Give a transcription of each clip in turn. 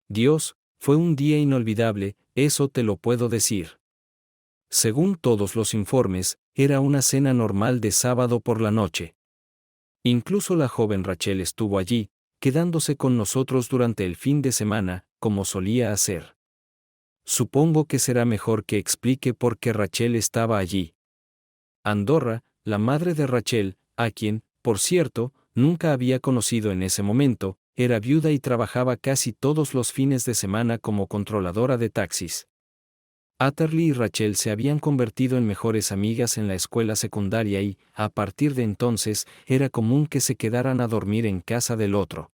Dios, fue un día inolvidable, eso te lo puedo decir. Según todos los informes, era una cena normal de sábado por la noche. Incluso la joven Rachel estuvo allí, quedándose con nosotros durante el fin de semana, como solía hacer. Supongo que será mejor que explique por qué Rachel estaba allí. Andorra, la madre de Rachel, a quien, por cierto, nunca había conocido en ese momento, era viuda y trabajaba casi todos los fines de semana como controladora de taxis. Atherley y Rachel se habían convertido en mejores amigas en la escuela secundaria y, a partir de entonces, era común que se quedaran a dormir en casa del otro.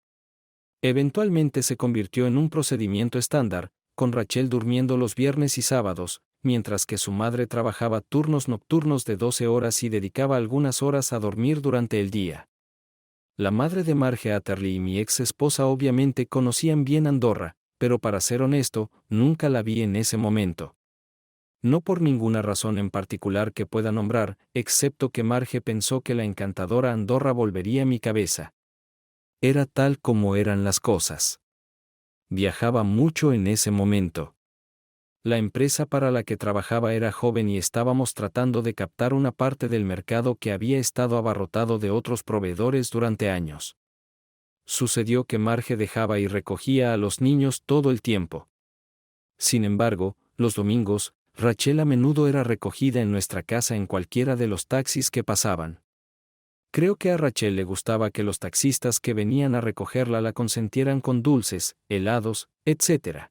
Eventualmente se convirtió en un procedimiento estándar, con Rachel durmiendo los viernes y sábados, mientras que su madre trabajaba turnos nocturnos de 12 horas y dedicaba algunas horas a dormir durante el día. La madre de Marge Atherley y mi ex esposa obviamente conocían bien Andorra, pero para ser honesto, nunca la vi en ese momento. No por ninguna razón en particular que pueda nombrar, excepto que Marge pensó que la encantadora Andorra volvería mi cabeza. Era tal como eran las cosas. Viajaba mucho en ese momento. La empresa para la que trabajaba era joven y estábamos tratando de captar una parte del mercado que había estado abarrotado de otros proveedores durante años. Sucedió que Marge dejaba y recogía a los niños todo el tiempo. Sin embargo, los domingos, Rachel a menudo era recogida en nuestra casa en cualquiera de los taxis que pasaban. Creo que a Rachel le gustaba que los taxistas que venían a recogerla la consentieran con dulces, helados, etc.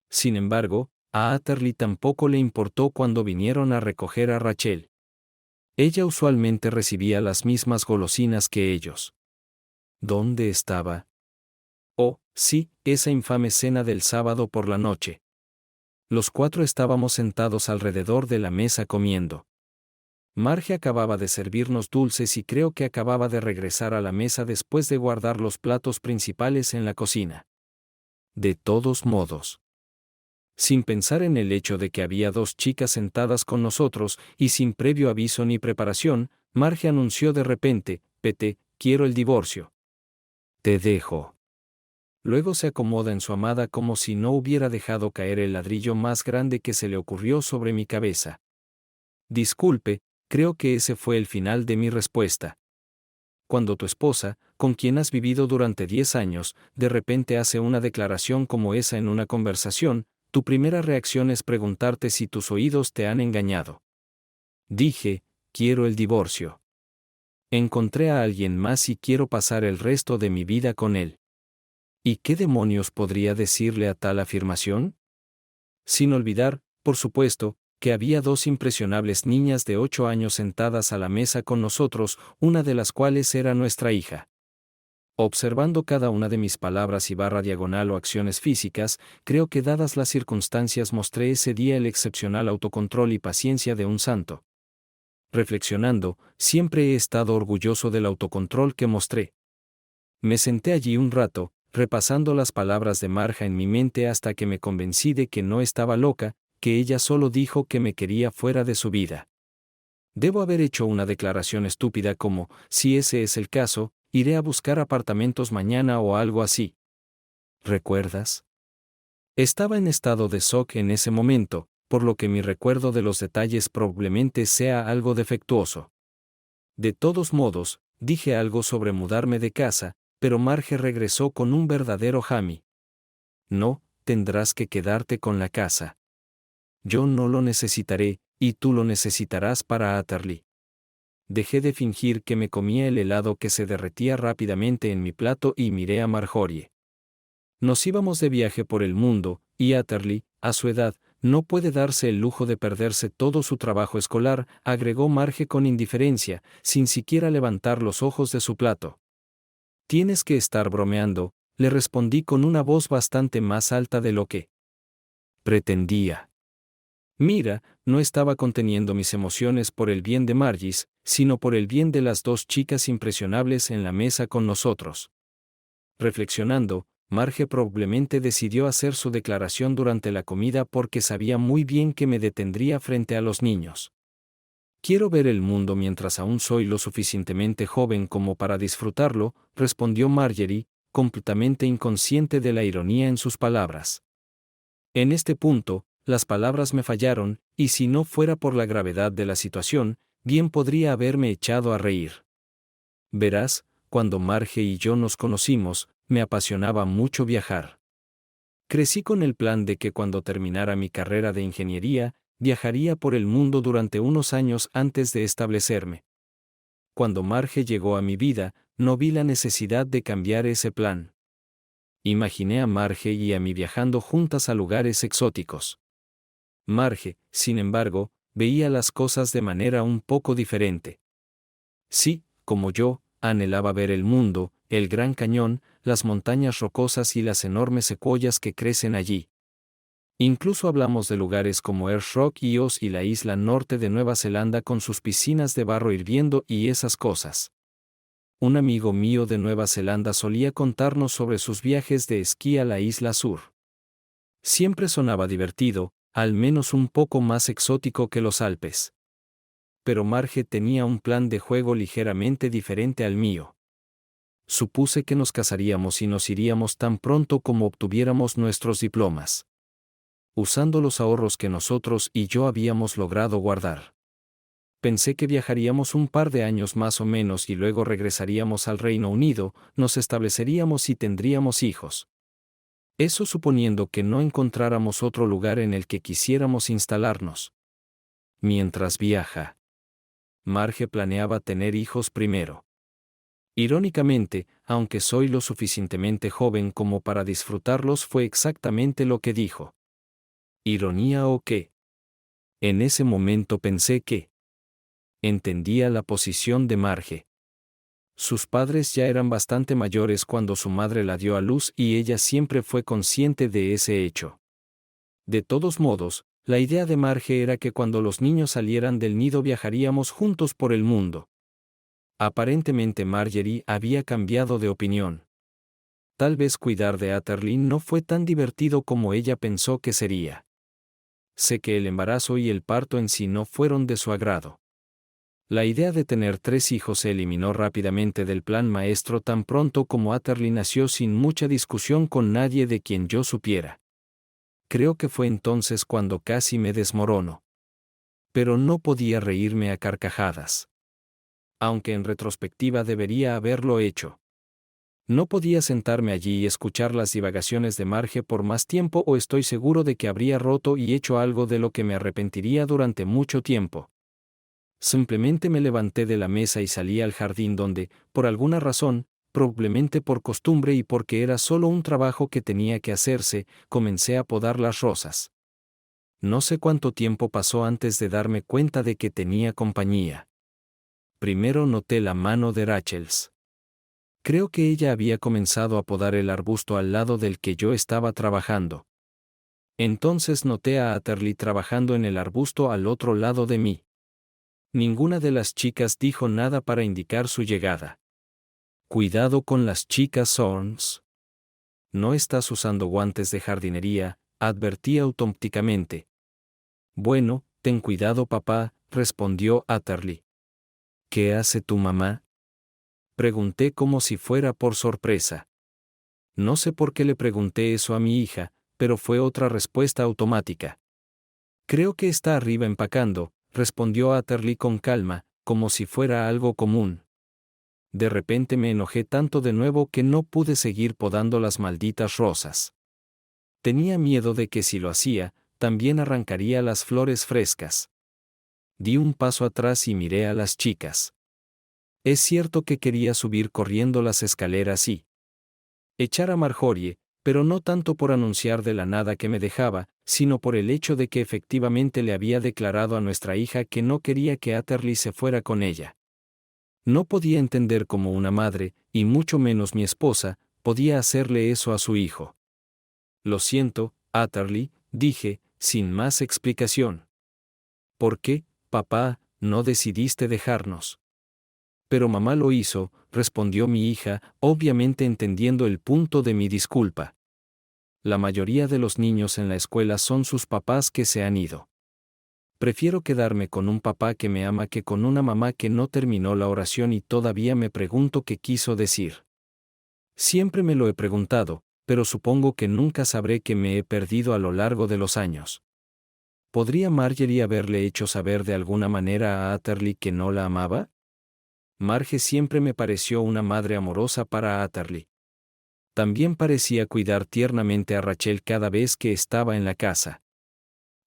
Sin embargo, a Atherley tampoco le importó cuando vinieron a recoger a Rachel. Ella usualmente recibía las mismas golosinas que ellos. ¿Dónde estaba? Oh, sí, esa infame cena del sábado por la noche. Los cuatro estábamos sentados alrededor de la mesa comiendo. Marge acababa de servirnos dulces y creo que acababa de regresar a la mesa después de guardar los platos principales en la cocina. De todos modos. Sin pensar en el hecho de que había dos chicas sentadas con nosotros, y sin previo aviso ni preparación, Marge anunció de repente: «Pete, quiero el divorcio». «Te dejo». Luego se acomoda en su amada como si no hubiera dejado caer el ladrillo más grande que se le ocurrió sobre mi cabeza. Disculpe, creo que ese fue el final de mi respuesta. Cuando tu esposa, con quien has vivido durante 10 años, de repente hace una declaración como esa en una conversación, tu primera reacción es preguntarte si tus oídos te han engañado. Dije: quiero el divorcio. Encontré a alguien más y quiero pasar el resto de mi vida con él. ¿Y qué demonios podría decirle a tal afirmación? Sin olvidar, por supuesto, que había dos impresionables niñas de 8 años sentadas a la mesa con nosotros, una de las cuales era nuestra hija. Observando cada una de mis palabras y /diagonal o acciones físicas, creo que dadas las circunstancias mostré ese día el excepcional autocontrol y paciencia de un santo. Reflexionando, siempre he estado orgulloso del autocontrol que mostré. Me senté allí un rato, repasando las palabras de Marge en mi mente hasta que me convencí de que no estaba loca, que ella solo dijo que me quería fuera de su vida. Debo haber hecho una declaración estúpida como: si ese es el caso, iré a buscar apartamentos mañana o algo así. ¿Recuerdas? Estaba en estado de shock en ese momento, por lo que mi recuerdo de los detalles probablemente sea algo defectuoso. De todos modos, dije algo sobre mudarme de casa, pero Marge regresó con un verdadero Jamie. No, tendrás que quedarte con la casa. Yo no lo necesitaré, y tú lo necesitarás para Atherley. Dejé de fingir que me comía el helado que se derretía rápidamente en mi plato y miré a Marjorie. Nos íbamos de viaje por el mundo, y Atherley, a su edad, no puede darse el lujo de perderse todo su trabajo escolar, agregó Marge con indiferencia, sin siquiera levantar los ojos de su plato. Tienes que estar bromeando, le respondí con una voz bastante más alta de lo que pretendía. Mira, no estaba conteniendo mis emociones por el bien de Margis, sino por el bien de las dos chicas impresionables en la mesa con nosotros. Reflexionando, Marge probablemente decidió hacer su declaración durante la comida porque sabía muy bien que me detendría frente a los niños. Quiero ver el mundo mientras aún soy lo suficientemente joven como para disfrutarlo, respondió Marjorie, completamente inconsciente de la ironía en sus palabras. En este punto, las palabras me fallaron, y si no fuera por la gravedad de la situación, bien podría haberme echado a reír. Verás, cuando Marge y yo nos conocimos, me apasionaba mucho viajar. Crecí con el plan de que cuando terminara mi carrera de ingeniería, viajaría por el mundo durante unos años antes de establecerme. Cuando Marge llegó a mi vida, no vi la necesidad de cambiar ese plan. Imaginé a Marge y a mí viajando juntas a lugares exóticos. Marge, sin embargo, veía las cosas de manera un poco diferente. Sí, como yo, anhelaba ver el mundo, el Gran Cañón, las montañas rocosas y las enormes secuoyas que crecen allí. Incluso hablamos de lugares como Ayers Rock y Oz y la isla norte de Nueva Zelanda con sus piscinas de barro hirviendo y esas cosas. Un amigo mío de Nueva Zelanda solía contarnos sobre sus viajes de esquí a la isla sur. Siempre sonaba divertido, al menos un poco más exótico que los Alpes. Pero Marge tenía un plan de juego ligeramente diferente al mío. Supuse que nos casaríamos y nos iríamos tan pronto como obtuviéramos nuestros diplomas, usando los ahorros que nosotros y yo habíamos logrado guardar. Pensé que viajaríamos un par de años más o menos y luego regresaríamos al Reino Unido, nos estableceríamos y tendríamos hijos. Eso suponiendo que no encontráramos otro lugar en el que quisiéramos instalarnos. Mientras viaja, Marge planeaba tener hijos primero. Irónicamente, aunque soy lo suficientemente joven como para disfrutarlos, fue exactamente lo que dijo. ¿Ironía o qué? En ese momento pensé que entendía la posición de Marge. Sus padres ya eran bastante mayores cuando su madre la dio a luz y ella siempre fue consciente de ese hecho. De todos modos, la idea de Marge era que cuando los niños salieran del nido viajaríamos juntos por el mundo. Aparentemente Marjorie había cambiado de opinión. Tal vez cuidar de Atherley no fue tan divertido como ella pensó que sería. Sé que el embarazo y el parto en sí no fueron de su agrado. La idea de tener 3 hijos se eliminó rápidamente del plan maestro tan pronto como Atherley nació sin mucha discusión con nadie de quien yo supiera. Creo que fue entonces cuando casi me desmorono. Pero no podía reírme a carcajadas. Aunque en retrospectiva debería haberlo hecho. No podía sentarme allí y escuchar las divagaciones de Marge por más tiempo o estoy seguro de que habría roto y hecho algo de lo que me arrepentiría durante mucho tiempo. Simplemente me levanté de la mesa y salí al jardín donde, por alguna razón, probablemente por costumbre y porque era solo un trabajo que tenía que hacerse, comencé a podar las rosas. No sé cuánto tiempo pasó antes de darme cuenta de que tenía compañía. Primero noté la mano de Rachel. Creo que ella había comenzado a podar el arbusto al lado del que yo estaba trabajando. Entonces noté a Atherley trabajando en el arbusto al otro lado de mí. Ninguna de las chicas dijo nada para indicar su llegada. Cuidado con las chicas, Sorns. No estás usando guantes de jardinería, advertí automáticamente. Bueno, ten cuidado, papá, respondió Atherley. ¿Qué hace tu mamá? Pregunté como si fuera por sorpresa. No sé por qué le pregunté eso a mi hija, pero fue otra respuesta automática. Creo que está arriba empacando, respondió Atherley con calma, como si fuera algo común. De repente me enojé tanto de nuevo que no pude seguir podando las malditas rosas. Tenía miedo de que si lo hacía, también arrancaría las flores frescas. Di un paso atrás y miré a las chicas. Es cierto que quería subir corriendo las escaleras y echar a Marjorie, pero no tanto por anunciar de la nada que me dejaba, sino por el hecho de que efectivamente le había declarado a nuestra hija que no quería que Atherley se fuera con ella. No podía entender cómo una madre, y mucho menos mi esposa, podía hacerle eso a su hijo. Lo siento, Atherley, dije, sin más explicación. ¿Por qué, papá, no decidiste dejarnos? Pero mamá lo hizo, respondió mi hija, obviamente entendiendo el punto de mi disculpa. La mayoría de los niños en la escuela son sus papás que se han ido. Prefiero quedarme con un papá que me ama que con una mamá que no terminó la oración y todavía me pregunto qué quiso decir. Siempre me lo he preguntado, pero supongo que nunca sabré que me he perdido a lo largo de los años. ¿Podría Marjorie haberle hecho saber de alguna manera a Atterley que no la amaba? Marge siempre me pareció una madre amorosa para Atterley. También parecía cuidar tiernamente a Rachel cada vez que estaba en la casa.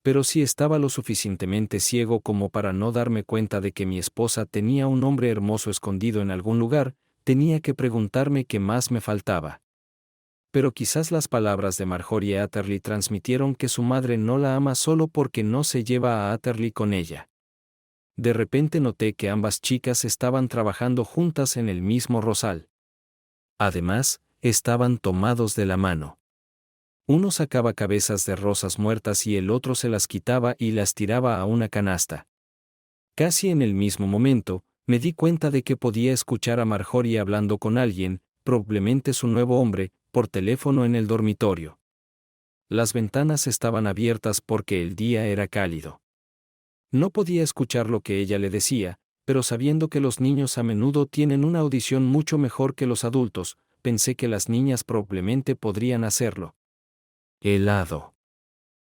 Pero si estaba lo suficientemente ciego como para no darme cuenta de que mi esposa tenía un hombre hermoso escondido en algún lugar, tenía que preguntarme qué más me faltaba. Pero quizás las palabras de Marjorie Atterley transmitieron que su madre no la ama solo porque no se lleva a Atterley con ella. De repente noté que ambas chicas estaban trabajando juntas en el mismo rosal. Además, estaban tomados de la mano. Uno sacaba cabezas de rosas muertas y el otro se las quitaba y las tiraba a una canasta. Casi en el mismo momento, me di cuenta de que podía escuchar a Marjorie hablando con alguien, probablemente su nuevo hombre, por teléfono en el dormitorio. Las ventanas estaban abiertas porque el día era cálido. No podía escuchar lo que ella le decía, pero sabiendo que los niños a menudo tienen una audición mucho mejor que los adultos, pensé que las niñas probablemente podrían hacerlo. Helado.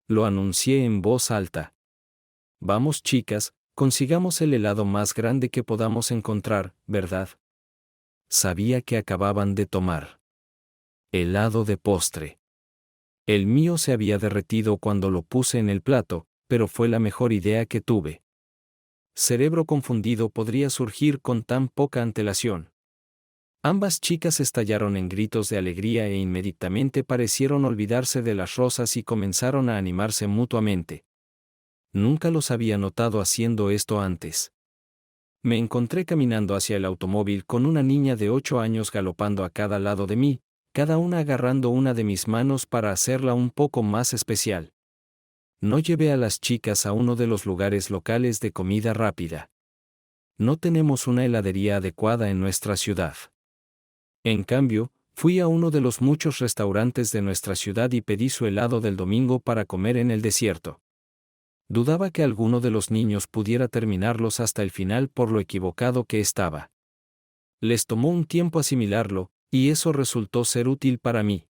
Lo anuncié en voz alta. Vamos, chicas, consigamos el helado más grande que podamos encontrar, ¿verdad? Sabía que acababan de tomar helado de postre. El mío se había derretido cuando lo puse en el plato, pero fue la mejor idea que tuve. Cerebro confundido podría surgir con tan poca antelación. Ambas chicas estallaron en gritos de alegría e inmediatamente parecieron olvidarse de las rosas y comenzaron a animarse mutuamente. Nunca los había notado haciendo esto antes. Me encontré caminando hacia el automóvil con una niña de 8 años galopando a cada lado de mí, cada una agarrando una de mis manos para hacerla un poco más especial. No llevé a las chicas a uno de los lugares locales de comida rápida. No tenemos una heladería adecuada en nuestra ciudad. En cambio, fui a uno de los muchos restaurantes de nuestra ciudad y pedí su helado del domingo para comer en el desierto. Dudaba que alguno de los niños pudiera terminarlos hasta el final por lo equivocado que estaba. Les tomó un tiempo asimilarlo, y eso resultó ser útil para mí.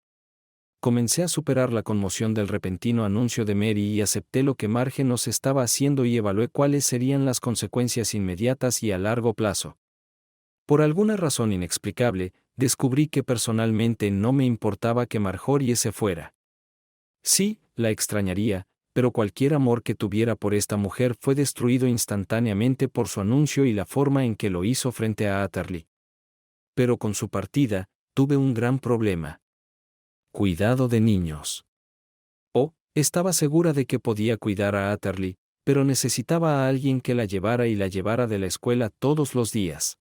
Comencé a superar la conmoción del repentino anuncio de Mary y acepté lo que Marge nos estaba haciendo y evalué cuáles serían las consecuencias inmediatas y a largo plazo. Por alguna razón inexplicable, descubrí que personalmente no me importaba que Marjorie se fuera. Sí, la extrañaría, pero cualquier amor que tuviera por esta mujer fue destruido instantáneamente por su anuncio y la forma en que lo hizo frente a Atterley. Pero con su partida, tuve un gran problema. Cuidado de niños. Estaba segura de que podía cuidar a Atterley, pero necesitaba a alguien que la llevara y la llevara de la escuela todos los días.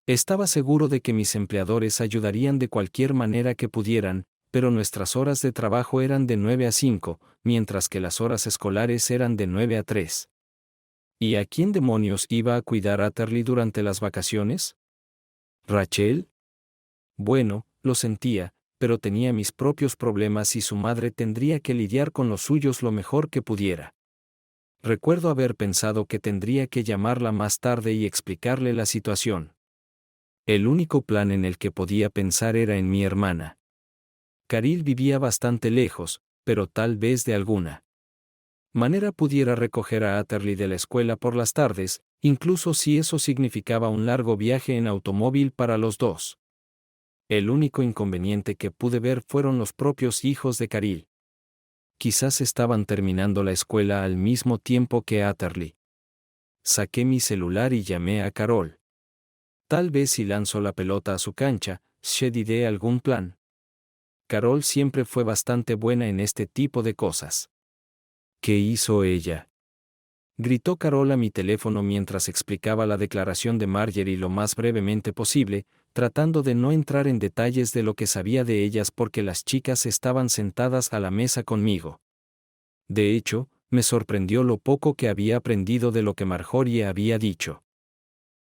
Estaba seguro de que mis empleadores ayudarían de cualquier manera que pudieran, pero nuestras horas de trabajo eran de 9 a 5, mientras que las horas escolares eran de 9 a 3. ¿Y a quién demonios iba a cuidar a Atterley durante las vacaciones? ¿Rachel? Bueno, lo sentía, pero tenía mis propios problemas y su madre tendría que lidiar con los suyos lo mejor que pudiera. Recuerdo haber pensado que tendría que llamarla más tarde y explicarle la situación. El único plan en el que podía pensar era en mi hermana. Caril vivía bastante lejos, pero tal vez de alguna manera pudiera recoger a Atterley de la escuela por las tardes, incluso si eso significaba un largo viaje en automóvil para los dos. El único inconveniente que pude ver fueron los propios hijos de Caril. Quizás estaban terminando la escuela al mismo tiempo que Atterley. Saqué mi celular y llamé a Carol. Tal vez si lanzo la pelota a su cancha, shediré algún plan. Carol siempre fue bastante buena en este tipo de cosas. ¿Qué hizo ella? Gritó Carol a mi teléfono mientras explicaba la declaración de Marjorie lo más brevemente posible, tratando de no entrar en detalles de lo que sabía de ellas porque las chicas estaban sentadas a la mesa conmigo. De hecho, me sorprendió lo poco que había aprendido de lo que Marjorie había dicho.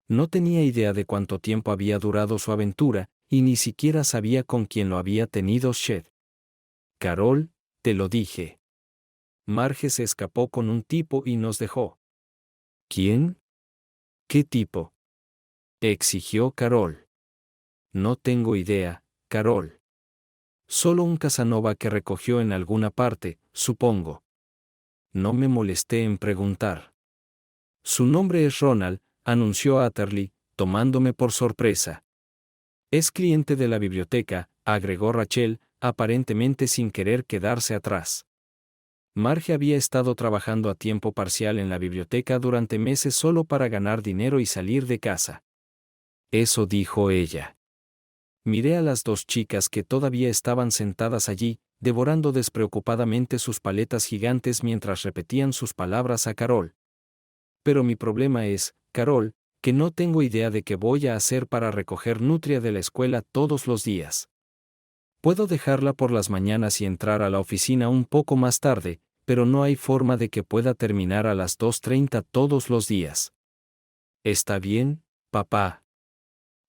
No tenía idea de cuánto tiempo había durado su aventura, y ni siquiera sabía con quién lo había tenido Shed. Carol, te lo dije. Marge se escapó con un tipo y nos dejó. ¿Quién? ¿Qué tipo? Exigió Carol. No tengo idea, Carol. Solo un Casanova que recogió en alguna parte, supongo. No me molesté en preguntar. Su nombre es Ronald, anunció Atterley, tomándome por sorpresa. Es cliente de la biblioteca, agregó Rachel, aparentemente sin querer quedarse atrás. Marge había estado trabajando a tiempo parcial en la biblioteca durante meses solo para ganar dinero y salir de casa. Eso dijo ella. Miré a las dos chicas que todavía estaban sentadas allí, devorando despreocupadamente sus paletas gigantes mientras repetían sus palabras a Carol. Pero mi problema es, Carol, que no tengo idea de qué voy a hacer para recoger Nutria de la escuela todos los días. Puedo dejarla por las mañanas y entrar a la oficina un poco más tarde, pero no hay forma de que pueda terminar a las 2:30 todos los días. ¿Está bien, papá?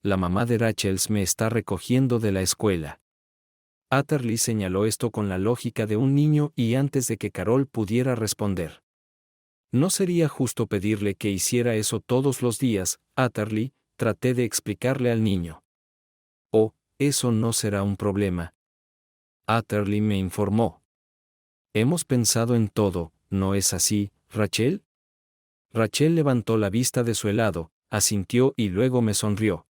La mamá de Rachel me está recogiendo de la escuela. Atterley señaló esto con la lógica de un niño y antes de que Carol pudiera responder. No sería justo pedirle que hiciera eso todos los días, Atterley, traté de explicarle al niño. Oh, eso no será un problema. Atterley me informó. Hemos pensado en todo, ¿no es así, Rachel? Rachel levantó la vista de su helado, asintió y luego me sonrió.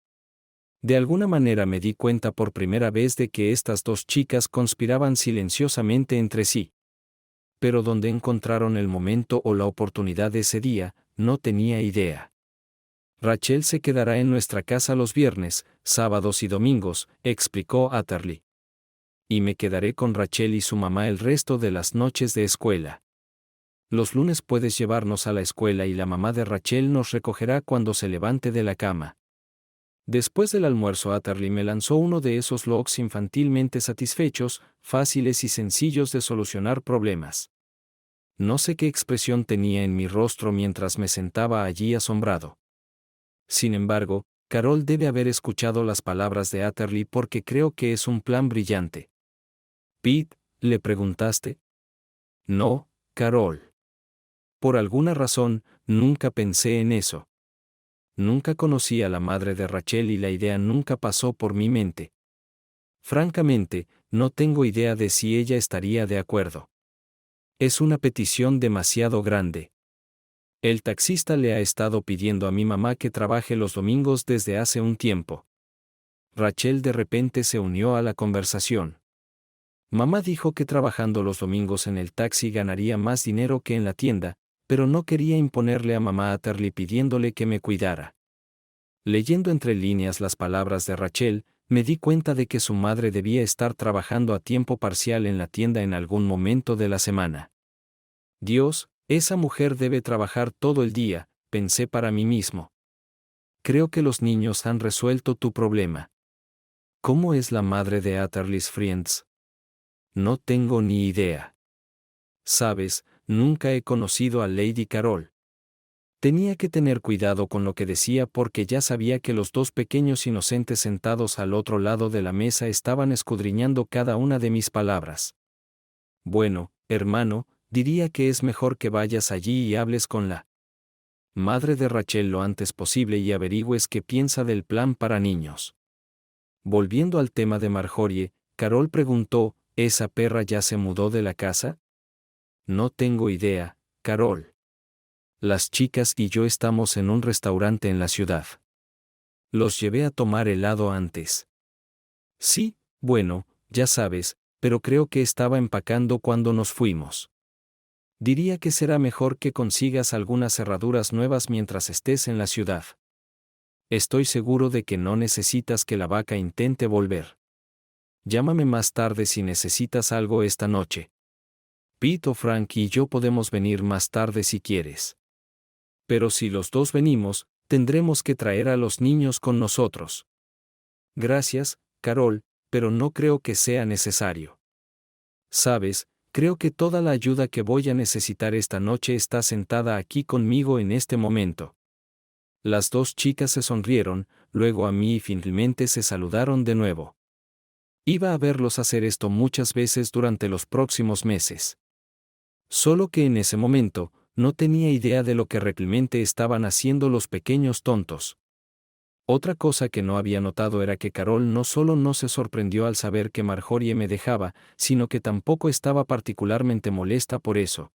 De alguna manera me di cuenta por primera vez de que estas dos chicas conspiraban silenciosamente entre sí. Pero dónde encontraron el momento o la oportunidad ese día, no tenía idea. Rachel se quedará en nuestra casa los viernes, sábados y domingos, explicó Atterley. Y me quedaré con Rachel y su mamá el resto de las noches de escuela. Los lunes puedes llevarnos a la escuela y la mamá de Rachel nos recogerá cuando se levante de la cama. Después del almuerzo Atterley me lanzó uno de esos logs infantilmente satisfechos, fáciles y sencillos de solucionar problemas. No sé qué expresión tenía en mi rostro mientras me sentaba allí asombrado. Sin embargo, Carol debe haber escuchado las palabras de Atterley porque creo que es un plan brillante. «Pete, ¿le preguntaste?» «No, Carol. Por alguna razón, nunca pensé en eso. Nunca conocí a la madre de Rachel y la idea nunca pasó por mi mente. Francamente, no tengo idea de si ella estaría de acuerdo. Es una petición demasiado grande. El taxista le ha estado pidiendo a mi mamá que trabaje los domingos desde hace un tiempo». Rachel de repente se unió a la conversación. Mamá dijo que trabajando los domingos en el taxi ganaría más dinero que en la tienda, pero no quería imponerle a mamá Atterley pidiéndole que me cuidara. Leyendo entre líneas las palabras de Rachel, me di cuenta de que su madre debía estar trabajando a tiempo parcial en la tienda en algún momento de la semana. Dios, esa mujer debe trabajar todo el día, pensé para mí mismo. Creo que los niños han resuelto tu problema. ¿Cómo es la madre de Atterley's Friends? No tengo ni idea. Sabes, nunca he conocido a Lady Carol. Tenía que tener cuidado con lo que decía porque ya sabía que los dos pequeños inocentes sentados al otro lado de la mesa estaban escudriñando cada una de mis palabras. Bueno, hermano, diría que es mejor que vayas allí y hables con la madre de Rachel lo antes posible y averigües qué piensa del plan para niños. Volviendo al tema de Marjorie, Carol preguntó, ¿esa perra ya se mudó de la casa? No tengo idea, Carol. Las chicas y yo estamos en un restaurante en la ciudad. Los llevé a tomar helado antes. Sí, bueno, ya sabes, pero creo que estaba empacando cuando nos fuimos. Diría que será mejor que consigas algunas cerraduras nuevas mientras estés en la ciudad. Estoy seguro de que no necesitas que la vaca intente volver. Llámame más tarde si necesitas algo esta noche. Pete o Frank y yo podemos venir más tarde si quieres. Pero si los dos venimos, tendremos que traer a los niños con nosotros. Gracias, Carol, pero no creo que sea necesario. Sabes, creo que toda la ayuda que voy a necesitar esta noche está sentada aquí conmigo en este momento. Las dos chicas se sonrieron, luego a mí y finalmente se saludaron de nuevo. Iba a verlos hacer esto muchas veces durante los próximos meses. Solo que en ese momento, no tenía idea de lo que realmente estaban haciendo los pequeños tontos. Otra cosa que no había notado era que Carol no solo no se sorprendió al saber que Marjorie me dejaba, sino que tampoco estaba particularmente molesta por eso.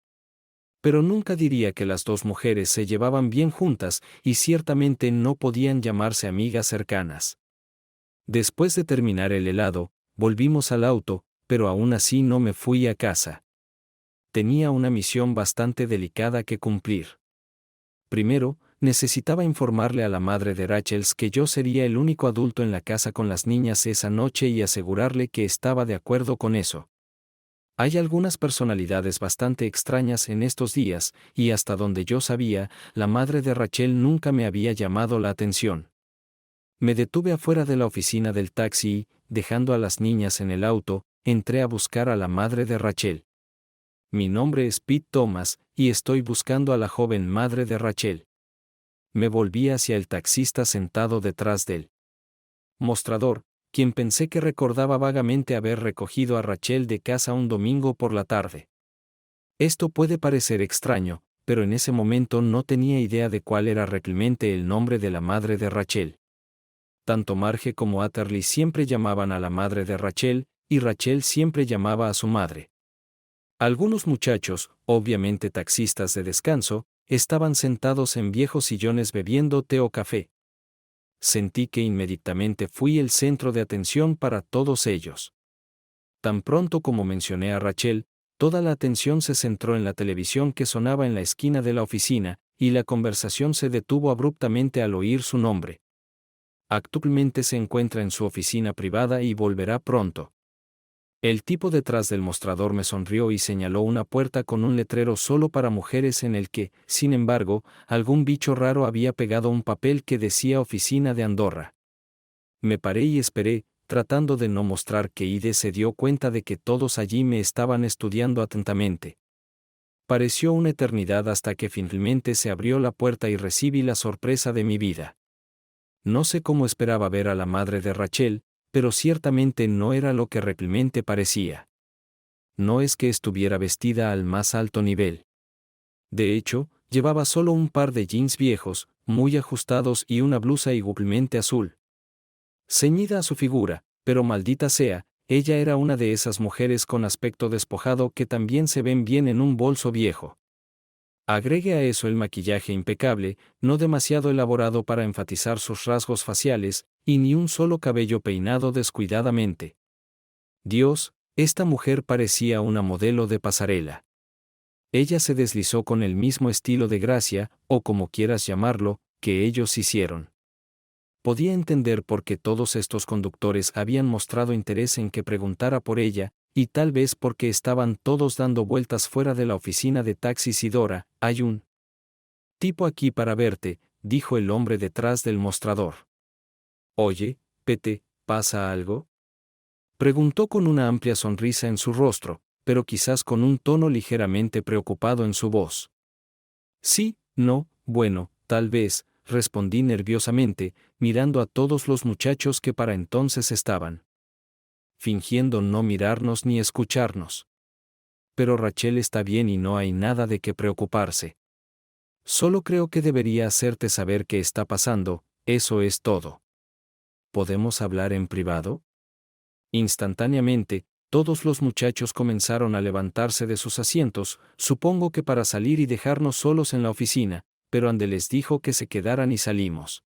Pero nunca diría que las dos mujeres se llevaban bien juntas y ciertamente no podían llamarse amigas cercanas. Después de terminar el helado, volvimos al auto, pero aún así no me fui a casa. Tenía una misión bastante delicada que cumplir. Primero, necesitaba informarle a la madre de Rachel que yo sería el único adulto en la casa con las niñas esa noche y asegurarle que estaba de acuerdo con eso. Hay algunas personalidades bastante extrañas en estos días, y hasta donde yo sabía, la madre de Rachel nunca me había llamado la atención. Me detuve afuera de la oficina del taxi y, dejando a las niñas en el auto, entré a buscar a la madre de Rachel. Mi nombre es Pete Thomas, y estoy buscando a la joven madre de Rachel. Me volví hacia el taxista sentado detrás del mostrador, quien pensé que recordaba vagamente haber recogido a Rachel de casa un domingo por la tarde. Esto puede parecer extraño, pero en ese momento no tenía idea de cuál era realmente el nombre de la madre de Rachel. Tanto Marge como Atterley siempre llamaban a la madre de Rachel, y Rachel siempre llamaba a su madre. Algunos muchachos, obviamente taxistas de descanso, estaban sentados en viejos sillones bebiendo té o café. Sentí que inmediatamente fui el centro de atención para todos ellos. Tan pronto como mencioné a Rachel, toda la atención se centró en la televisión que sonaba en la esquina de la oficina, y la conversación se detuvo abruptamente al oír su nombre. Actualmente se encuentra en su oficina privada y volverá pronto. El tipo detrás del mostrador me sonrió y señaló una puerta con un letrero solo para mujeres en el que, sin embargo, algún bicho raro había pegado un papel que decía Oficina de Andorra. Me paré y esperé, tratando de no mostrar que Ide se dio cuenta de que todos allí me estaban estudiando atentamente. Pareció una eternidad hasta que finalmente se abrió la puerta y recibí la sorpresa de mi vida. No sé cómo esperaba ver a la madre de Rachel, pero ciertamente no era lo que realmente parecía. No es que estuviera vestida al más alto nivel. De hecho, llevaba solo un par de jeans viejos, muy ajustados y una blusa igualmente azul. Ceñida a su figura, pero maldita sea, ella era una de esas mujeres con aspecto despojado que también se ven bien en un bolso viejo. Agregue a eso el maquillaje impecable, no demasiado elaborado para enfatizar sus rasgos faciales, y ni un solo cabello peinado descuidadamente. Dios, esta mujer parecía una modelo de pasarela. Ella se deslizó con el mismo estilo de gracia, o como quieras llamarlo, que ellos hicieron. Podía entender por qué todos estos conductores habían mostrado interés en que preguntara por ella, y tal vez porque estaban todos dando vueltas fuera de la oficina de taxis y Dora, hay un tipo aquí para verte, dijo el hombre detrás del mostrador. Oye, Pete, ¿pasa algo? Preguntó con una amplia sonrisa en su rostro, pero quizás con un tono ligeramente preocupado en su voz. Sí, no, bueno, tal vez, respondí nerviosamente, mirando a todos los muchachos que para entonces estaban fingiendo no mirarnos ni escucharnos. Pero Rachel está bien y no hay nada de qué preocuparse. Solo creo que debería hacerte saber qué está pasando, eso es todo. ¿Podemos hablar en privado? Instantáneamente, todos los muchachos comenzaron a levantarse de sus asientos, supongo que para salir y dejarnos solos en la oficina, pero Andy les dijo que se quedaran y salimos.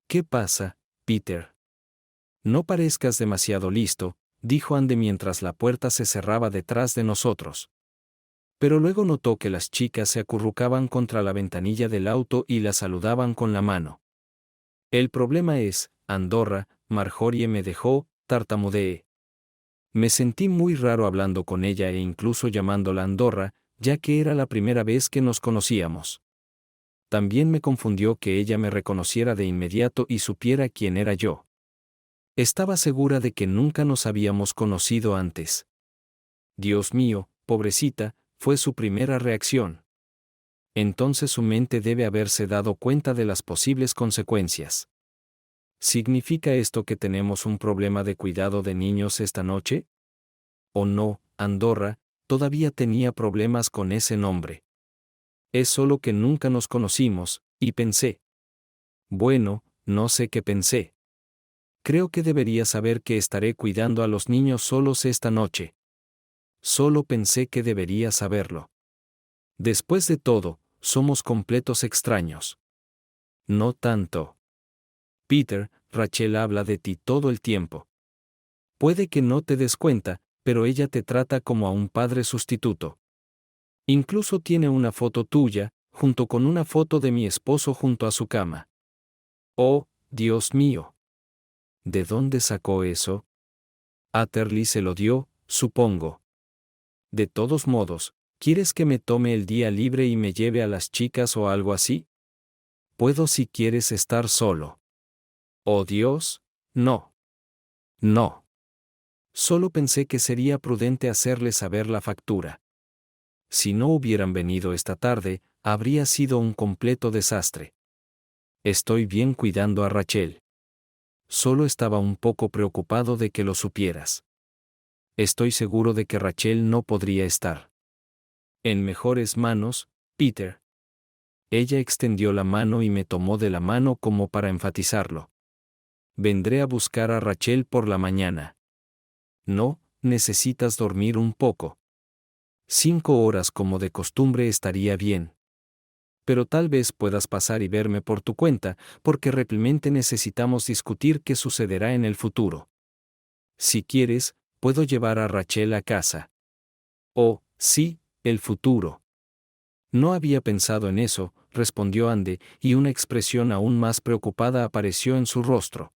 ¿Qué pasa, Peter? No parezcas demasiado listo, dijo Andy mientras la puerta se cerraba detrás de nosotros. Pero luego notó que las chicas se acurrucaban contra la ventanilla del auto y la saludaban con la mano. El problema es, Andorra, Marjorie me dejó, tartamudeé. Me sentí muy raro hablando con ella e incluso llamándola Andorra, ya que era la primera vez que nos conocíamos. También me confundió que ella me reconociera de inmediato y supiera quién era yo. Estaba segura de que nunca nos habíamos conocido antes. Dios mío, pobrecita, fue su primera reacción. Entonces su mente debe haberse dado cuenta de las posibles consecuencias. ¿Significa esto que tenemos un problema de cuidado de niños esta noche? ¿O no, Andorra, todavía tenía problemas con ese nombre? Es solo que nunca nos conocimos, y pensé. Bueno, No sé qué pensé. Creo que debería saber que estaré cuidando a los niños solos esta noche. Solo pensé que debería saberlo. Después de todo, somos completos extraños. No tanto. Peter, Rachel habla de ti todo el tiempo. Puede que no te des cuenta, pero ella te trata como a un padre sustituto. Incluso tiene una foto tuya, junto con una foto de mi esposo junto a su cama. Oh, Dios mío. ¿De dónde sacó eso? Atterley se lo dio, supongo. De todos modos, ¿quieres que me tome el día libre y me lleve a las chicas o algo así? Puedo si quieres estar solo. Oh Dios, no. No. Solo pensé que sería prudente hacerle saber la factura. Si no hubieran venido esta tarde, habría sido un completo desastre. Estoy bien cuidando a Rachel. Solo estaba un poco preocupado de que lo supieras. Estoy seguro de que Rachel no podría estar en mejores manos, Peter. Ella extendió la mano y me tomó de la mano como para enfatizarlo. Vendré a buscar a Rachel por la mañana. No, necesitas dormir un poco. 5 horas como de costumbre estaría bien. Pero tal vez puedas pasar y verme por tu cuenta, porque realmente necesitamos discutir qué sucederá en el futuro. Si quieres, puedo llevar a Rachel a casa. Oh, sí, el futuro. No había pensado en eso, respondió Andy, y una expresión aún más preocupada apareció en su rostro.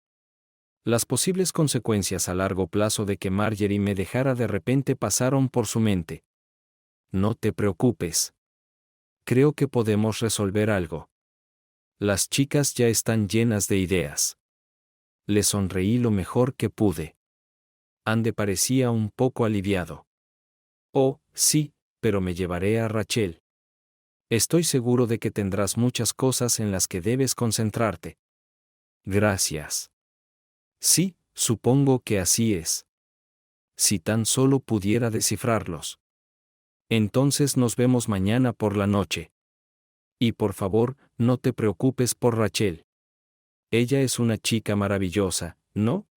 Las posibles consecuencias a largo plazo de que Marjorie me dejara de repente pasaron por su mente. No te preocupes. Creo que podemos resolver algo. Las chicas ya están llenas de ideas. Le sonreí lo mejor que pude. Andy parecía un poco aliviado. Oh, sí, pero me llevaré a Rachel. Estoy seguro de que tendrás muchas cosas en las que debes concentrarte. Gracias. Sí, supongo que así es. Si tan solo pudiera descifrarlos. Entonces nos vemos mañana por la noche. Y por favor, no te preocupes por Rachel. Ella es una chica maravillosa, ¿no?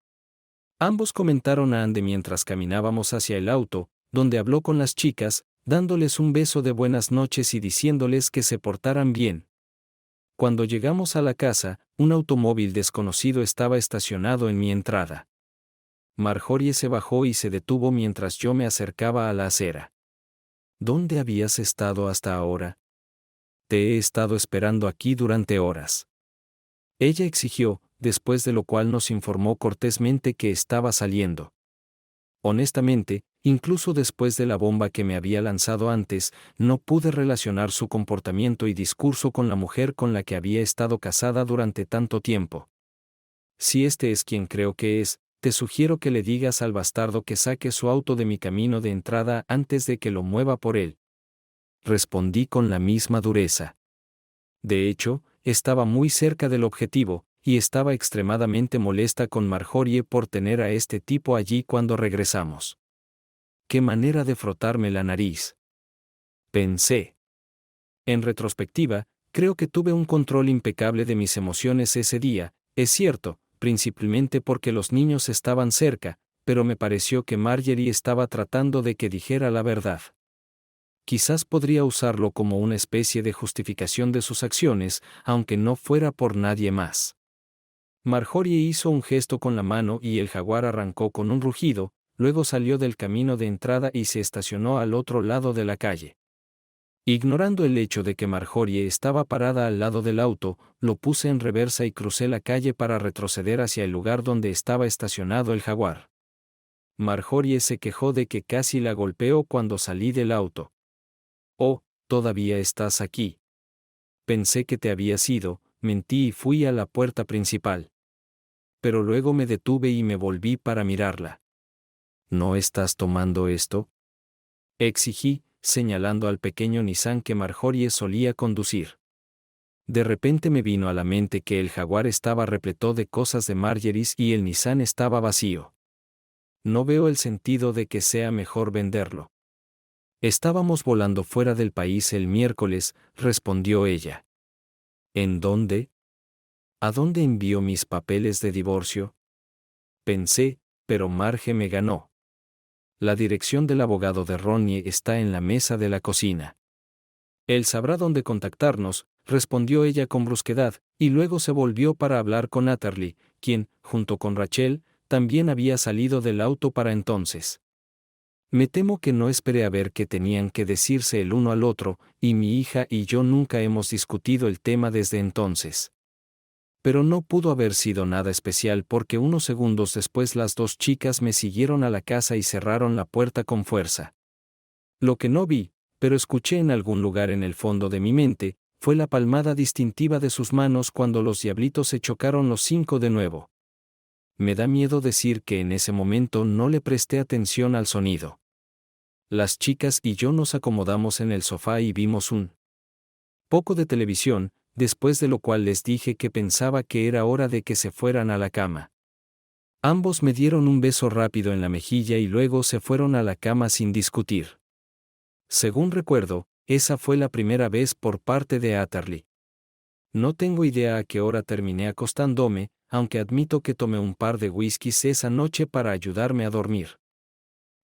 Ambos comentaron a Andy mientras caminábamos hacia el auto, donde habló con las chicas, dándoles un beso de buenas noches y diciéndoles que se portaran bien. Cuando llegamos a la casa, un automóvil desconocido estaba estacionado en mi entrada. Marjorie se bajó y se detuvo mientras yo me acercaba a la acera. ¿Dónde habías estado hasta ahora? Te he estado esperando aquí durante horas. Ella exigió, después de lo cual nos informó cortésmente que estaba saliendo. Honestamente, incluso después de la bomba que me había lanzado antes, no pude relacionar su comportamiento y discurso con la mujer con la que había estado casada durante tanto tiempo. Si este es quien creo que es, te sugiero que le digas al bastardo que saque su auto de mi camino de entrada antes de que lo mueva por él. Respondí con la misma dureza. De hecho, estaba muy cerca del objetivo, y estaba extremadamente molesta con Marjorie por tener a este tipo allí cuando regresamos. ¡Qué manera de frotarme la nariz! Pensé. En retrospectiva, creo que tuve un control impecable de mis emociones ese día, es cierto, principalmente porque los niños estaban cerca, pero me pareció que Marjorie estaba tratando de que dijera la verdad. Quizás podría usarlo como una especie de justificación de sus acciones, aunque no fuera por nadie más. Marjorie hizo un gesto con la mano y el jaguar arrancó con un rugido, luego salió del camino de entrada y se estacionó al otro lado de la calle. Ignorando el hecho de que Marjorie estaba parada al lado del auto, lo puse en reversa y crucé la calle para retroceder hacia el lugar donde estaba estacionado el jaguar. Marjorie se quejó de que casi la golpeó cuando salí del auto. Oh, todavía estás aquí. Pensé que te habías ido, mentí y fui a la puerta principal. Pero luego me detuve y me volví para mirarla. ¿No estás tomando esto? Exigí, señalando al pequeño Nissan que Marjorie solía conducir. De repente me vino a la mente que el jaguar estaba repleto de cosas de Marjorie's y el Nissan estaba vacío. No veo el sentido de que sea mejor venderlo. Estábamos volando fuera del país el miércoles, respondió ella. ¿En dónde? ¿A dónde envío mis papeles de divorcio? Pensé, pero Marge me ganó. La dirección del abogado de Ronnie está en la mesa de la cocina. Él sabrá dónde contactarnos, respondió ella con brusquedad, y luego se volvió para hablar con Atherley, quien, junto con Rachel, también había salido del auto para entonces. Me temo que no esperé a ver qué tenían que decirse el uno al otro, y mi hija y yo nunca hemos discutido el tema desde entonces. Pero no pudo haber sido nada especial porque unos segundos después las dos chicas me siguieron a la casa y cerraron la puerta con fuerza. Lo que no vi, pero escuché en algún lugar en el fondo de mi mente, fue la palmada distintiva de sus manos cuando los diablitos se chocaron los 5 de nuevo. Me da miedo decir que en ese momento no le presté atención al sonido. Las chicas y yo nos acomodamos en el sofá y vimos un poco de televisión, después de lo cual les dije que pensaba que era hora de que se fueran a la cama. Ambos me dieron un beso rápido en la mejilla y luego se fueron a la cama sin discutir. Según recuerdo, esa fue la primera vez por parte de Atherley. No tengo idea a qué hora terminé acostándome, aunque admito que tomé un par de whiskies esa noche para ayudarme a dormir.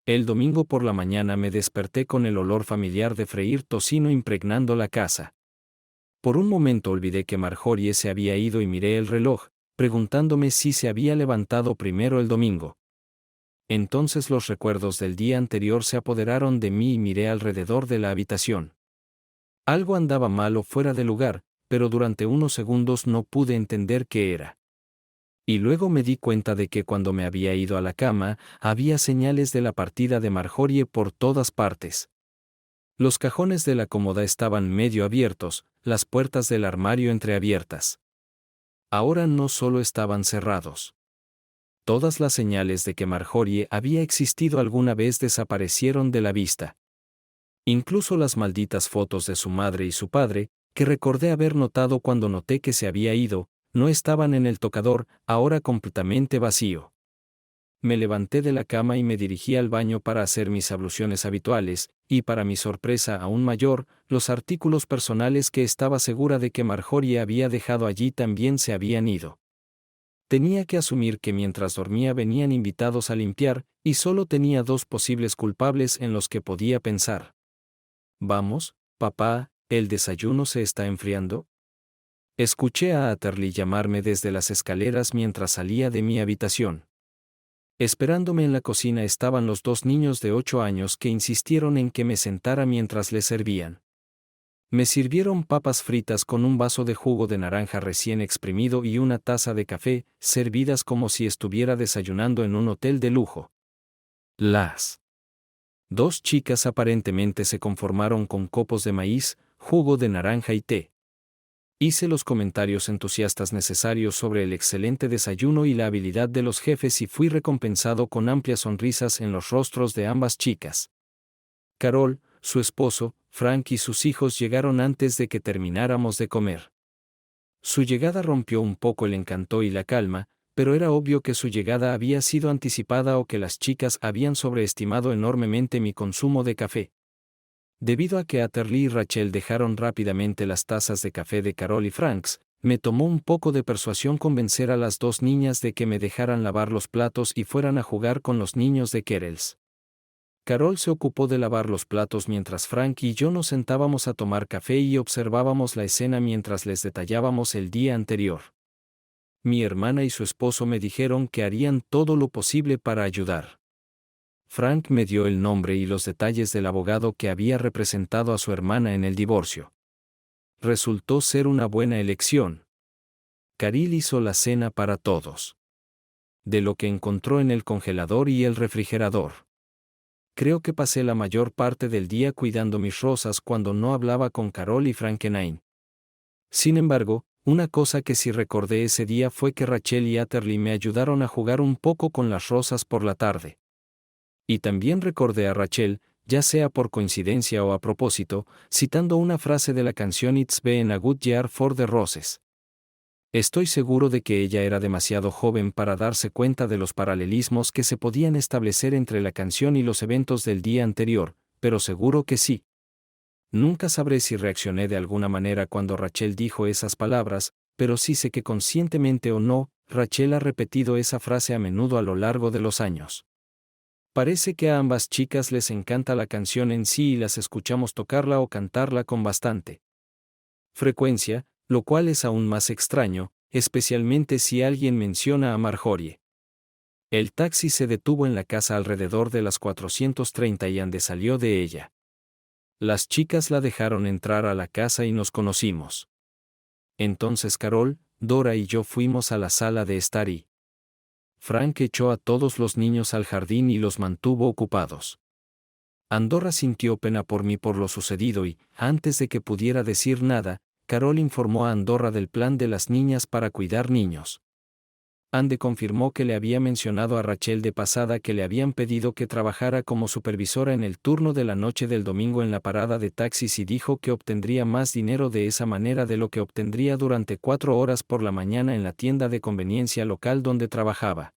El domingo por la mañana me desperté con el olor familiar de freír tocino impregnando la casa. Por un momento olvidé que Marjorie se había ido y miré el reloj, preguntándome si se había levantado primero el domingo. Entonces los recuerdos del día anterior se apoderaron de mí y miré alrededor de la habitación. Algo andaba mal o fuera de lugar, pero durante unos segundos no pude entender qué era. Y luego me di cuenta de que cuando me había ido a la cama, había señales de la partida de Marjorie por todas partes. Los cajones de la cómoda estaban medio abiertos, las puertas del armario entreabiertas. Ahora no solo estaban cerrados. Todas las señales de que Marjorie había existido alguna vez desaparecieron de la vista. Incluso las malditas fotos de su madre y su padre, que recordé haber notado cuando noté que se había ido, no estaban en el tocador, ahora completamente vacío. Me levanté de la cama y me dirigí al baño para hacer mis abluciones habituales, y para mi sorpresa aún mayor, los artículos personales que estaba segura de que Marjorie había dejado allí también se habían ido. Tenía que asumir que mientras dormía venían invitados a limpiar, y solo tenía dos posibles culpables en los que podía pensar. Vamos, papá, ¿el desayuno se está enfriando? Escuché a Atherley llamarme desde las escaleras mientras salía de mi habitación. Esperándome en la cocina estaban los dos niños de 8 años que insistieron en que me sentara mientras les servían. Me sirvieron papas fritas con un vaso de jugo de naranja recién exprimido y una taza de café, servidas como si estuviera desayunando en un hotel de lujo. Las dos chicas aparentemente se conformaron con copos de maíz, jugo de naranja y té. Hice los comentarios entusiastas necesarios sobre el excelente desayuno y la habilidad de los jefes y fui recompensado con amplias sonrisas en los rostros de ambas chicas. Carol, su esposo, Frank y sus hijos llegaron antes de que termináramos de comer. Su llegada rompió un poco el encanto y la calma, pero era obvio que su llegada había sido anticipada o que las chicas habían sobreestimado enormemente mi consumo de café. Debido a que Atherley y Rachel dejaron rápidamente las tazas de café de Carol y Franks, me tomó un poco de persuasión convencer a las dos niñas de que me dejaran lavar los platos y fueran a jugar con los niños de Kerels. Carol se ocupó de lavar los platos mientras Frank y yo nos sentábamos a tomar café y observábamos la escena mientras les detallábamos el día anterior. Mi hermana y su esposo me dijeron que harían todo lo posible para ayudar. Frank me dio el nombre y los detalles del abogado que había representado a su hermana en el divorcio. Resultó ser una buena elección. Caril hizo la cena para todos. De lo que encontró en el congelador y el refrigerador. Creo que pasé la mayor parte del día cuidando mis rosas cuando no hablaba con Carol y Frankenstein. Sin embargo, una cosa que sí recordé ese día fue que Rachel y Atherley me ayudaron a jugar un poco con las rosas por la tarde. Y también recordé a Rachel, ya sea por coincidencia o a propósito, citando una frase de la canción It's Been a Good Year for the Roses. Estoy seguro de que ella era demasiado joven para darse cuenta de los paralelismos que se podían establecer entre la canción y los eventos del día anterior, pero seguro que sí. Nunca sabré si reaccioné de alguna manera cuando Rachel dijo esas palabras, pero sí sé que conscientemente o no, Rachel ha repetido esa frase a menudo a lo largo de los años. Parece que a ambas chicas les encanta la canción en sí y las escuchamos tocarla o cantarla con bastante frecuencia, lo cual es aún más extraño, especialmente si alguien menciona a Marjorie. El taxi se detuvo en la casa alrededor de las 4:30 y Andy salió de ella. Las chicas la dejaron entrar a la casa y nos conocimos. Entonces Carol, Dora y yo fuimos a la sala de estar y Frank echó a todos los niños al jardín y los mantuvo ocupados. Andorra sintió pena por mí por lo sucedido y, antes de que pudiera decir nada, Carol informó a Andorra del plan de las niñas para cuidar niños. Ande confirmó que le había mencionado a Rachel de pasada que le habían pedido que trabajara como supervisora en el turno de la noche del domingo en la parada de taxis y dijo que obtendría más dinero de esa manera de lo que obtendría durante 4 horas por la mañana en la tienda de conveniencia local donde trabajaba.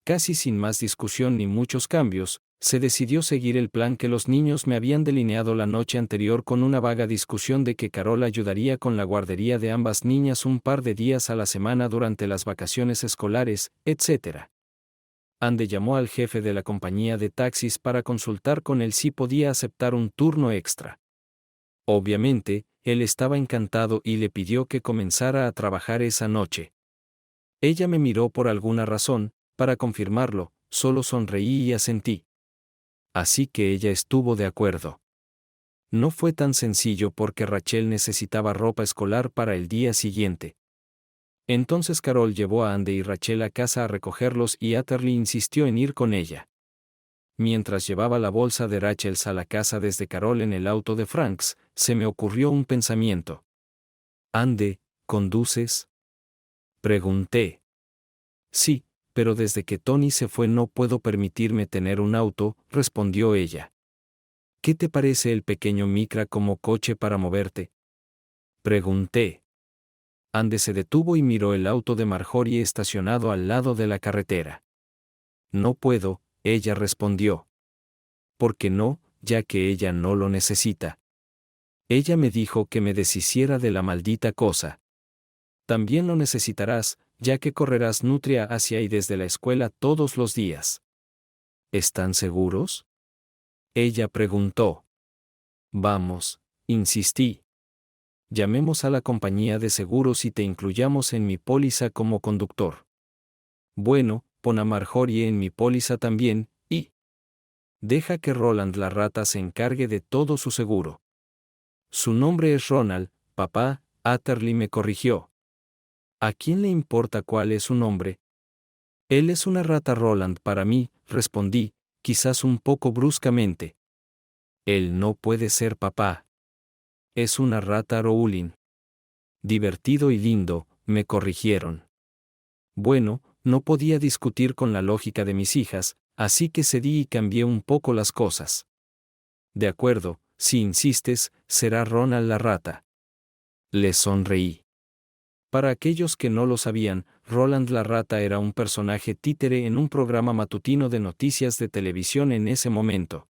Casi sin más discusión ni muchos cambios, se decidió seguir el plan que los niños me habían delineado la noche anterior con una vaga discusión de que Carol ayudaría con la guardería de ambas niñas un par de días a la semana durante las vacaciones escolares, etc. Ande llamó al jefe de la compañía de taxis para consultar con él si podía aceptar un turno extra. Obviamente, él estaba encantado y le pidió que comenzara a trabajar esa noche. Ella me miró por alguna razón, para confirmarlo, solo sonreí y asentí. Así que ella estuvo de acuerdo. No fue tan sencillo porque Rachel necesitaba ropa escolar para el día siguiente. Entonces Carol llevó a Andy y Rachel a casa a recogerlos y Atherley insistió en ir con ella. Mientras llevaba la bolsa de Rachel a la casa desde Carol en el auto de Franks, se me ocurrió un pensamiento. «Andy, ¿conduces?», pregunté. «Sí, pero desde que Tony se fue no puedo permitirme tener un auto», respondió ella. «¿Qué te parece el pequeño Micra como coche para moverte?», pregunté. Andy se detuvo y miró el auto de Marjorie estacionado al lado de la carretera. «No puedo», ella respondió. «¿Por qué no?», ya que ella no lo necesita. Ella me dijo que me deshiciera de la maldita cosa. También lo necesitarás, ya que correrás nutria hacia y desde la escuela todos los días. ¿Están seguros?, ella preguntó. «Vamos», insistí. «Llamemos a la compañía de seguros y te incluyamos en mi póliza como conductor». «Bueno, pon a Marjorie en mi póliza también, y deja que Roland la rata se encargue de todo su seguro». «Su nombre es Ronald, papá», Atherley me corrigió. «¿A quién le importa cuál es su nombre?». «Él es una rata Roland para mí», respondí, quizás un poco bruscamente. «Él no puede ser papá. Es una rata Rowling». «Divertido y lindo», me corrigieron. Bueno, no podía discutir con la lógica de mis hijas, así que cedí y cambié un poco las cosas. «De acuerdo, si insistes, será Ronald la rata». Le sonreí. Para aquellos que no lo sabían, Roland la rata era un personaje títere en un programa matutino de noticias de televisión en ese momento.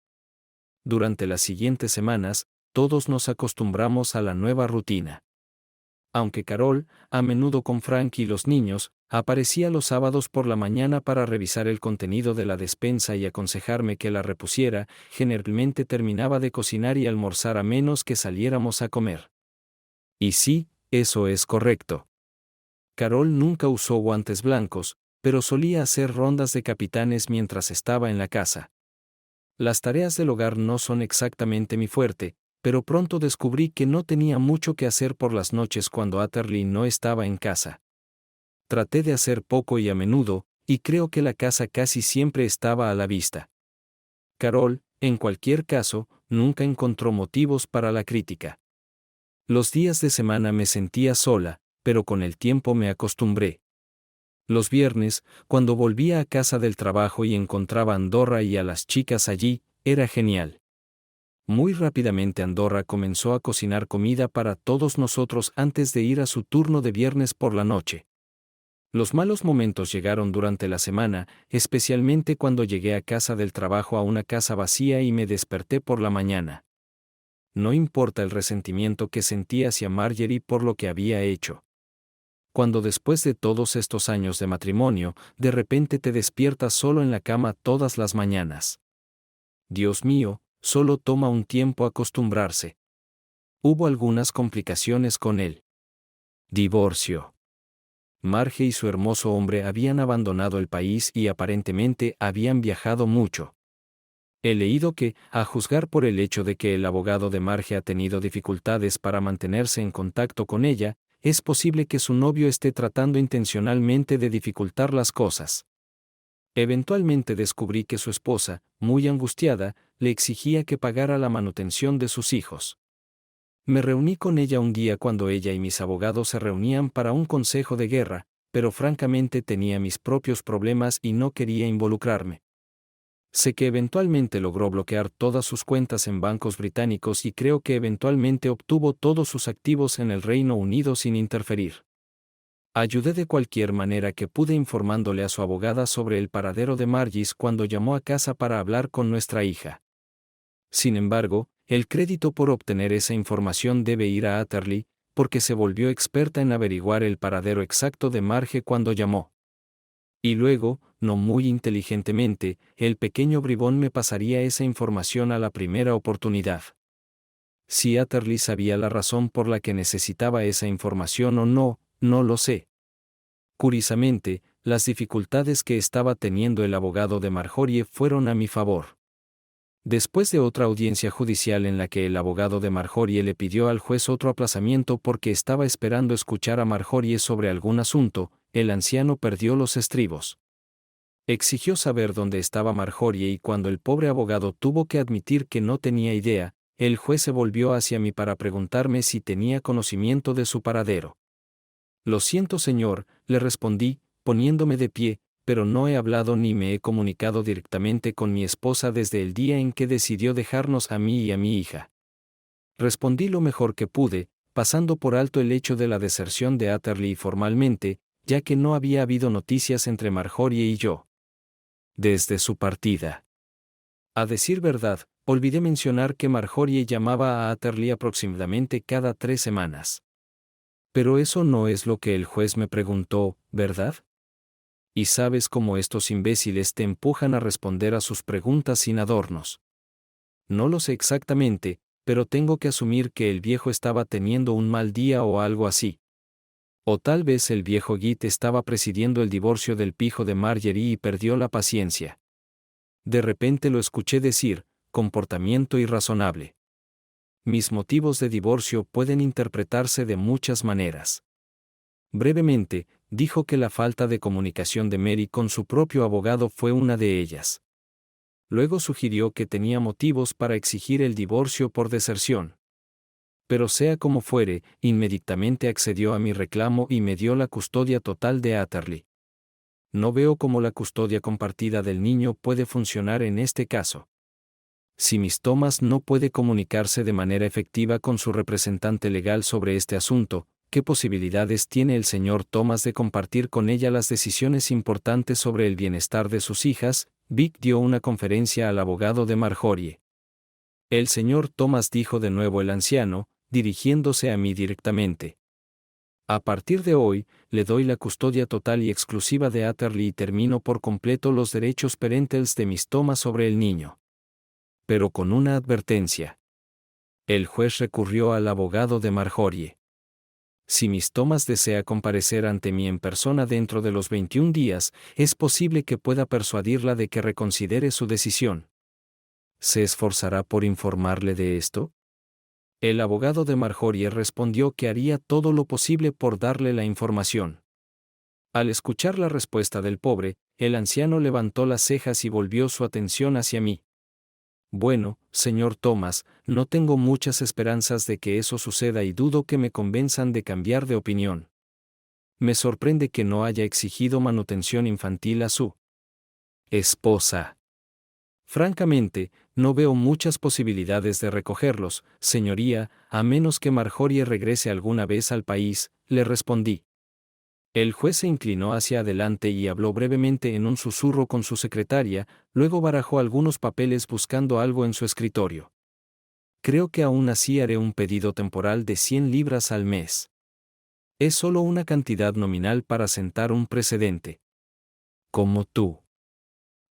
Durante las siguientes semanas, todos nos acostumbramos a la nueva rutina. Aunque Carol, a menudo con Frank y los niños, aparecía los sábados por la mañana para revisar el contenido de la despensa y aconsejarme que la repusiera, generalmente terminaba de cocinar y almorzar a menos que saliéramos a comer. Y sí, eso es correcto. Carol nunca usó guantes blancos, pero solía hacer rondas de capitanes mientras estaba en la casa. Las tareas del hogar no son exactamente mi fuerte, pero pronto descubrí que no tenía mucho que hacer por las noches cuando Atherley no estaba en casa. Traté de hacer poco y a menudo, y creo que la casa casi siempre estaba a la vista. Carol, en cualquier caso, nunca encontró motivos para la crítica. Los días de semana me sentía sola, pero con el tiempo me acostumbré. Los viernes, cuando volvía a casa del trabajo y encontraba a Andorra y a las chicas allí, era genial. Muy rápidamente Andorra comenzó a cocinar comida para todos nosotros antes de ir a su turno de viernes por la noche. Los malos momentos llegaron durante la semana, especialmente cuando llegué a casa del trabajo a una casa vacía y me desperté por la mañana. No importa el resentimiento que sentí hacia Marjorie por lo que había hecho. cuando después de todos estos años de matrimonio, de repente te despiertas solo en la cama todas las mañanas. Dios mío, solo toma un tiempo acostumbrarse. Hubo algunas complicaciones con él. Divorcio. Marge y su hermoso hombre habían abandonado el país y aparentemente habían viajado mucho. He leído que, a juzgar por el hecho de que el abogado de Marge ha tenido dificultades para mantenerse en contacto con ella, es posible que su novio esté tratando intencionalmente de dificultar las cosas. Eventualmente descubrí que su esposa, muy angustiada, le exigía que pagara la manutención de sus hijos. Me reuní con ella un día cuando ella y mis abogados se reunían para un consejo de guerra, pero francamente tenía mis propios problemas y no quería involucrarme. Sé que eventualmente logró bloquear todas sus cuentas en bancos británicos y creo que eventualmente obtuvo todos sus activos en el Reino Unido sin interferir. Ayudé de cualquier manera que pude informándole a su abogada sobre el paradero de Margis cuando llamó a casa para hablar con nuestra hija. Sin embargo, el crédito por obtener esa información debe ir a Atherley, porque se volvió experta en averiguar el paradero exacto de Marge cuando llamó. Y luego, no muy inteligentemente, el pequeño bribón me pasaría esa información a la primera oportunidad. Si Atherley sabía la razón por la que necesitaba esa información o no, no lo sé. Curiosamente, las dificultades que estaba teniendo el abogado de Marjorie fueron a mi favor. Después de otra audiencia judicial en la que el abogado de Marjorie le pidió al juez otro aplazamiento porque estaba esperando escuchar a Marjorie sobre algún asunto, el anciano perdió los estribos. Exigió saber dónde estaba Marjorie y cuando el pobre abogado tuvo que admitir que no tenía idea, el juez se volvió hacia mí para preguntarme si tenía conocimiento de su paradero. Lo siento, señor, le respondí, poniéndome de pie, pero no he hablado ni me he comunicado directamente con mi esposa desde el día en que decidió dejarnos a mí y a mi hija. Respondí lo mejor que pude, pasando por alto el hecho de la deserción de Atherley formalmente, ya que no había habido noticias entre Marjorie y yo desde su partida. A decir verdad, olvidé mencionar que Marjorie llamaba a Atherley aproximadamente cada 3 semanas. Pero eso no es lo que el juez me preguntó, ¿verdad? Y sabes cómo estos imbéciles te empujan a responder a sus preguntas sin adornos. No lo sé exactamente, pero tengo que asumir que el viejo estaba teniendo un mal día o algo así. O tal vez el viejo Git estaba presidiendo el divorcio del pijo de Marjorie y perdió la paciencia. De repente lo escuché decir, comportamiento irrazonable. Mis motivos de divorcio pueden interpretarse de muchas maneras. Brevemente, dijo que la falta de comunicación de Mary con su propio abogado fue una de ellas. Luego sugirió que tenía motivos para exigir el divorcio por deserción. Pero sea como fuere, inmediatamente accedió a mi reclamo y me dio la custodia total de Atherley. No veo cómo la custodia compartida del niño puede funcionar en este caso. Si Miss Thomas no puede comunicarse de manera efectiva con su representante legal sobre este asunto, ¿qué posibilidades tiene el señor Thomas de compartir con ella las decisiones importantes sobre el bienestar de sus hijas? Vic dio una conferencia al abogado de Marjorie. El señor Thomas, dijo de nuevo el anciano, dirigiéndose a mí directamente. A partir de hoy, le doy la custodia total y exclusiva de Atherley y termino por completo los derechos parentales de Miss Thomas sobre el niño. Pero con una advertencia. El juez recurrió al abogado de Marjorie. Si Miss Thomas desea comparecer ante mí en persona dentro de los 21 días, es posible que pueda persuadirla de que reconsidere su decisión. ¿Se esforzará por informarle de esto? El abogado de Marjorie respondió que haría todo lo posible por darle la información. Al escuchar la respuesta del pobre, el anciano levantó las cejas y volvió su atención hacia mí. Bueno, señor Thomas, no tengo muchas esperanzas de que eso suceda y dudo que me convenzan de cambiar de opinión. Me sorprende que no haya exigido manutención infantil a su esposa. Francamente, no veo muchas posibilidades de recogerlos, señoría, a menos que Marjorie regrese alguna vez al país, le respondí. El juez se inclinó hacia adelante y habló brevemente en un susurro con su secretaria, luego barajó algunos papeles buscando algo en su escritorio. Creo que aún así haré un pedido temporal de 100 libras al mes. Es solo una cantidad nominal para sentar un precedente. Como tú.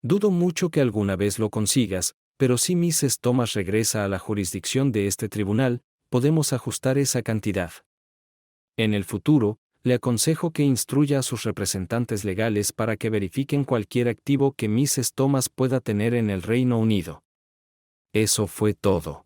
Dudo mucho que alguna vez lo consigas, pero si Mrs. Thomas regresa a la jurisdicción de este tribunal, podemos ajustar esa cantidad. En el futuro, le aconsejo que instruya a sus representantes legales para que verifiquen cualquier activo que Mrs. Thomas pueda tener en el Reino Unido. Eso fue todo.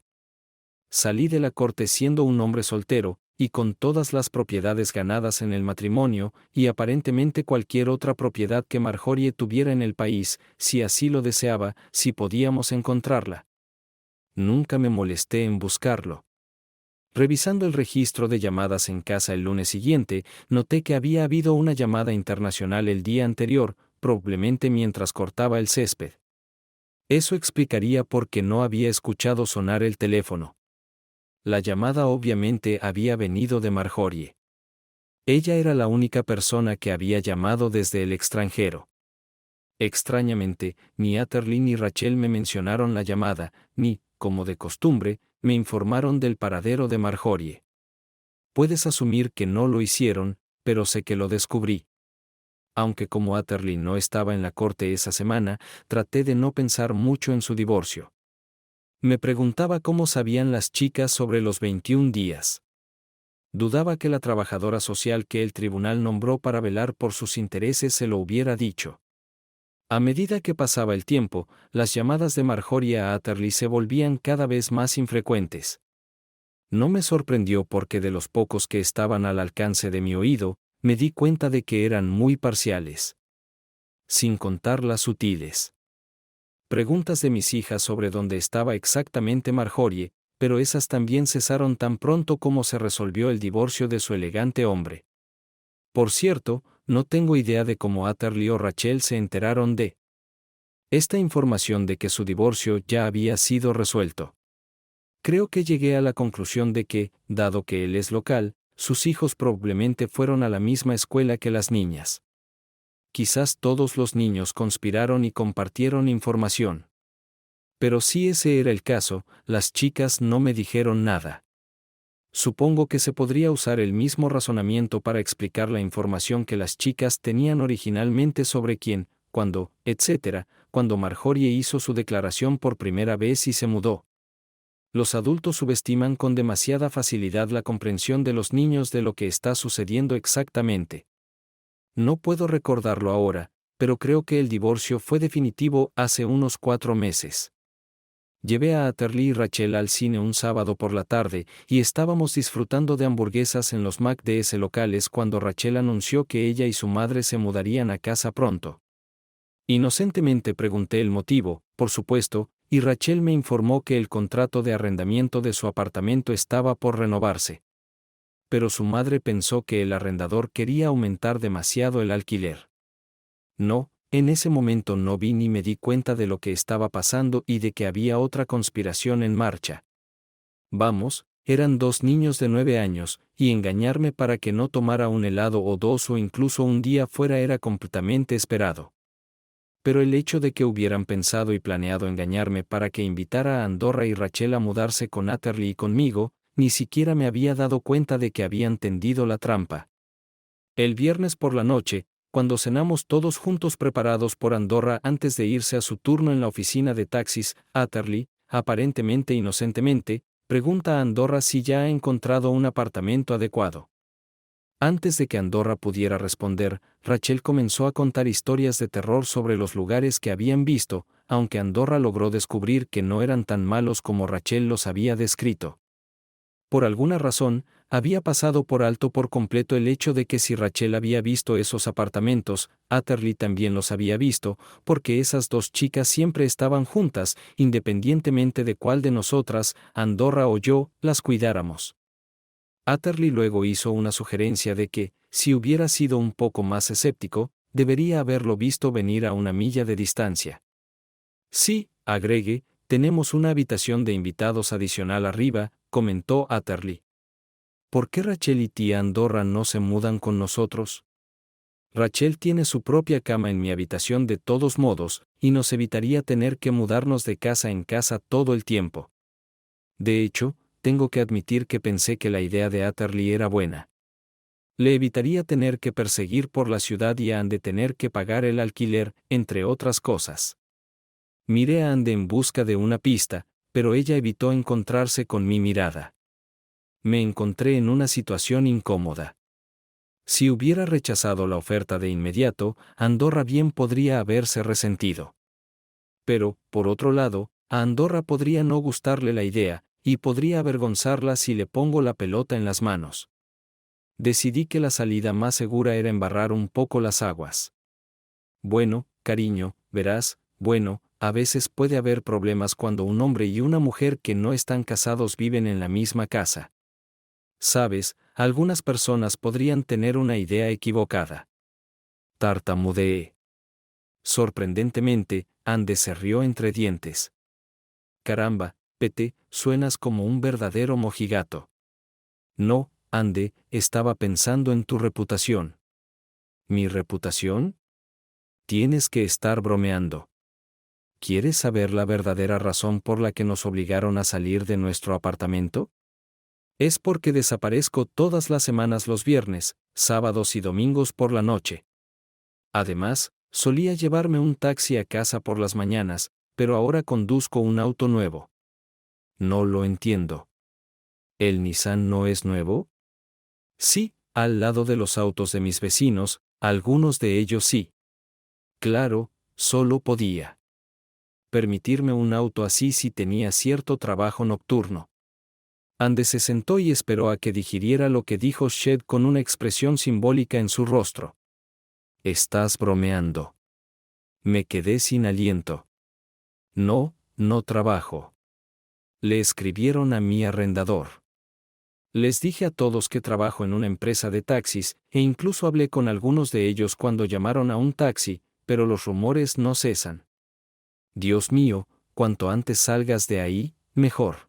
Salí de la corte siendo un hombre soltero, y con todas las propiedades ganadas en el matrimonio, y aparentemente cualquier otra propiedad que Marjorie tuviera en el país, si así lo deseaba, si podíamos encontrarla. Nunca me molesté en buscarlo. Revisando el registro de llamadas en casa el lunes siguiente, noté que había habido una llamada internacional el día anterior, probablemente mientras cortaba el césped. Eso explicaría por qué no había escuchado sonar el teléfono. La llamada obviamente había venido de Marjorie. Ella era la única persona que había llamado desde el extranjero. Extrañamente, ni Atherley ni Rachel me mencionaron la llamada, ni, como de costumbre, me informaron del paradero de Marjorie. Puedes asumir que no lo hicieron, pero sé que lo descubrí. Aunque como Atherley no estaba en la corte esa semana, traté de no pensar mucho en su divorcio. Me preguntaba cómo sabían las chicas sobre los 21 días. Dudaba que la trabajadora social que el tribunal nombró para velar por sus intereses se lo hubiera dicho. A medida que pasaba el tiempo, las llamadas de Marjorie a Atherley se volvían cada vez más infrecuentes. No me sorprendió porque de los pocos que estaban al alcance de mi oído, me di cuenta de que eran muy parciales. Sin contar las sutiles preguntas de mis hijas sobre dónde estaba exactamente Marjorie, pero esas también cesaron tan pronto como se resolvió el divorcio de su elegante hombre. Por cierto, no tengo idea de cómo Atherley o Rachel se enteraron de esta información de que su divorcio ya había sido resuelto. Creo que llegué a la conclusión de que, dado que él es local, sus hijos probablemente fueron a la misma escuela que las niñas. Quizás todos los niños conspiraron y compartieron información. Pero si ese era el caso, las chicas no me dijeron nada. Supongo que se podría usar el mismo razonamiento para explicar la información que las chicas tenían originalmente sobre quién, cuándo, etc., cuando Marjorie hizo su declaración por primera vez y se mudó. Los adultos subestiman con demasiada facilidad la comprensión de los niños de lo que está sucediendo exactamente. No puedo recordarlo ahora, pero creo que el divorcio fue definitivo hace unos 4 meses. Llevé a Atherley y Rachel al cine un sábado por la tarde, y estábamos disfrutando de hamburguesas en los McD's locales cuando Rachel anunció que ella y su madre se mudarían a casa pronto. Inocentemente pregunté el motivo, por supuesto, y Rachel me informó que el contrato de arrendamiento de su apartamento estaba por renovarse. Pero su madre pensó que el arrendador quería aumentar demasiado el alquiler. No, en ese momento no vi ni me di cuenta de lo que estaba pasando y de que había otra conspiración en marcha. Vamos, eran 2 niños de 9 años, y engañarme para que no tomara un helado o 2 o incluso un día fuera era completamente esperado. Pero el hecho de que hubieran pensado y planeado engañarme para que invitara a Andorra y Rachel a mudarse con Atherley y conmigo, ni siquiera me había dado cuenta de que habían tendido la trampa. El viernes por la noche, cuando cenamos todos juntos preparados por Andorra antes de irse a su turno en la oficina de taxis, Atherley, aparentemente inocentemente, pregunta a Andorra si ya ha encontrado un apartamento adecuado. Antes de que Andorra pudiera responder, Rachel comenzó a contar historias de terror sobre los lugares que habían visto, aunque Andorra logró descubrir que no eran tan malos como Rachel los había descrito. Por alguna razón, había pasado por alto por completo el hecho de que si Rachel había visto esos apartamentos, Atherley también los había visto, porque esas 2 chicas siempre estaban juntas, independientemente de cuál de nosotras, Andorra o yo, las cuidáramos. Atherley luego hizo una sugerencia de que, si hubiera sido un poco más escéptico, debería haberlo visto venir a una milla de distancia. Sí, agregué, tenemos una habitación de invitados adicional arriba, comentó Atherley. ¿Por qué Rachel y tía Andorra no se mudan con nosotros? Rachel tiene su propia cama en mi habitación de todos modos, y nos evitaría tener que mudarnos de casa en casa todo el tiempo. De hecho, tengo que admitir que pensé que la idea de Atherley era buena. Le evitaría tener que perseguir por la ciudad y a Ande tener que pagar el alquiler, entre otras cosas. Miré a Ande en busca de una pista, pero ella evitó encontrarse con mi mirada. Me encontré en una situación incómoda. Si hubiera rechazado la oferta de inmediato, Andorra bien podría haberse resentido. Pero, por otro lado, a Andorra podría no gustarle la idea, y podría avergonzarla si le pongo la pelota en las manos. Decidí que la salida más segura era embarrar un poco las aguas. Bueno, cariño, verás, bueno, a veces puede haber problemas cuando un hombre y una mujer que no están casados viven en la misma casa. Sabes, algunas personas podrían tener una idea equivocada. Tartamudeé. Sorprendentemente, Ande se rió entre dientes. Caramba, Pete, suenas como un verdadero mojigato. No, Ande, estaba pensando en tu reputación. ¿Mi reputación? Tienes que estar bromeando. ¿Quieres saber la verdadera razón por la que nos obligaron a salir de nuestro apartamento? Es porque desaparezco todas las semanas los viernes, sábados y domingos por la noche. Además, solía llevarme un taxi a casa por las mañanas, pero ahora conduzco un auto nuevo. No lo entiendo. ¿El Nissan no es nuevo? Sí, al lado de los autos de mis vecinos, algunos de ellos sí. Claro, solo podía permitirme un auto así si tenía cierto trabajo nocturno. Ande se sentó y esperó a que digiriera lo que dijo Shed con una expresión simbólica en su rostro. Estás bromeando. Me quedé sin aliento. No, no trabajo. Le escribieron a mi arrendador. Les dije a todos que trabajo en una empresa de taxis, e incluso hablé con algunos de ellos cuando llamaron a un taxi, pero los rumores no cesan. Dios mío, cuanto antes salgas de ahí, mejor.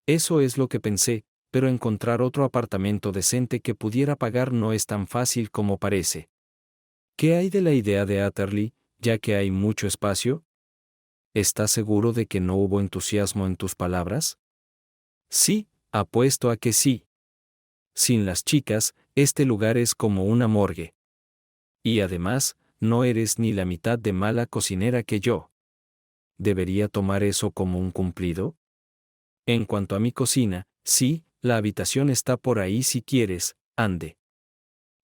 Eso es lo que pensé, pero encontrar otro apartamento decente que pudiera pagar no es tan fácil como parece. ¿Qué hay de la idea de Atherley, ya que hay mucho espacio? ¿Estás seguro de que no hubo entusiasmo en tus palabras? Sí, apuesto a que sí. Sin las chicas, este lugar es como una morgue. Y además, no eres ni la mitad de mala cocinera que yo. ¿Debería tomar eso como un cumplido? En cuanto a mi cocina, sí, la habitación está por ahí si quieres, Ande.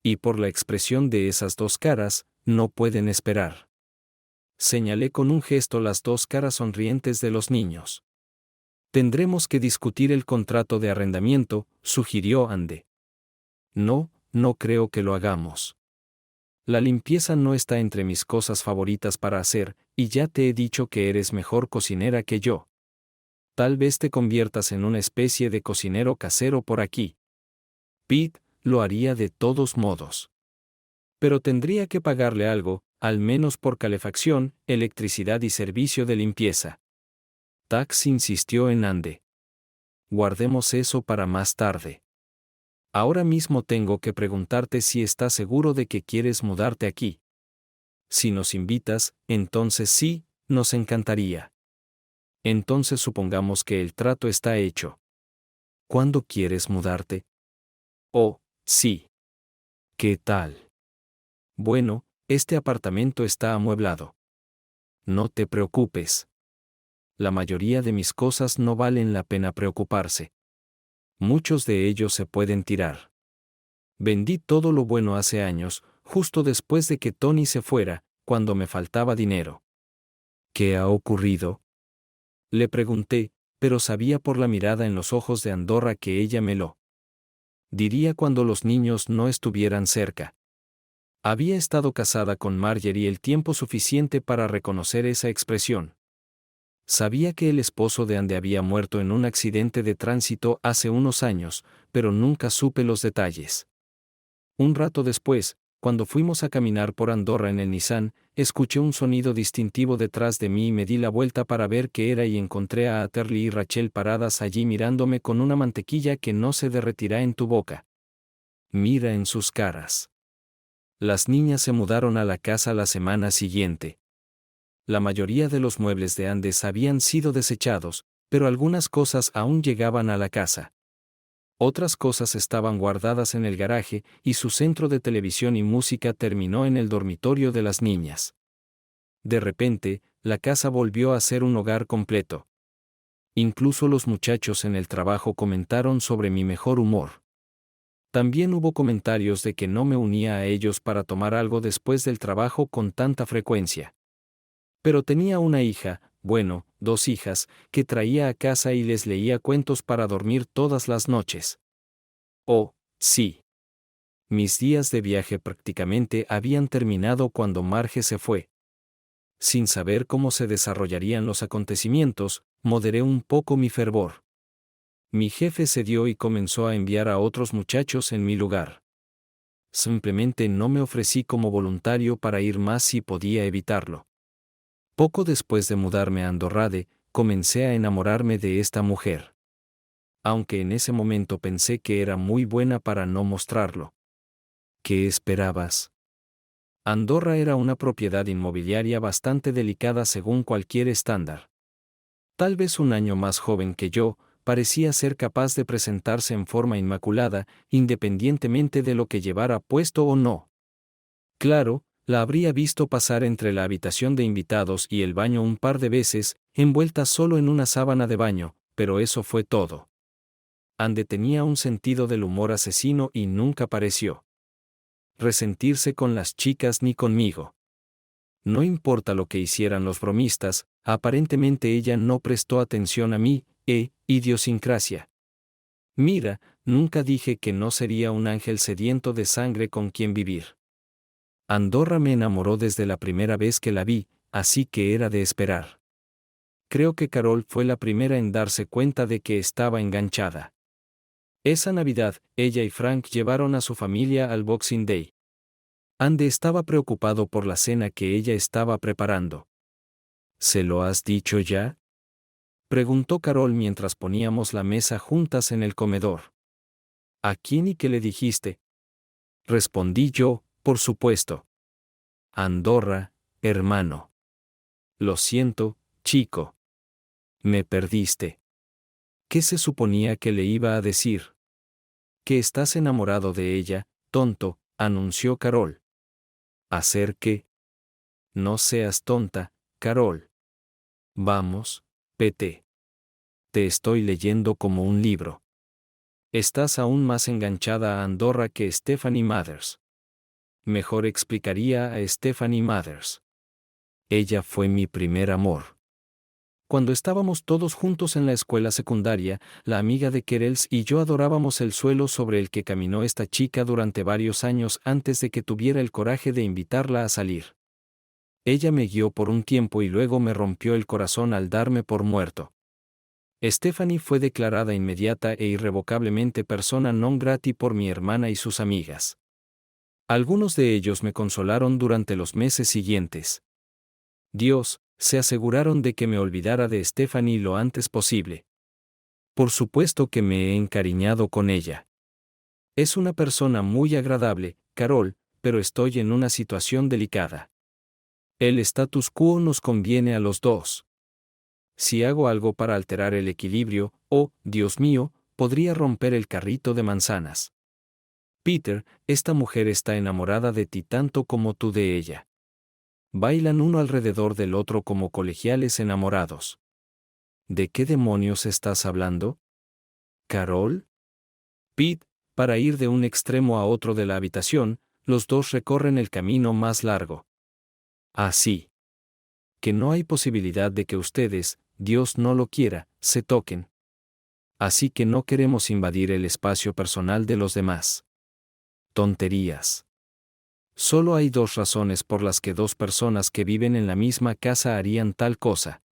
Y por la expresión de esas dos caras, no pueden esperar. Señalé con un gesto las dos caras sonrientes de los niños. Tendremos que discutir el contrato de arrendamiento, sugirió Ande. No, no creo que lo hagamos. La limpieza no está entre mis cosas favoritas para hacer, y ya te he dicho que eres mejor cocinera que yo. Tal vez te conviertas en una especie de cocinero casero por aquí. Pete, lo haría de todos modos. Pero tendría que pagarle algo, al menos por calefacción, electricidad y servicio de limpieza. Tax insistió en Ande. Guardemos eso para más tarde. Ahora mismo tengo que preguntarte si estás seguro de que quieres mudarte aquí. Si nos invitas, entonces sí, nos encantaría. Entonces supongamos que el trato está hecho. ¿Cuándo quieres mudarte? Oh, sí. ¿Qué tal? Bueno, este apartamento está amueblado. No te preocupes. La mayoría de mis cosas no valen la pena preocuparse. Muchos de ellos se pueden tirar. Vendí todo lo bueno hace años, justo después de que Tony se fuera, cuando me faltaba dinero. ¿Qué ha ocurrido? Le pregunté, pero sabía por la mirada en los ojos de Andorra que ella me lo diría cuando los niños no estuvieran cerca. Había estado casada con Marjorie el tiempo suficiente para reconocer esa expresión. Sabía que el esposo de Ande había muerto en un accidente de tránsito hace unos años, pero nunca supe los detalles. Un rato después, cuando fuimos a caminar por Andorra en el Nissan, escuché un sonido distintivo detrás de mí y me di la vuelta para ver qué era y encontré a Atherley y Rachel paradas allí mirándome con una mantequilla que no se derretirá en tu boca. Mira en sus caras. Las niñas se mudaron a la casa la semana siguiente. La mayoría de los muebles de Andes habían sido desechados, pero algunas cosas aún llegaban a la casa. Otras cosas estaban guardadas en el garaje y su centro de televisión y música terminó en el dormitorio de las niñas. De repente, la casa volvió a ser un hogar completo. Incluso los muchachos en el trabajo comentaron sobre mi mejor humor. También hubo comentarios de que no me unía a ellos para tomar algo después del trabajo con tanta frecuencia. Pero tenía una hija, bueno, 2 hijas, que traía a casa y les leía cuentos para dormir todas las noches. Oh, sí. Mis días de viaje prácticamente habían terminado cuando Marge se fue. Sin saber cómo se desarrollarían los acontecimientos, moderé un poco mi fervor. Mi jefe cedió y comenzó a enviar a otros muchachos en mi lugar. Simplemente no me ofrecí como voluntario para ir más si podía evitarlo. Poco después de mudarme a Andorrade, comencé a enamorarme de esta mujer. Aunque en ese momento pensé que era muy buena para no mostrarlo. ¿Qué esperabas? Andorra era una propiedad inmobiliaria bastante delicada según cualquier estándar. Tal vez un año más joven que yo, parecía ser capaz de presentarse en forma inmaculada, independientemente de lo que llevara puesto o no. Claro, la habría visto pasar entre la habitación de invitados y el baño un par de veces, envuelta solo en una sábana de baño, pero eso fue todo. Ande tenía un sentido del humor asesino y nunca pareció resentirse con las chicas ni conmigo. No importa lo que hicieran los bromistas, aparentemente ella no prestó atención a mí, idiosincrasia. Mira, nunca dije que no sería un ángel sediento de sangre con quien vivir. Andorra me enamoró desde la primera vez que la vi, así que era de esperar. Creo que Carol fue la primera en darse cuenta de que estaba enganchada. Esa Navidad, ella y Frank llevaron a su familia al Boxing Day. Ande estaba preocupado por la cena que ella estaba preparando. ¿Se lo has dicho ya? Preguntó Carol mientras poníamos la mesa juntas en el comedor. ¿A quién y qué le dijiste? Respondí yo, por supuesto. Andorra, hermano. Lo siento, chico. Me perdiste. ¿Qué se suponía que le iba a decir? Que estás enamorado de ella, tonto, anunció Carol. ¿Hacer qué? No seas tonta, Carol. Vamos, vete. Te estoy leyendo como un libro. Estás aún más enganchada a Andorra que Stephanie Mathers. Mejor explicaría a Stephanie Mathers. Ella fue mi primer amor. Cuando estábamos todos juntos en la escuela secundaria, la amiga de Kerels y yo adorábamos el suelo sobre el que caminó esta chica durante varios años antes de que tuviera el coraje de invitarla a salir. Ella me guió por un tiempo y luego me rompió el corazón al darme por muerto. Stephanie fue declarada inmediata e irrevocablemente persona non grata por mi hermana y sus amigas. Algunos de ellos me consolaron durante los meses siguientes. Dios, se aseguraron de que me olvidara de Stephanie lo antes posible. Por supuesto que me he encariñado con ella. Es una persona muy agradable, Carol, pero estoy en una situación delicada. El status quo nos conviene a los dos. Si hago algo para alterar el equilibrio, oh, Dios mío, podría romper el carrito de manzanas. Peter, esta mujer está enamorada de ti tanto como tú de ella. Bailan uno alrededor del otro como colegiales enamorados. ¿De qué demonios estás hablando? ¿Carol? Pete, para ir de un extremo a otro de la habitación, los dos recorren el camino más largo. Así. Que no hay posibilidad de que ustedes, Dios no lo quiera, se toquen. Así que no queremos invadir el espacio personal de los demás. Tonterías. Solo hay 2 razones por las que 2 personas que viven en la misma casa harían tal cosa.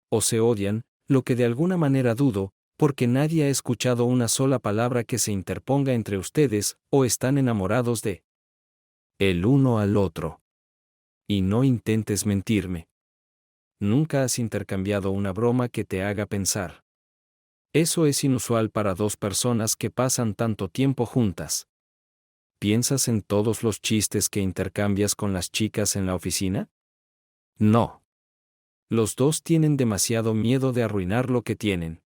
O se odian, lo que de alguna manera dudo, porque nadie ha escuchado una sola palabra que se interponga entre ustedes, o están enamorados de el uno al otro. Y no intentes mentirme. Nunca has intercambiado una broma que te haga pensar. Eso es inusual para 2 personas que pasan tanto tiempo juntas. ¿Piensas en todos los chistes que intercambias con las chicas en la oficina? No. Los dos tienen demasiado miedo de arruinar lo que tienen.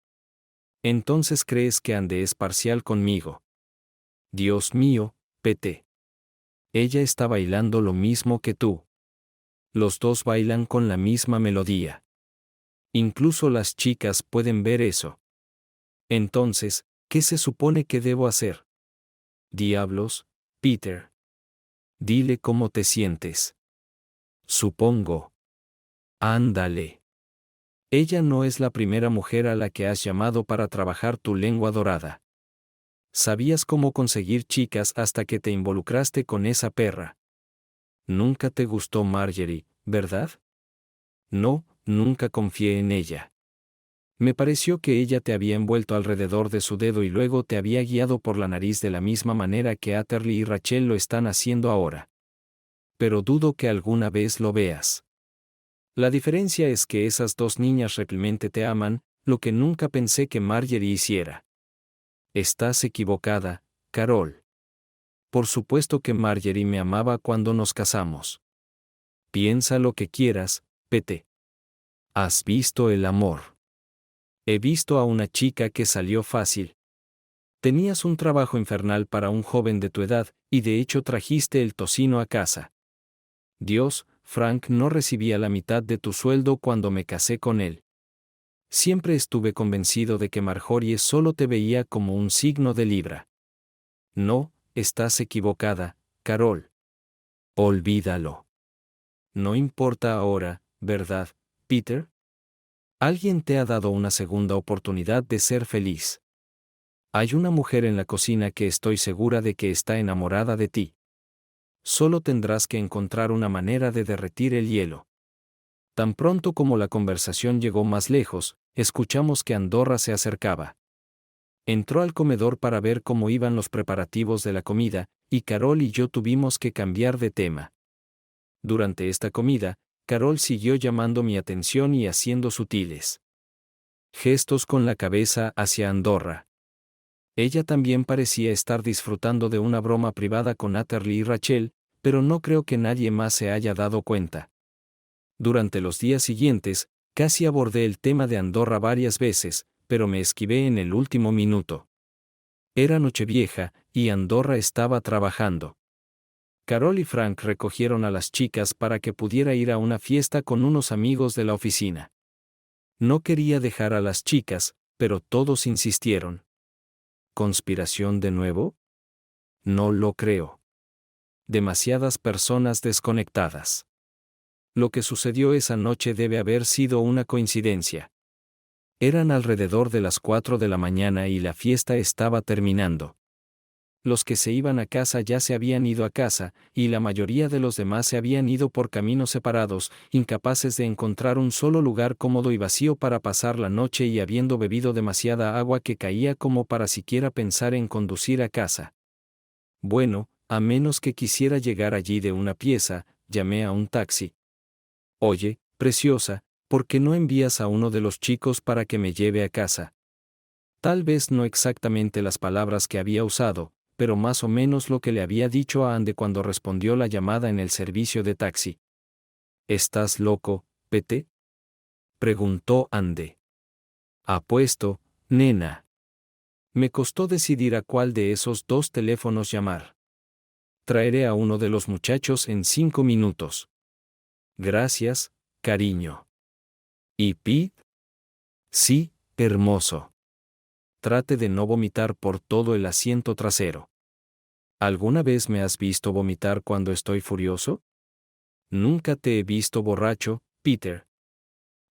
Entonces crees que Ande es parcial conmigo. Dios mío, Pete. Ella está bailando lo mismo que tú. Los dos bailan con la misma melodía. Incluso las chicas pueden ver eso. Entonces, ¿qué se supone que debo hacer? Diablos, Peter. Dile cómo te sientes. Supongo. Ándale. Ella no es la primera mujer a la que has llamado para trabajar tu lengua dorada. Sabías cómo conseguir chicas hasta que te involucraste con esa perra. Nunca te gustó Marjorie, ¿verdad? No, nunca confié en ella. Me pareció que ella te había envuelto alrededor de su dedo y luego te había guiado por la nariz de la misma manera que Atherley y Rachel lo están haciendo ahora. Pero dudo que alguna vez lo veas. La diferencia es que esas dos niñas realmente te aman, lo que nunca pensé que Marjorie hiciera. Estás equivocada, Carol. Por supuesto que Marjorie me amaba cuando nos casamos. Piensa lo que quieras, Pete. ¿Has visto el amor? He visto a una chica que salió fácil. Tenías un trabajo infernal para un joven de tu edad, y de hecho trajiste el tocino a casa. Dios, Frank no recibía la mitad de tu sueldo cuando me casé con él. Siempre estuve convencido de que Marjorie solo te veía como un signo de libra. No, estás equivocada, Carol. Olvídalo. No importa ahora, ¿verdad, Peter? Alguien te ha dado una segunda oportunidad de ser feliz. Hay una mujer en la cocina que estoy segura de que está enamorada de ti. Solo tendrás que encontrar una manera de derretir el hielo. Tan pronto como la conversación llegó más lejos, escuchamos que Andorra se acercaba. Entró al comedor para ver cómo iban los preparativos de la comida, y Carol y yo tuvimos que cambiar de tema. Durante esta comida, Carol siguió llamando mi atención y haciendo sutiles gestos con la cabeza hacia Andorra. Ella también parecía estar disfrutando de una broma privada con Atherley y Rachel, pero no creo que nadie más se haya dado cuenta. Durante los días siguientes, casi abordé el tema de Andorra varias veces, pero me esquivé en el último minuto. Era Nochevieja, y Andorra estaba trabajando. Carol y Frank recogieron a las chicas para que pudiera ir a una fiesta con unos amigos de la oficina. No quería dejar a las chicas, pero todos insistieron. ¿Conspiración de nuevo? No lo creo. Demasiadas personas desconectadas. Lo que sucedió esa noche debe haber sido una coincidencia. Eran alrededor de las 4 de la mañana y la fiesta estaba terminando. Los que se iban a casa ya se habían ido a casa, y la mayoría de los demás se habían ido por caminos separados, incapaces de encontrar un solo lugar cómodo y vacío para pasar la noche y habiendo bebido demasiada agua que caía como para siquiera pensar en conducir a casa. Bueno, a menos que quisiera llegar allí de una pieza, llamé a un taxi. Oye, preciosa, ¿por qué no envías a uno de los chicos para que me lleve a casa? Tal vez no exactamente las palabras que había usado, pero más o menos lo que le había dicho a Ande cuando respondió la llamada en el servicio de taxi. ¿Estás loco, Pete? Preguntó Ande. Apuesto, nena. Me costó decidir a cuál de esos dos teléfonos llamar. Traeré a uno de los muchachos en 5 minutos. Gracias, cariño. ¿Y Pete? Sí, hermoso. Trate de no vomitar por todo el asiento trasero. ¿Alguna vez me has visto vomitar cuando estoy furioso? Nunca te he visto borracho, Peter.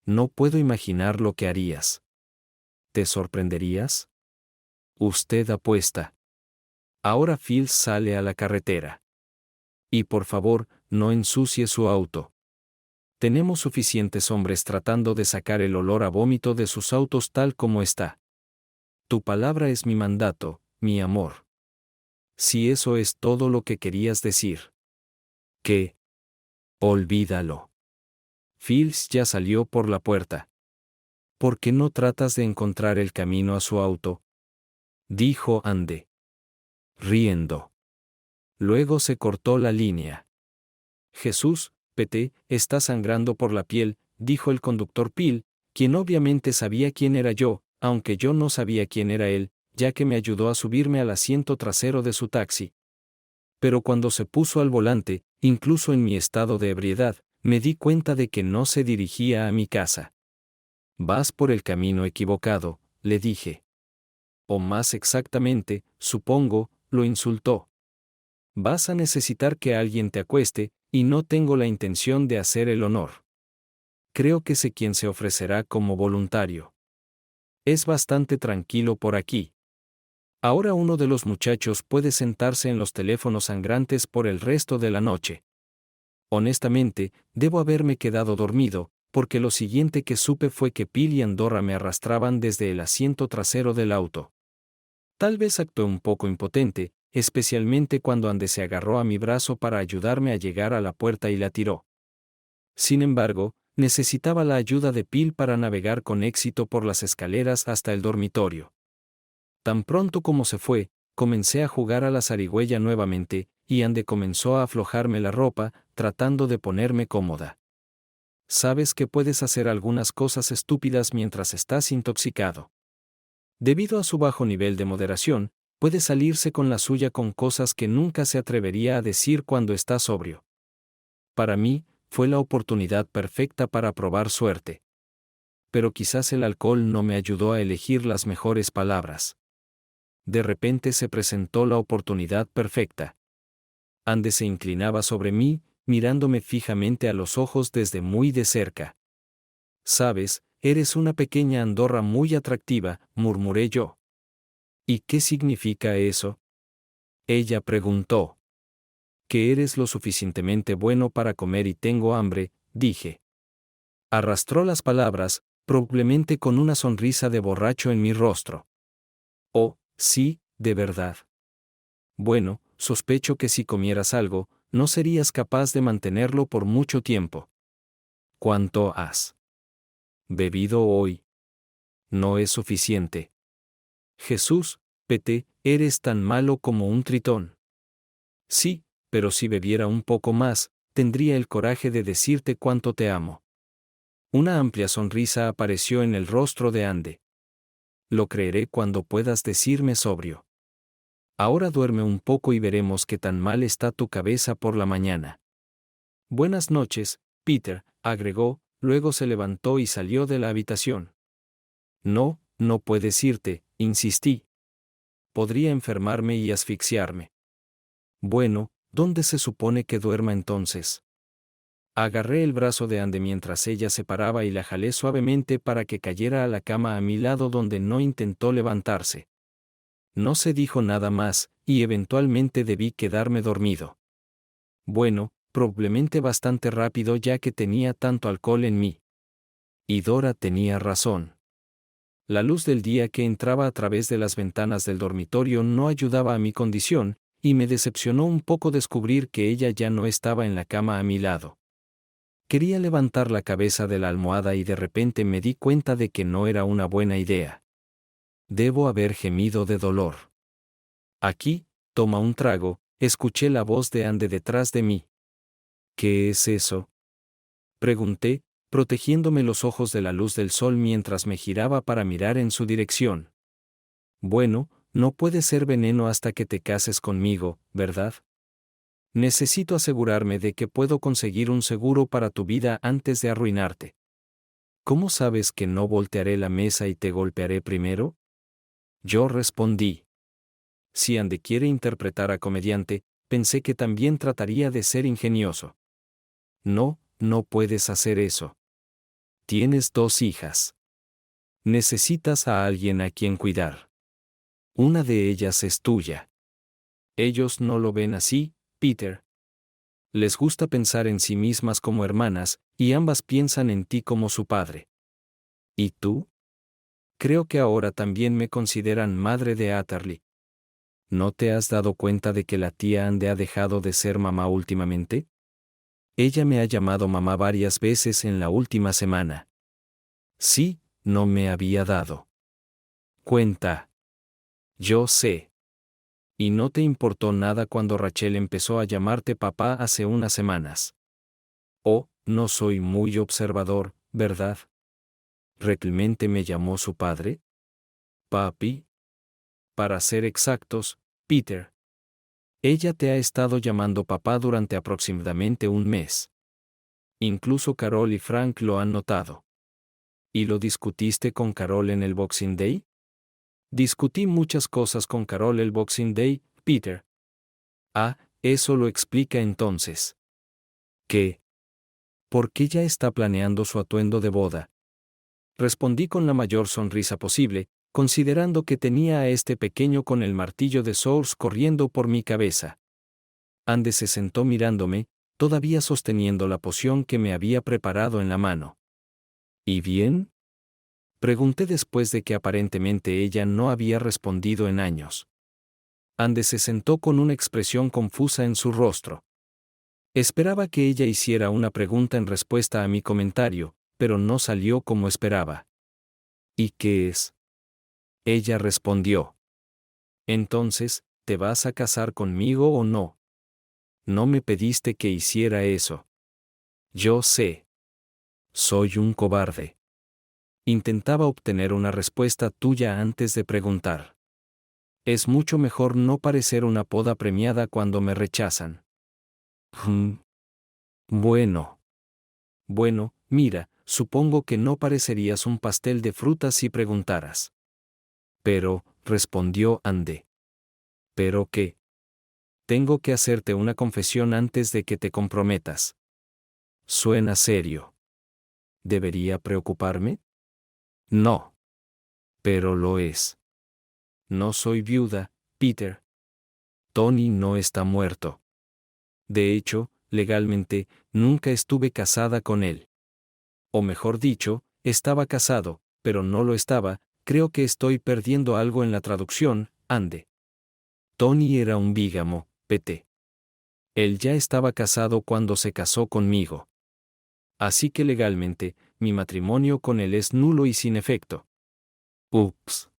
No puedo imaginar lo que harías. ¿Te sorprenderías? Usted apuesta. Ahora Phil sale a la carretera. Y por favor, no ensucie su auto. Tenemos suficientes hombres tratando de sacar el olor a vómito de sus autos tal como está. Tu palabra es mi mandato, mi amor. Si eso es todo lo que querías decir. ¿Qué? Olvídalo. Phils ya salió por la puerta. ¿Por qué no tratas de encontrar el camino a su auto? Dijo Ande, riendo. Luego se cortó la línea. Jesús, Pete, está sangrando por la piel, dijo el conductor Phil, quien obviamente sabía quién era yo, aunque yo no sabía quién era él, ya que me ayudó a subirme al asiento trasero de su taxi. Pero cuando se puso al volante, incluso en mi estado de ebriedad, me di cuenta de que no se dirigía a mi casa. Vas por el camino equivocado, le dije. O más exactamente, supongo, lo insultó. Vas a necesitar que alguien te acueste, y no tengo la intención de hacer el honor. Creo que sé quién se ofrecerá como voluntario. Es bastante tranquilo por aquí. Ahora uno de los muchachos puede sentarse en los teléfonos sangrantes por el resto de la noche. Honestamente, debo haberme quedado dormido, porque lo siguiente que supe fue que Bill y Andorra me arrastraban desde el asiento trasero del auto. Tal vez actué un poco impotente, especialmente cuando Andy se agarró a mi brazo para ayudarme a llegar a la puerta y la tiró. Sin embargo, necesitaba la ayuda de Bill para navegar con éxito por las escaleras hasta el dormitorio. Tan pronto como se fue, comencé a jugar a la zarigüeya nuevamente, y Andy comenzó a aflojarme la ropa, tratando de ponerme cómoda. Sabes que puedes hacer algunas cosas estúpidas mientras estás intoxicado. Debido a su bajo nivel de moderación, puede salirse con la suya con cosas que nunca se atrevería a decir cuando está sobrio. Para mí, fue la oportunidad perfecta para probar suerte. Pero quizás el alcohol no me ayudó a elegir las mejores palabras. De repente se presentó la oportunidad perfecta. Andy se inclinaba sobre mí, mirándome fijamente a los ojos desde muy de cerca. Sabes, eres una pequeña Andorra muy atractiva, murmuré yo. ¿Y qué significa eso? Ella preguntó. Que eres lo suficientemente bueno para comer y tengo hambre, dije. Arrastró las palabras, probablemente con una sonrisa de borracho en mi rostro. Oh, sí, de verdad. Bueno, sospecho que si comieras algo, no serías capaz de mantenerlo por mucho tiempo. ¿Cuánto has bebido hoy? No es suficiente. Jesús, Pete, eres tan malo como un tritón. Sí, pero si bebiera un poco más, tendría el coraje de decirte cuánto te amo. Una amplia sonrisa apareció en el rostro de Andy. Lo creeré cuando puedas decirme sobrio. Ahora duerme un poco y veremos qué tan mal está tu cabeza por la mañana. Buenas noches, Peter, agregó, luego se levantó y salió de la habitación. No, no puedes irte, insistí. Podría enfermarme y asfixiarme. Bueno, ¿dónde se supone que duerma entonces? Agarré el brazo de Andy mientras ella se paraba y la jalé suavemente para que cayera a la cama a mi lado donde no intentó levantarse. No se dijo nada más, y eventualmente debí quedarme dormido. Bueno, probablemente bastante rápido ya que tenía tanto alcohol en mí. Y Dora tenía razón. La luz del día que entraba a través de las ventanas del dormitorio no ayudaba a mi condición, y me decepcionó un poco descubrir que ella ya no estaba en la cama a mi lado. Quería levantar la cabeza de la almohada y de repente me di cuenta de que no era una buena idea. Debo haber gemido de dolor. Aquí, toma un trago, escuché la voz de Andy detrás de mí. ¿Qué es eso? Pregunté, protegiéndome los ojos de la luz del sol mientras me giraba para mirar en su dirección. Bueno, no puede ser veneno hasta que te cases conmigo, ¿verdad? Necesito asegurarme de que puedo conseguir un seguro para tu vida antes de arruinarte. ¿Cómo sabes que no voltearé la mesa y te golpearé primero? Yo respondí. Si Andy quiere interpretar a comediante, pensé que también trataría de ser ingenioso. No, no puedes hacer eso. Tienes 2 hijas. Necesitas a alguien a quien cuidar. Una de ellas es tuya. Ellos no lo ven así, Peter. Les gusta pensar en sí mismas como hermanas, y ambas piensan en ti como su padre. ¿Y tú? Creo que ahora también me consideran madre de Atherley. ¿No te has dado cuenta de que la tía Andy ha dejado de ser mamá últimamente? Ella me ha llamado mamá varias veces en la última semana. Sí, no me había dado cuenta. Yo sé. Y no te importó nada cuando Rachel empezó a llamarte papá hace unas semanas. Oh, no soy muy observador, ¿verdad? ¿Realmente me llamó su padre? Papi. Para ser exactos, Peter. Ella te ha estado llamando papá durante aproximadamente un mes. Incluso Carol y Frank lo han notado. ¿Y lo discutiste con Carol en el Boxing Day? Discutí muchas cosas con Carol el Boxing Day, Peter. Ah, eso lo explica entonces. ¿Qué? ¿Por qué ya está planeando su atuendo de boda? Respondí con la mayor sonrisa posible, considerando que tenía a este pequeño con el martillo de Source corriendo por mi cabeza. Andy se sentó mirándome, todavía sosteniendo la poción que me había preparado en la mano. ¿Y bien? Pregunté después de que aparentemente ella no había respondido en años. Andy se sentó con una expresión confusa en su rostro. Esperaba que ella hiciera una pregunta en respuesta a mi comentario, pero no salió como esperaba. ¿Y qué es? Ella respondió. Entonces, ¿te vas a casar conmigo o no? No me pediste que hiciera eso. Yo sé. Soy un cobarde. Intentaba obtener una respuesta tuya antes de preguntar. Es mucho mejor no parecer una poda premiada cuando me rechazan. Bueno. Bueno, mira, supongo que no parecerías un pastel de frutas si preguntaras. Pero, respondió Andy. ¿Pero qué? Tengo que hacerte una confesión antes de que te comprometas. Suena serio. ¿Debería preocuparme? No. Pero lo es. No soy viuda, Peter. Tony no está muerto. De hecho, legalmente, nunca estuve casada con él. O mejor dicho, estaba casado, pero no lo estaba. Creo que estoy perdiendo algo en la traducción, Andy. Tony era un bígamo, pt. Él ya estaba casado cuando se casó conmigo. Así que legalmente, mi matrimonio con él es nulo y sin efecto. Ups.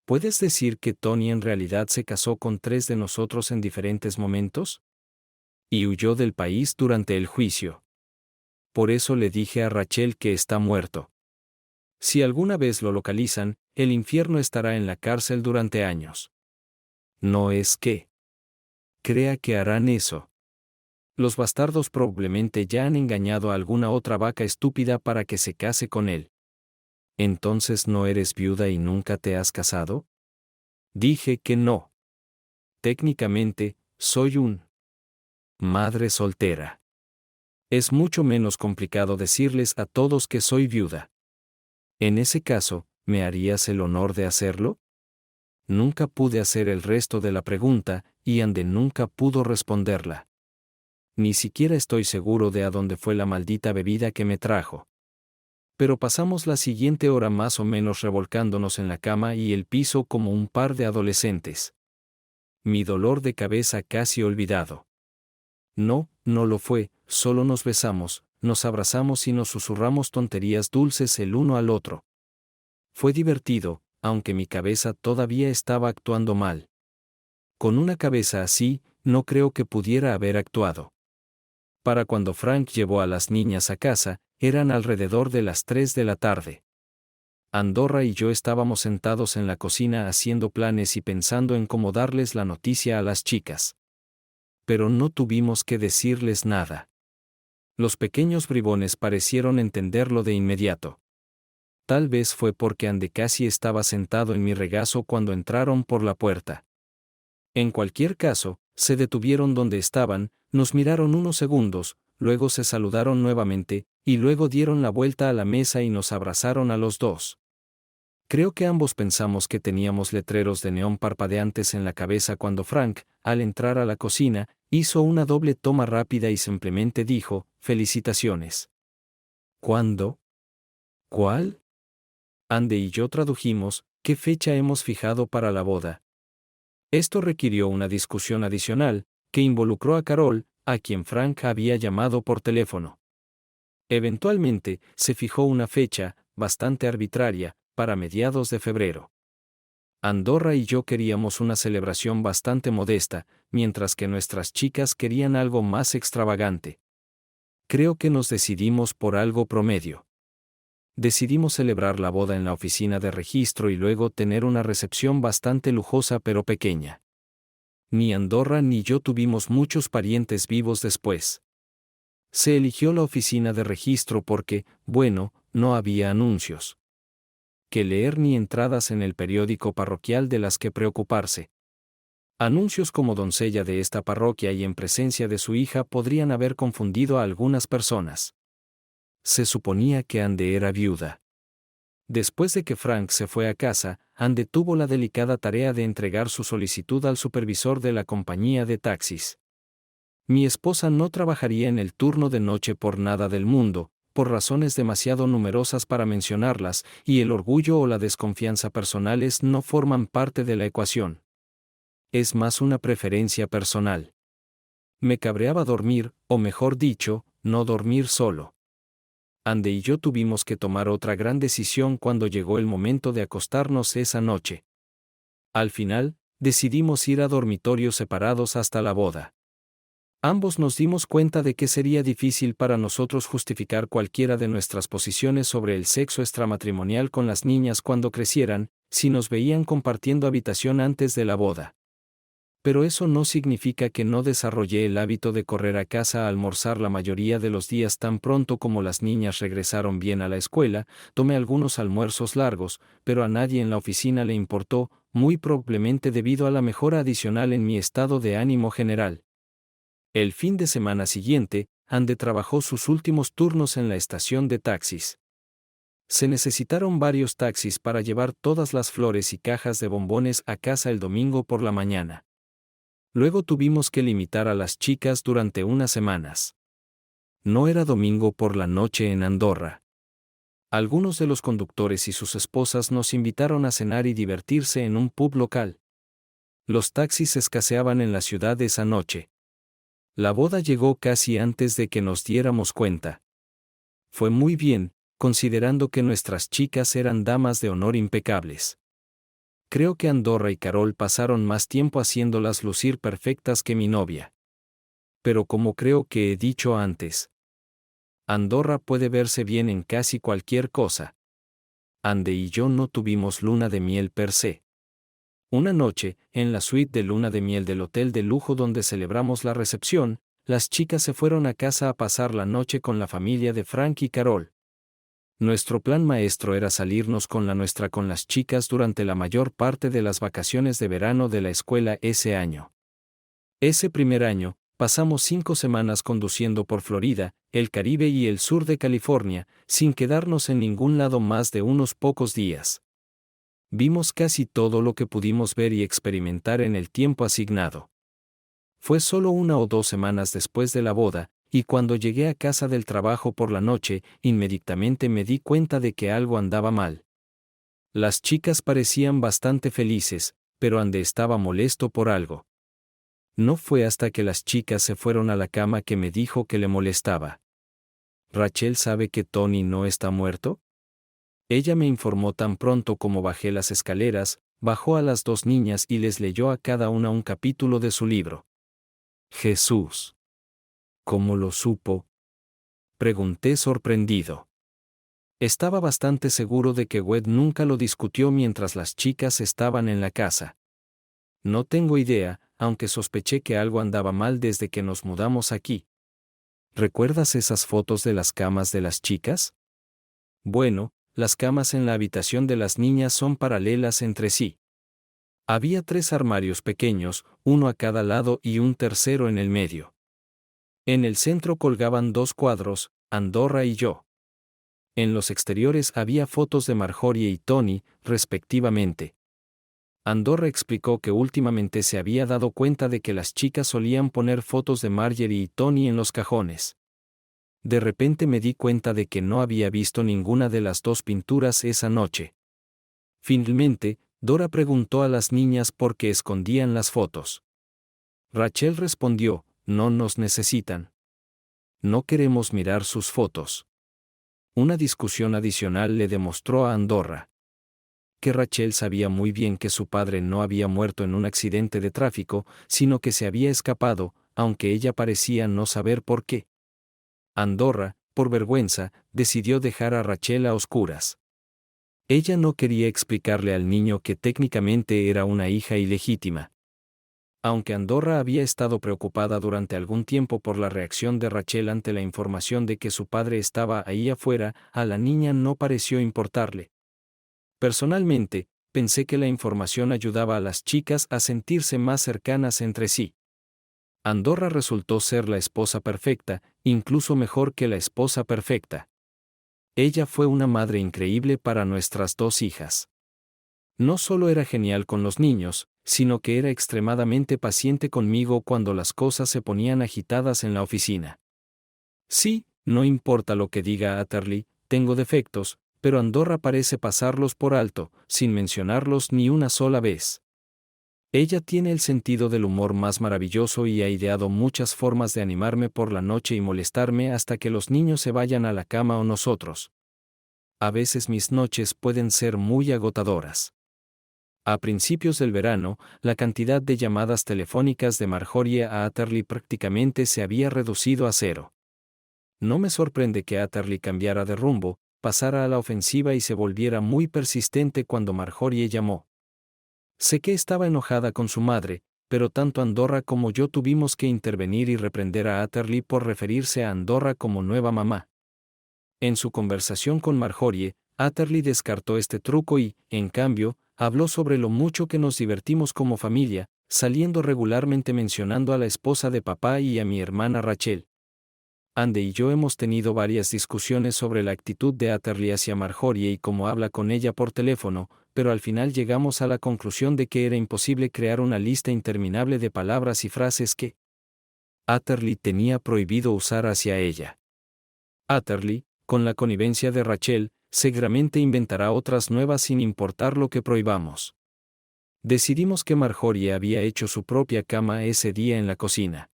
¿Puedes decir que Tony en realidad se casó con 3 de nosotros en diferentes momentos? Y huyó del país durante el juicio. Por eso le dije a Rachel que está muerto. Si alguna vez lo localizan, el infierno estará en la cárcel durante años. No es que crea que harán eso. Los bastardos probablemente ya han engañado a alguna otra vaca estúpida para que se case con él. ¿Entonces no eres viuda y nunca te has casado? Dije que no. Técnicamente, soy un madre soltera. Es mucho menos complicado decirles a todos que soy viuda. En ese caso, ¿me harías el honor de hacerlo? Nunca pude hacer el resto de la pregunta, y Andy nunca pudo responderla. Ni siquiera estoy seguro de a dónde fue la maldita bebida que me trajo. Pero pasamos la siguiente hora más o menos revolcándonos en la cama y el piso como un par de adolescentes. Mi dolor de cabeza casi olvidado. No, no lo fue, solo nos besamos, nos abrazamos y nos susurramos tonterías dulces el uno al otro. Fue divertido, aunque mi cabeza todavía estaba actuando mal. Con una cabeza así, no creo que pudiera haber actuado. Para cuando Frank llevó a las niñas a casa, eran alrededor de las 3 de la tarde. Andorra y yo estábamos sentados en la cocina haciendo planes y pensando en cómo darles la noticia a las chicas. Pero no tuvimos que decirles nada. Los pequeños bribones parecieron entenderlo de inmediato. Tal vez fue porque Andy casi estaba sentado en mi regazo cuando entraron por la puerta. En cualquier caso, se detuvieron donde estaban, nos miraron unos segundos, luego se saludaron nuevamente, y luego dieron la vuelta a la mesa y nos abrazaron a los dos. Creo que ambos pensamos que teníamos letreros de neón parpadeantes en la cabeza cuando Frank, al entrar a la cocina, hizo una doble toma rápida y simplemente dijo, «Felicitaciones». ¿Cuándo? ¿Cuál? Andy y yo tradujimos, ¿qué fecha hemos fijado para la boda? Esto requirió una discusión adicional, que involucró a Carol, a quien Frank había llamado por teléfono. Eventualmente, se fijó una fecha, bastante arbitraria, para mediados de febrero. Andorra y yo queríamos una celebración bastante modesta, mientras que nuestras chicas querían algo más extravagante. Creo que nos decidimos por algo promedio. decidimos celebrar la boda en la oficina de registro y luego tener una recepción bastante lujosa pero pequeña. Ni Andorra ni yo tuvimos muchos parientes vivos después. Se eligió la oficina de registro porque, bueno, no había anuncios que leer ni entradas en el periódico parroquial de las que preocuparse. Anuncios como doncella de esta parroquia y en presencia de su hija podrían haber confundido a algunas personas. Se suponía que Ande era viuda. Después de que Frank se fue a casa, Ande tuvo la delicada tarea de entregar su solicitud al supervisor de la compañía de taxis. Mi esposa no trabajaría en el turno de noche por nada del mundo, por razones demasiado numerosas para mencionarlas, y el orgullo o la desconfianza personales no forman parte de la ecuación. Es más una preferencia personal. Me cabreaba dormir, o mejor dicho, no dormir solo. Ande y yo tuvimos que tomar otra gran decisión cuando llegó el momento de acostarnos esa noche. Al final, decidimos ir a dormitorios separados hasta la boda. Ambos nos dimos cuenta de que sería difícil para nosotros justificar cualquiera de nuestras posiciones sobre el sexo extramatrimonial con las niñas cuando crecieran, si nos veían compartiendo habitación antes de la boda. Pero eso no significa que no desarrollé el hábito de correr a casa a almorzar la mayoría de los días tan pronto como las niñas regresaron bien a la escuela. Tomé algunos almuerzos largos, pero a nadie en la oficina le importó, muy probablemente debido a la mejora adicional en mi estado de ánimo general. El fin de semana siguiente, Ande trabajó sus últimos turnos en la estación de taxis. Se necesitaron varios taxis para llevar todas las flores y cajas de bombones a casa el domingo por la mañana. Luego tuvimos que limitar a las chicas durante unas semanas. No era domingo por la noche en Andorra. Algunos de los conductores y sus esposas nos invitaron a cenar y divertirse en un pub local. Los taxis escaseaban en la ciudad esa noche. La boda llegó casi antes de que nos diéramos cuenta. Fue muy bien, considerando que nuestras chicas eran damas de honor impecables. Creo que Andorra y Carol pasaron más tiempo haciéndolas lucir perfectas que mi novia. Pero como creo que he dicho antes, Andorra puede verse bien en casi cualquier cosa. Ande y yo no tuvimos luna de miel per se. Una noche, en la suite de luna de miel del hotel de lujo donde celebramos la recepción, las chicas se fueron a casa a pasar la noche con la familia de Frank y Carol. Nuestro plan maestro era salirnos con las chicas durante la mayor parte de las vacaciones de verano de la escuela ese año. Ese primer año, pasamos 5 semanas conduciendo por Florida, el Caribe y el sur de California, sin quedarnos en ningún lado más de unos pocos días. Vimos casi todo lo que pudimos ver y experimentar en el tiempo asignado. Fue solo 1 o 2 semanas después de la boda, y cuando llegué a casa del trabajo por la noche, inmediatamente me di cuenta de que algo andaba mal. Las chicas parecían bastante felices, pero Ande estaba molesto por algo. No fue hasta que las chicas se fueron a la cama que me dijo que le molestaba. ¿Rachel sabe que Tony no está muerto? Ella me informó tan pronto como bajé las escaleras, bajó a las 2 niñas y les leyó a cada una un capítulo de su libro. Jesús. ¿Cómo lo supo? Pregunté sorprendido. Estaba bastante seguro de que Wed nunca lo discutió mientras las chicas estaban en la casa. No tengo idea, aunque sospeché que algo andaba mal desde que nos mudamos aquí. ¿Recuerdas esas fotos de las camas de las chicas? Bueno, las camas en la habitación de las niñas son paralelas entre sí. Había 3 armarios pequeños, uno a cada lado y un tercero en el medio. En el centro colgaban 2 cuadros, Andorra y yo. En los exteriores había fotos de Marjorie y Tony, respectivamente. Andorra explicó que últimamente se había dado cuenta de que las chicas solían poner fotos de Marjorie y Tony en los cajones. De repente me di cuenta de que no había visto ninguna de las 2 pinturas esa noche. Finalmente, Dora preguntó a las niñas por qué escondían las fotos. Rachel respondió, no nos necesitan. No queremos mirar sus fotos. Una discusión adicional le demostró a Andorra que Rachel sabía muy bien que su padre no había muerto en un accidente de tráfico, sino que se había escapado, aunque ella parecía no saber por qué. Andorra, por vergüenza, decidió dejar a Rachel a oscuras. Ella no quería explicarle al niño que técnicamente era una hija ilegítima. Aunque Andorra había estado preocupada durante algún tiempo por la reacción de Rachel ante la información de que su padre estaba ahí afuera, a la niña no pareció importarle. Personalmente, pensé que la información ayudaba a las chicas a sentirse más cercanas entre sí. Andorra resultó ser la esposa perfecta, incluso mejor que la esposa perfecta. Ella fue una madre increíble para nuestras dos hijas. No solo era genial con los niños, sino que era extremadamente paciente conmigo cuando las cosas se ponían agitadas en la oficina. Sí, no importa lo que diga Atterley, tengo defectos, pero Andorra parece pasarlos por alto, sin mencionarlos ni una sola vez. Ella tiene el sentido del humor más maravilloso y ha ideado muchas formas de animarme por la noche y molestarme hasta que los niños se vayan a la cama o nosotros. A veces mis noches pueden ser muy agotadoras. A principios del verano, la cantidad de llamadas telefónicas de Marjorie a Atterley prácticamente se había reducido a cero. No me sorprende que Atterley cambiara de rumbo, pasara a la ofensiva y se volviera muy persistente cuando Marjorie llamó. Sé que estaba enojada con su madre, pero tanto Andorra como yo tuvimos que intervenir y reprender a Atterley por referirse a Andorra como nueva mamá. En su conversación con Marjorie, Atterley descartó este truco y, en cambio, habló sobre lo mucho que nos divertimos como familia, saliendo regularmente mencionando a la esposa de papá y a mi hermana Rachel. Andy y yo hemos tenido varias discusiones sobre la actitud de Atterley hacia Marjorie y cómo habla con ella por teléfono, pero al final llegamos a la conclusión de que era imposible crear una lista interminable de palabras y frases que Atterley tenía prohibido usar hacia ella. Atterley, con la connivencia de Rachel, seguramente inventará otras nuevas sin importar lo que prohibamos. Decidimos que Marjorie había hecho su propia cama ese día en la cocina.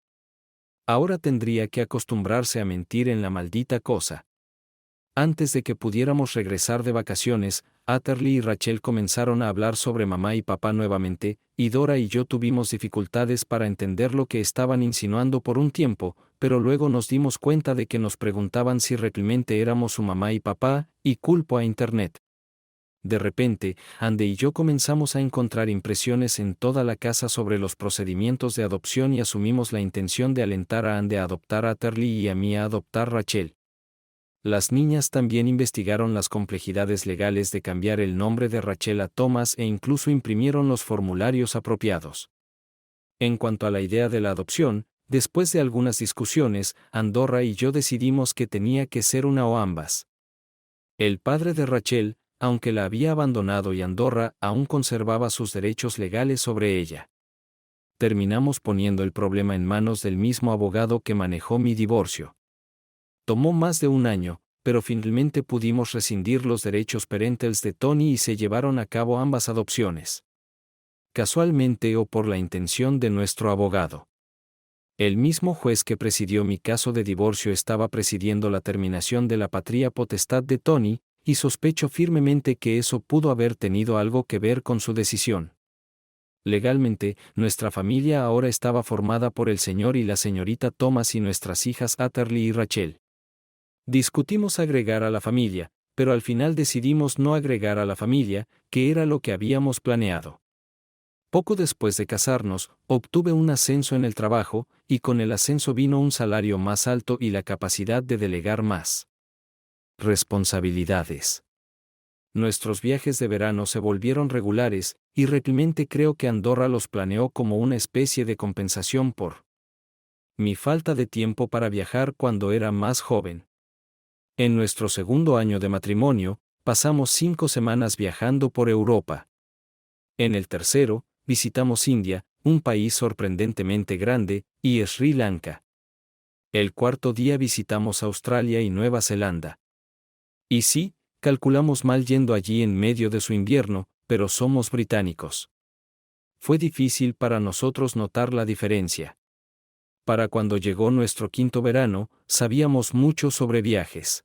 Ahora tendría que acostumbrarse a mentir en la maldita cosa. Antes de que pudiéramos regresar de vacaciones, Atterley y Rachel comenzaron a hablar sobre mamá y papá nuevamente, y Dora y yo tuvimos dificultades para entender lo que estaban insinuando por un tiempo, pero luego nos dimos cuenta de que nos preguntaban si realmente éramos su mamá y papá, y culpo a Internet. De repente, Andy y yo comenzamos a encontrar impresiones en toda la casa sobre los procedimientos de adopción y asumimos la intención de alentar a Andy a adoptar a Atterley y a mí a adoptar Rachel. Las niñas también investigaron las complejidades legales de cambiar el nombre de Rachel a Thomas e incluso imprimieron los formularios apropiados. En cuanto a la idea de la adopción, después de algunas discusiones, Andorra y yo decidimos que tenía que ser una o ambas. El padre de Rachel, aunque la había abandonado y Andorra aún conservaba sus derechos legales sobre ella. Terminamos poniendo el problema en manos del mismo abogado que manejó mi divorcio. Tomó más de un año, pero finalmente pudimos rescindir los derechos parentales de Tony y se llevaron a cabo ambas adopciones. Casualmente o por la intención de nuestro abogado. El mismo juez que presidió mi caso de divorcio estaba presidiendo la terminación de la patria potestad de Tony, y sospecho firmemente que eso pudo haber tenido algo que ver con su decisión. Legalmente, nuestra familia ahora estaba formada por el señor y la señorita Thomas y nuestras hijas Atterley y Rachel. Discutimos agregar a la familia, pero al final decidimos no agregar a la familia, que era lo que habíamos planeado. Poco después de casarnos, obtuve un ascenso en el trabajo, y con el ascenso vino un salario más alto y la capacidad de delegar más responsabilidades. Nuestros viajes de verano se volvieron regulares, y realmente creo que Andorra los planeó como una especie de compensación por mi falta de tiempo para viajar cuando era más joven. En nuestro segundo año de matrimonio, pasamos 5 semanas viajando por Europa. En el tercero, visitamos India, un país sorprendentemente grande, y Sri Lanka. El cuarto día visitamos Australia y Nueva Zelanda. Y sí, calculamos mal yendo allí en medio de su invierno, pero somos británicos. Fue difícil para nosotros notar la diferencia. Para cuando llegó nuestro quinto verano, sabíamos mucho sobre viajes.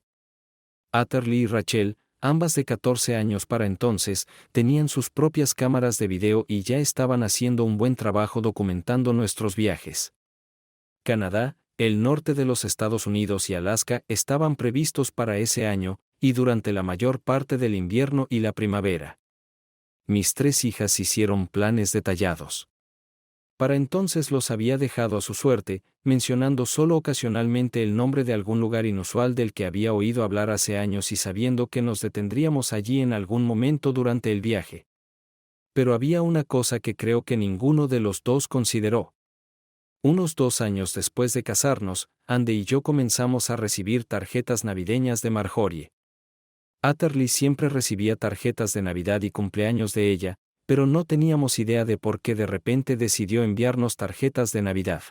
Atterley y Rachel, ambas de 14 años para entonces, tenían sus propias cámaras de video y ya estaban haciendo un buen trabajo documentando nuestros viajes. Canadá, El norte de los Estados Unidos y Alaska estaban previstos para ese año, y durante la mayor parte del invierno y la primavera. Mis 3 hijas hicieron planes detallados. Para entonces los había dejado a su suerte, mencionando solo ocasionalmente el nombre de algún lugar inusual del que había oído hablar hace años y sabiendo que nos detendríamos allí en algún momento durante el viaje. Pero había una cosa que creo que ninguno de los dos consideró. Unos 2 años después de casarnos, Andy y yo comenzamos a recibir tarjetas navideñas de Marjorie. Atherley siempre recibía tarjetas de Navidad y cumpleaños de ella, pero no teníamos idea de por qué de repente decidió enviarnos tarjetas de Navidad.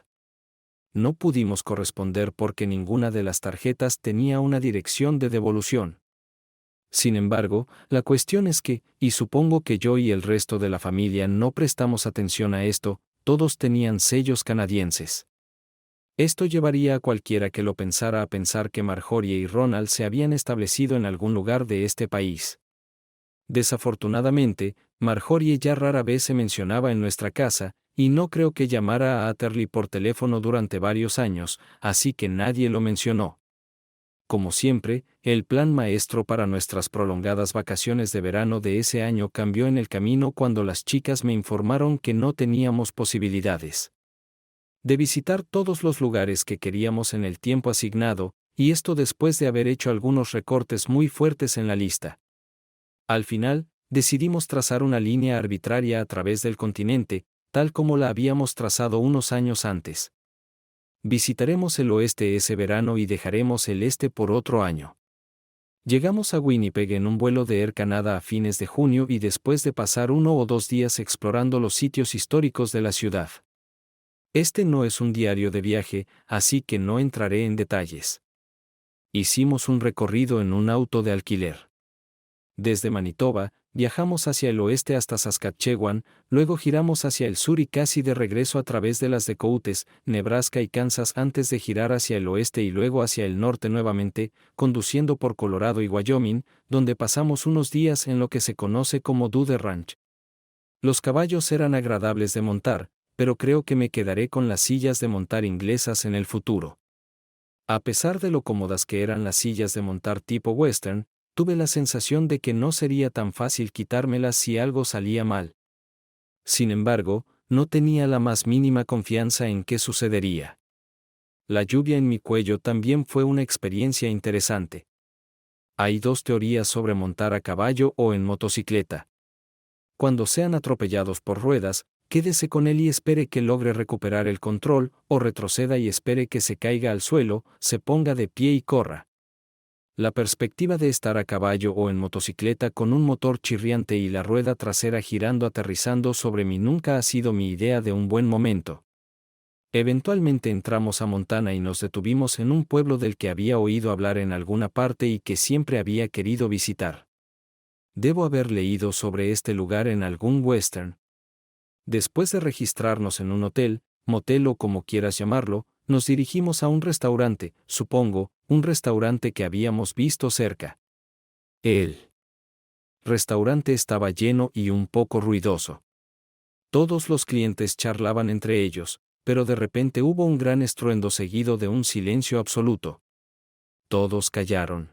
No pudimos corresponder porque ninguna de las tarjetas tenía una dirección de devolución. Sin embargo, la cuestión es que, y supongo que yo y el resto de la familia no prestamos atención a esto, todos tenían sellos canadienses. Esto llevaría a cualquiera que lo pensara a pensar que Marjorie y Ronald se habían establecido en algún lugar de este país. Desafortunadamente, Marjorie ya rara vez se mencionaba en nuestra casa, y no creo que llamara a Atherley por teléfono durante varios años, así que nadie lo mencionó. Como siempre, el plan maestro para nuestras prolongadas vacaciones de verano de ese año cambió en el camino cuando las chicas me informaron que no teníamos posibilidades de visitar todos los lugares que queríamos en el tiempo asignado, y esto después de haber hecho algunos recortes muy fuertes en la lista. Al final, decidimos trazar una línea arbitraria a través del continente, tal como la habíamos trazado unos años antes. Visitaremos el oeste ese verano y dejaremos el este por otro año. Llegamos a Winnipeg en un vuelo de Air Canada a fines de junio y después de pasar 1 o 2 días explorando los sitios históricos de la ciudad. Este no es un diario de viaje, así que no entraré en detalles. Hicimos un recorrido en un auto de alquiler. Desde Manitoba, viajamos hacia el oeste hasta Saskatchewan, luego giramos hacia el sur y casi de regreso a través de las Dakotas, Nebraska y Kansas antes de girar hacia el oeste y luego hacia el norte nuevamente, conduciendo por Colorado y Wyoming, donde pasamos unos días en lo que se conoce como Dude Ranch. Los caballos eran agradables de montar, pero creo que me quedaré con las sillas de montar inglesas en el futuro. A pesar de lo cómodas que eran las sillas de montar tipo western, tuve la sensación de que no sería tan fácil quitármelas si algo salía mal. Sin embargo, no tenía la más mínima confianza en qué sucedería. La lluvia en mi cuello también fue una experiencia interesante. Hay 2 teorías sobre montar a caballo o en motocicleta. Cuando sean atropellados por ruedas, quédese con él y espere que logre recuperar el control, o retroceda y espere que se caiga al suelo, se ponga de pie y corra. La perspectiva de estar a caballo o en motocicleta con un motor chirriante y la rueda trasera girando aterrizando sobre mí nunca ha sido mi idea de un buen momento. Eventualmente entramos a Montana y nos detuvimos en un pueblo del que había oído hablar en alguna parte y que siempre había querido visitar. Debo haber leído sobre este lugar en algún western. Después de registrarnos en un hotel, motel o como quieras llamarlo, nos dirigimos a un restaurante, supongo, un restaurante que habíamos visto cerca. El restaurante estaba lleno y un poco ruidoso. Todos los clientes charlaban entre ellos, pero de repente hubo un gran estruendo seguido de un silencio absoluto. Todos callaron.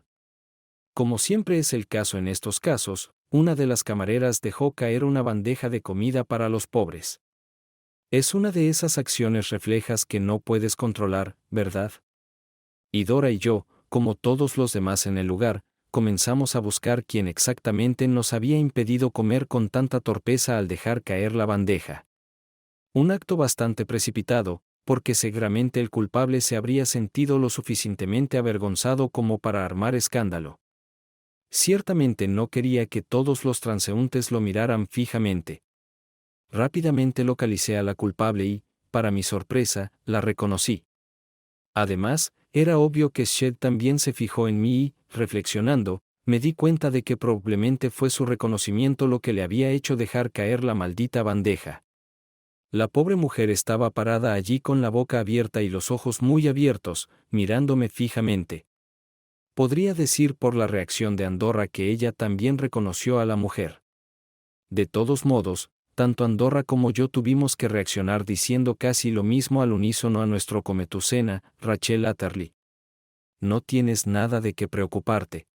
Como siempre es el caso en estos casos, una de las camareras dejó caer una bandeja de comida para los pobres. Es una de esas acciones reflejas que no puedes controlar, ¿verdad? Y Dora y yo, como todos los demás en el lugar, comenzamos a buscar quién exactamente nos había impedido comer con tanta torpeza al dejar caer la bandeja. Un acto bastante precipitado, porque seguramente el culpable se habría sentido lo suficientemente avergonzado como para armar escándalo. Ciertamente no quería que todos los transeúntes lo miraran fijamente. Rápidamente localicé a la culpable y, para mi sorpresa, la reconocí. Además, era obvio que Shed también se fijó en mí y, reflexionando, me di cuenta de que probablemente fue su reconocimiento lo que le había hecho dejar caer la maldita bandeja. La pobre mujer estaba parada allí con la boca abierta y los ojos muy abiertos, mirándome fijamente. Podría decir por la reacción de Andorra que ella también reconoció a la mujer. De todos modos, tanto Andorra como yo tuvimos que reaccionar diciendo casi lo mismo al unísono a nuestro come tu cena, Rachel Atterley. No tienes nada de qué preocuparte.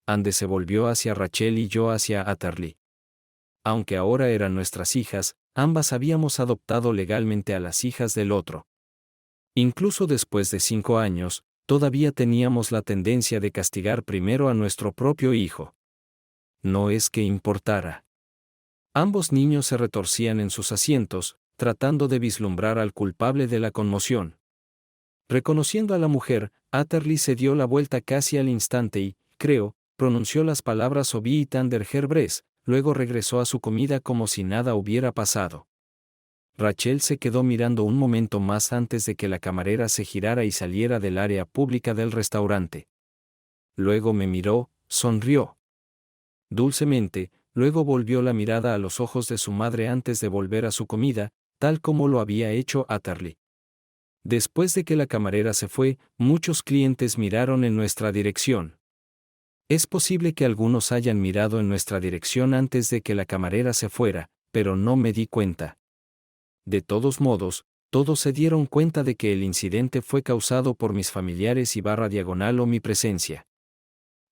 Ande se volvió hacia Rachel y yo hacia Atterley. Aunque ahora eran nuestras hijas, ambas habíamos adoptado legalmente a las hijas del otro. Incluso después de 5 años, todavía teníamos la tendencia de castigar primero a nuestro propio hijo. No es que importara. Ambos niños se retorcían en sus asientos, tratando de vislumbrar al culpable de la conmoción. Reconociendo a la mujer, Atterley se dio la vuelta casi al instante y, creo, pronunció las palabras Obi Tander Herbres, luego regresó a su comida como si nada hubiera pasado. Rachel se quedó mirando un momento más antes de que la camarera se girara y saliera del área pública del restaurante. Luego me miró, sonrió dulcemente, luego volvió la mirada a los ojos de su madre antes de volver a su comida, tal como lo había hecho Atterley. Después de que la camarera se fue, muchos clientes miraron en nuestra dirección. Es posible que algunos hayan mirado en nuestra dirección antes de que la camarera se fuera, pero no me di cuenta. De todos modos, todos se dieron cuenta de que el incidente fue causado por mis familiares y / o mi presencia.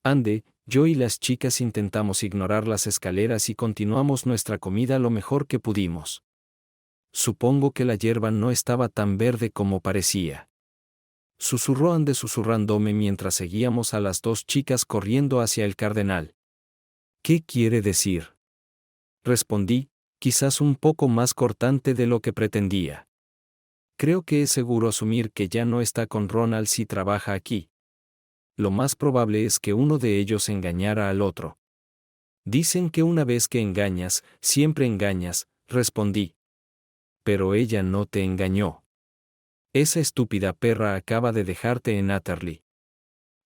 Ande, yo y las chicas intentamos ignorar las escaleras y continuamos nuestra comida lo mejor que pudimos. Supongo que la hierba no estaba tan verde como parecía. Susurró Ande susurrándome mientras seguíamos a las 2 chicas corriendo hacia el cardenal. ¿Qué quiere decir? Respondí, quizás un poco más cortante de lo que pretendía. Creo que es seguro asumir que ya no está con Ronald si trabaja aquí. Lo más probable es que uno de ellos engañara al otro. Dicen que una vez que engañas, siempre engañas, respondí. Pero ella no te engañó. Esa estúpida perra acaba de dejarte en Atterley.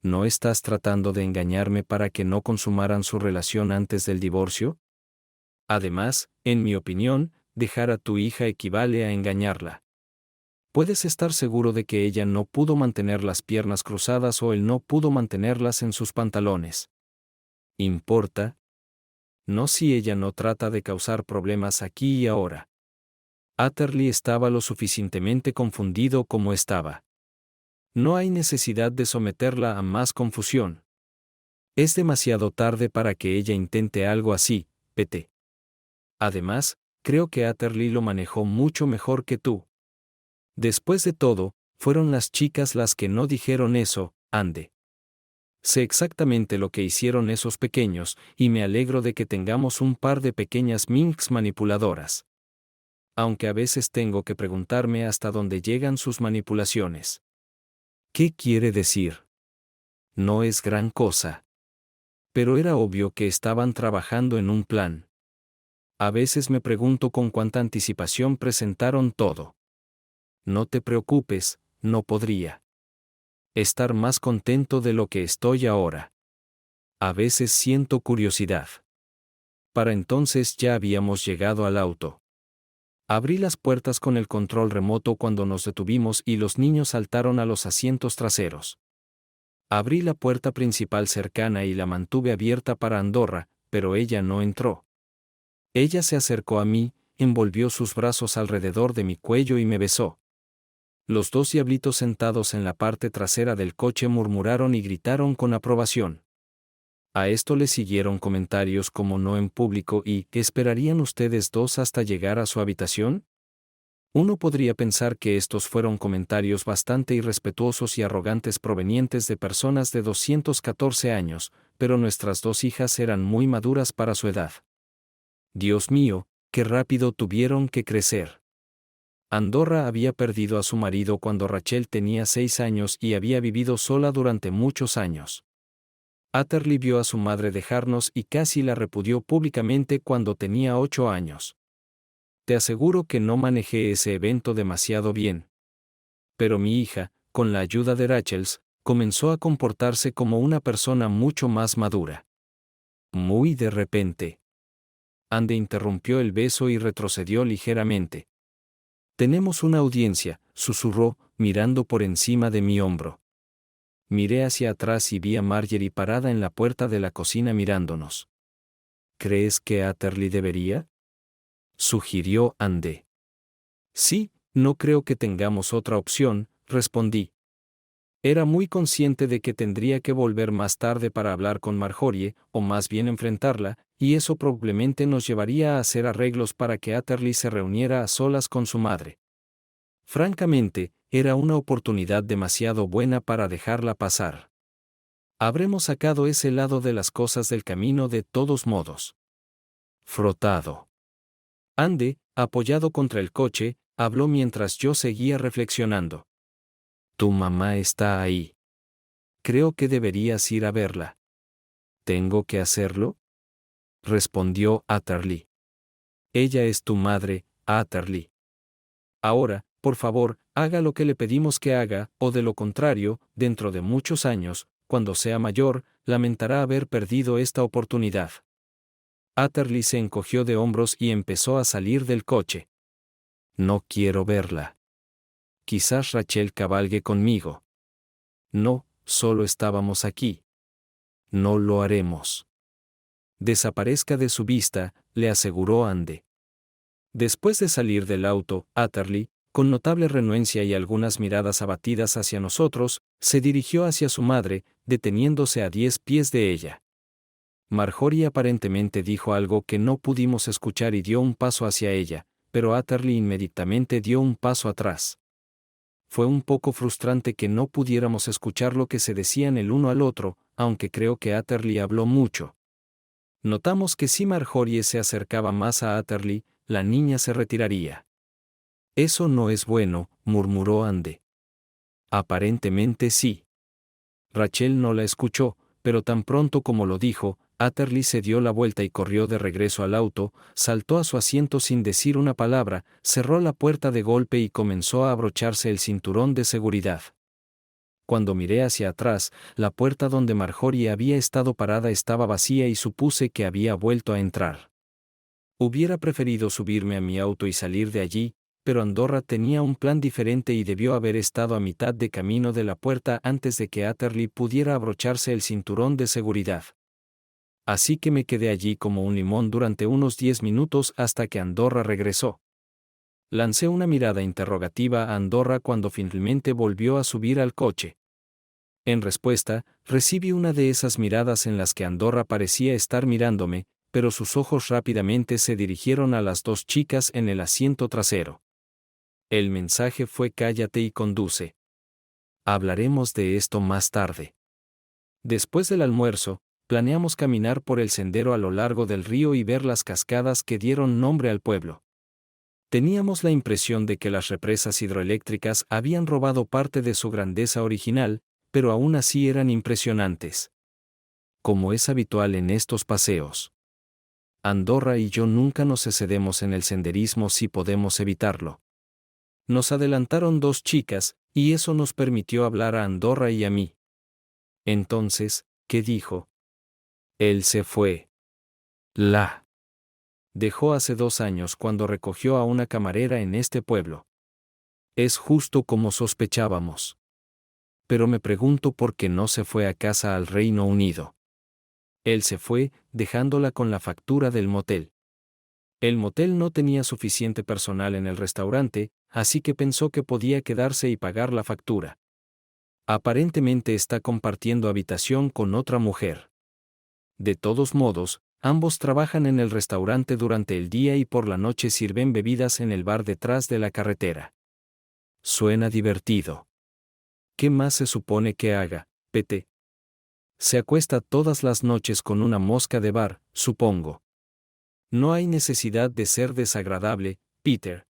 ¿No estás tratando de engañarme para que no consumaran su relación antes del divorcio? Además, en mi opinión, dejar a tu hija equivale a engañarla. Puedes estar seguro de que ella no pudo mantener las piernas cruzadas o él no pudo mantenerlas en sus pantalones. ¿Importa? No si ella no trata de causar problemas aquí y ahora. Atterley estaba lo suficientemente confundido como estaba. No hay necesidad de someterla a más confusión. Es demasiado tarde para que ella intente algo así, Pete. Además, creo que Atterley lo manejó mucho mejor que tú. Después de todo, fueron las chicas las que no dijeron eso, Ande. Sé exactamente lo que hicieron esos pequeños, y me alegro de que tengamos un par de pequeñas minx manipuladoras. Aunque a veces tengo que preguntarme hasta dónde llegan sus manipulaciones. ¿Qué quiere decir? No es gran cosa. Pero era obvio que estaban trabajando en un plan. A veces me pregunto con cuánta anticipación presentaron todo. No te preocupes, no podría estar más contento de lo que estoy ahora. A veces siento curiosidad. Para entonces ya habíamos llegado al auto. Abrí las puertas con el control remoto cuando nos detuvimos y los niños saltaron a los asientos traseros. Abrí la puerta principal cercana y la mantuve abierta para Andorra, pero ella no entró. Ella se acercó a mí, envolvió sus brazos alrededor de mi cuello y me besó. Los 2 diablitos sentados en la parte trasera del coche murmuraron y gritaron con aprobación. A esto le siguieron comentarios como no en público y ¿qué esperarían ustedes 2 hasta llegar a su habitación? Uno podría pensar que estos fueron comentarios bastante irrespetuosos y arrogantes provenientes de personas de 214 años, pero nuestras 2 hijas eran muy maduras para su edad. Dios mío, qué rápido tuvieron que crecer. Andorra había perdido a su marido cuando Rachel tenía 6 años y había vivido sola durante muchos años. Atterley vio a su madre dejarnos y casi la repudió públicamente cuando tenía 8 años. Te aseguro que no manejé ese evento demasiado bien. Pero mi hija, con la ayuda de Rachel, comenzó a comportarse como una persona mucho más madura. Muy de repente. Ande interrumpió el beso y retrocedió ligeramente. Tenemos una audiencia, susurró, mirando por encima de mi hombro. Miré hacia atrás y vi a Marjorie parada en la puerta de la cocina mirándonos. ¿Crees que Atterley debería? sugirió Ande. Sí, no creo que tengamos otra opción, respondí. Era muy consciente de que tendría que volver más tarde para hablar con Marjorie, o más bien enfrentarla, y eso probablemente nos llevaría a hacer arreglos para que Atterley se reuniera a solas con su madre. Francamente, era una oportunidad demasiado buena para dejarla pasar. Habremos sacado ese lado de las cosas del camino de todos modos. Frotado. Ande, apoyado contra el coche, habló mientras yo seguía reflexionando. Tu mamá está ahí. Creo que deberías ir a verla. ¿Tengo que hacerlo? Respondió Atterley. Ella es tu madre, Atterley. Ahora, por favor, haga lo que le pedimos que haga, o de lo contrario, dentro de muchos años, cuando sea mayor, lamentará haber perdido esta oportunidad. Atterley se encogió de hombros y empezó a salir del coche. No quiero verla. Quizás Rachel cabalgue conmigo. No, solo estábamos aquí. No lo haremos. Desaparezca de su vista, le aseguró Ande. Después de salir del auto, Atterley, con notable renuencia y algunas miradas abatidas hacia nosotros, se dirigió hacia su madre, deteniéndose a 10 pies de ella. Marjorie aparentemente dijo algo que no pudimos escuchar y dio un paso hacia ella, pero Atterley inmediatamente dio un paso atrás. Fue un poco frustrante que no pudiéramos escuchar lo que se decían el uno al otro, aunque creo que Atterley habló mucho. Notamos que si Marjorie se acercaba más a Atterley, la niña se retiraría. Eso no es bueno, murmuró Ande. Aparentemente sí. Rachel no la escuchó, pero tan pronto como lo dijo, Atterley se dio la vuelta y corrió de regreso al auto, saltó a su asiento sin decir una palabra, cerró la puerta de golpe y comenzó a abrocharse el cinturón de seguridad. Cuando miré hacia atrás, la puerta donde Marjorie había estado parada estaba vacía y supuse que había vuelto a entrar. Hubiera preferido subirme a mi auto y salir de allí, pero Andorra tenía un plan diferente y debió haber estado a mitad de camino de la puerta antes de que Atterley pudiera abrocharse el cinturón de seguridad. Así que me quedé allí como un limón durante unos 10 minutos hasta que Andorra regresó. Lancé una mirada interrogativa a Andorra cuando finalmente volvió a subir al coche. En respuesta, recibí una de esas miradas en las que Andorra parecía estar mirándome, pero sus ojos rápidamente se dirigieron a las dos chicas en el asiento trasero. El mensaje fue: cállate y conduce. Hablaremos de esto más tarde. Después del almuerzo, planeamos caminar por el sendero a lo largo del río y ver las cascadas que dieron nombre al pueblo. Teníamos la impresión de que las represas hidroeléctricas habían robado parte de su grandeza original, pero aún así eran impresionantes. Como es habitual en estos paseos. Andorra y yo nunca nos excedemos en el senderismo si podemos evitarlo. Nos adelantaron dos chicas, y eso nos permitió hablar a Andorra y a mí. Entonces, ¿qué dijo? Él se fue. La dejó hace 2 años cuando recogió a una camarera en este pueblo. Es justo como sospechábamos. Pero me pregunto por qué no se fue a casa al Reino Unido. Él se fue, dejándola con la factura del motel. El motel no tenía suficiente personal en el restaurante, así que pensó que podía quedarse y pagar la factura. Aparentemente está compartiendo habitación con otra mujer. De todos modos, ambos trabajan en el restaurante durante el día y por la noche sirven bebidas en el bar detrás de la carretera. Suena divertido. ¿Qué más se supone que haga, Pete? Se acuesta todas las noches con una mosca de bar, supongo. No hay necesidad de ser desagradable, Peter.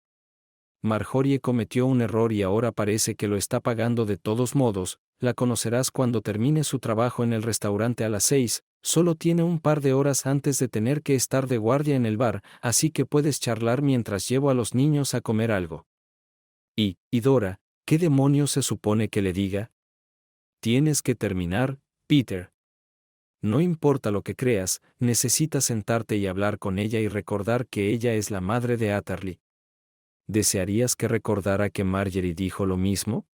Marjorie cometió un error y ahora parece que lo está pagando de todos modos. La conocerás cuando termine su trabajo en el restaurante a las 6, solo tiene un par de horas antes de tener que estar de guardia en el bar, así que puedes charlar mientras llevo a los niños a comer algo. Y Dora, ¿qué demonios se supone que le diga? Tienes que terminar, Peter. No importa lo que creas, necesitas sentarte y hablar con ella y recordar que ella es la madre de Atterley. ¿Desearías que recordara que Marjorie dijo lo mismo?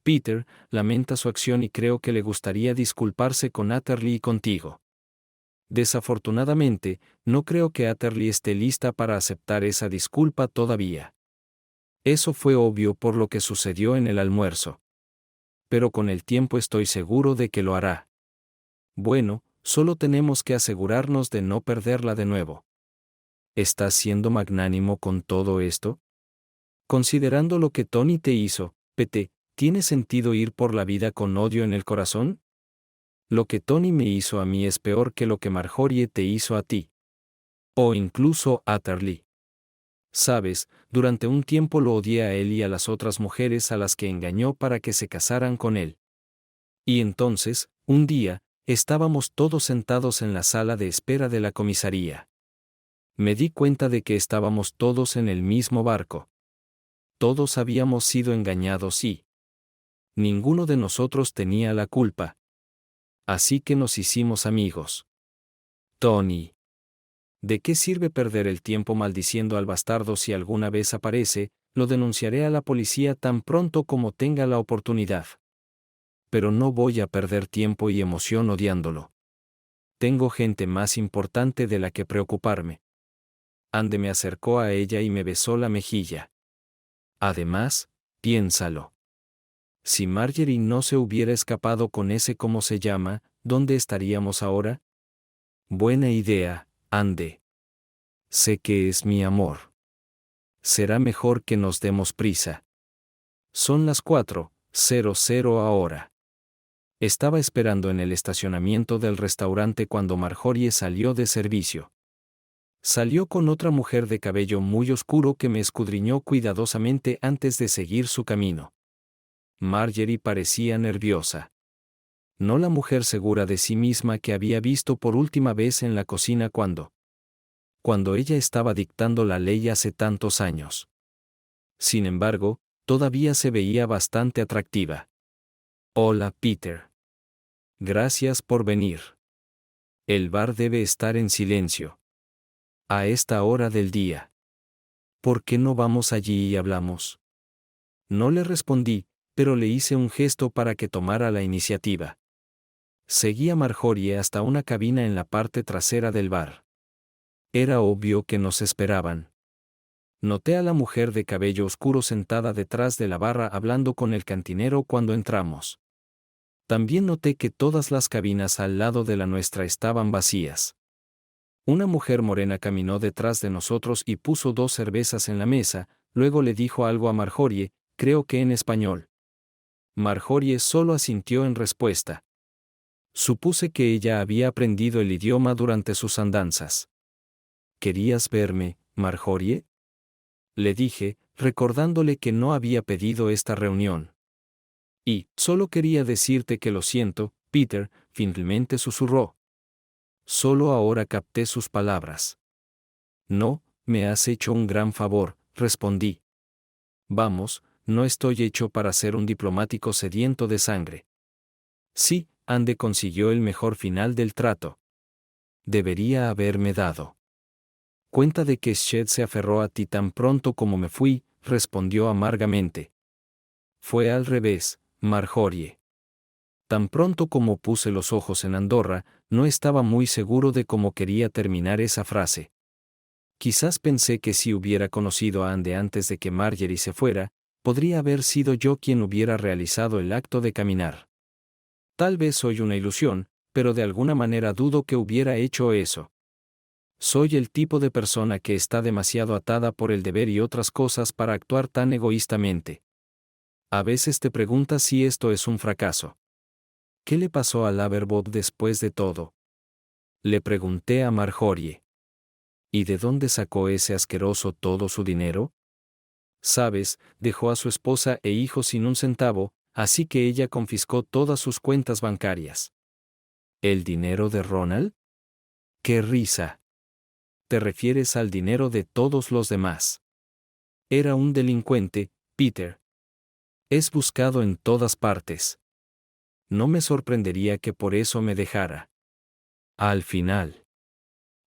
Peter lamenta su acción y creo que le gustaría disculparse con Atterley y contigo. Desafortunadamente, no creo que Atherley esté lista para aceptar esa disculpa todavía. Eso fue obvio por lo que sucedió en el almuerzo. Pero con el tiempo estoy seguro de que lo hará. Bueno, solo tenemos que asegurarnos de no perderla de nuevo. ¿Estás siendo magnánimo con todo esto? Considerando lo que Tony te hizo, Pete, ¿tiene sentido ir por la vida con odio en el corazón? Lo que Tony me hizo a mí es peor que lo que Marjorie te hizo a ti. O incluso Atherley. Sabes, durante un tiempo lo odié a él y a las otras mujeres a las que engañó para que se casaran con él. Y entonces, un día, estábamos todos sentados en la sala de espera de la comisaría. Me di cuenta de que estábamos todos en el mismo barco. Todos habíamos sido engañados y ninguno de nosotros tenía la culpa. Así que nos hicimos amigos. Tony. ¿De qué sirve perder el tiempo maldiciendo al bastardo si alguna vez aparece? Lo denunciaré a la policía tan pronto como tenga la oportunidad. Pero no voy a perder tiempo y emoción odiándolo. Tengo gente más importante de la que preocuparme. Andy me acercó a ella y me besó la mejilla. Además, piénsalo. Si Marjorie no se hubiera escapado con ese ¿cómo se llama? ¿Dónde estaríamos ahora? Buena idea, Andy. Sé que es mi amor. Será mejor que nos demos prisa. Son las 4:00 ahora. Estaba esperando en el estacionamiento del restaurante cuando Marjorie salió de servicio. Salió con otra mujer de cabello muy oscuro que me escudriñó cuidadosamente antes de seguir su camino. Marjorie parecía nerviosa. No la mujer segura de sí misma que había visto por última vez en la cocina cuando ella estaba dictando la ley hace tantos años. Sin embargo, todavía se veía bastante atractiva. Hola, Peter. Gracias por venir. El bar debe estar en silencio. A esta hora del día. ¿Por qué no vamos allí y hablamos? No le respondí, pero le hice un gesto para que tomara la iniciativa. Seguí a Marjorie hasta una cabina en la parte trasera del bar. Era obvio que nos esperaban. Noté a la mujer de cabello oscuro sentada detrás de la barra hablando con el cantinero cuando entramos. También noté que todas las cabinas al lado de la nuestra estaban vacías. Una mujer morena caminó detrás de nosotros y puso 2 cervezas en la mesa, luego le dijo algo a Marjorie, creo que en español. Marjorie solo asintió en respuesta. Supuse que ella había aprendido el idioma durante sus andanzas. ¿Querías verme, Marjorie? Le dije, recordándole que no había pedido esta reunión. Y, solo quería decirte que lo siento, Peter, finalmente susurró. Solo ahora capté sus palabras. No, me has hecho un gran favor, respondí. Vamos, no estoy hecho para ser un diplomático sediento de sangre. Sí, Andy consiguió el mejor final del trato. Debería haberme dado cuenta de que Shed se aferró a ti tan pronto como me fui, respondió amargamente. Fue al revés, Marjorie. Tan pronto como puse los ojos en Andorra, no estaba muy seguro de cómo quería terminar esa frase. Quizás pensé que si hubiera conocido a Andy antes de que Marjorie se fuera, podría haber sido yo quien hubiera realizado el acto de caminar. Tal vez soy una ilusión, pero de alguna manera dudo que hubiera hecho eso. Soy el tipo de persona que está demasiado atada por el deber y otras cosas para actuar tan egoístamente. A veces te preguntas si esto es un fracaso. ¿Qué le pasó a Laverbot después de todo? Le pregunté a Marjorie. ¿Y de dónde sacó ese asqueroso todo su dinero? Sabes, dejó a su esposa e hijos sin un centavo, así que ella confiscó todas sus cuentas bancarias. ¿El dinero de Ronald? ¡Qué risa! ¿Te refieres al dinero de todos los demás? Era un delincuente, Peter. Es buscado en todas partes. No me sorprendería que por eso me dejara. Al final.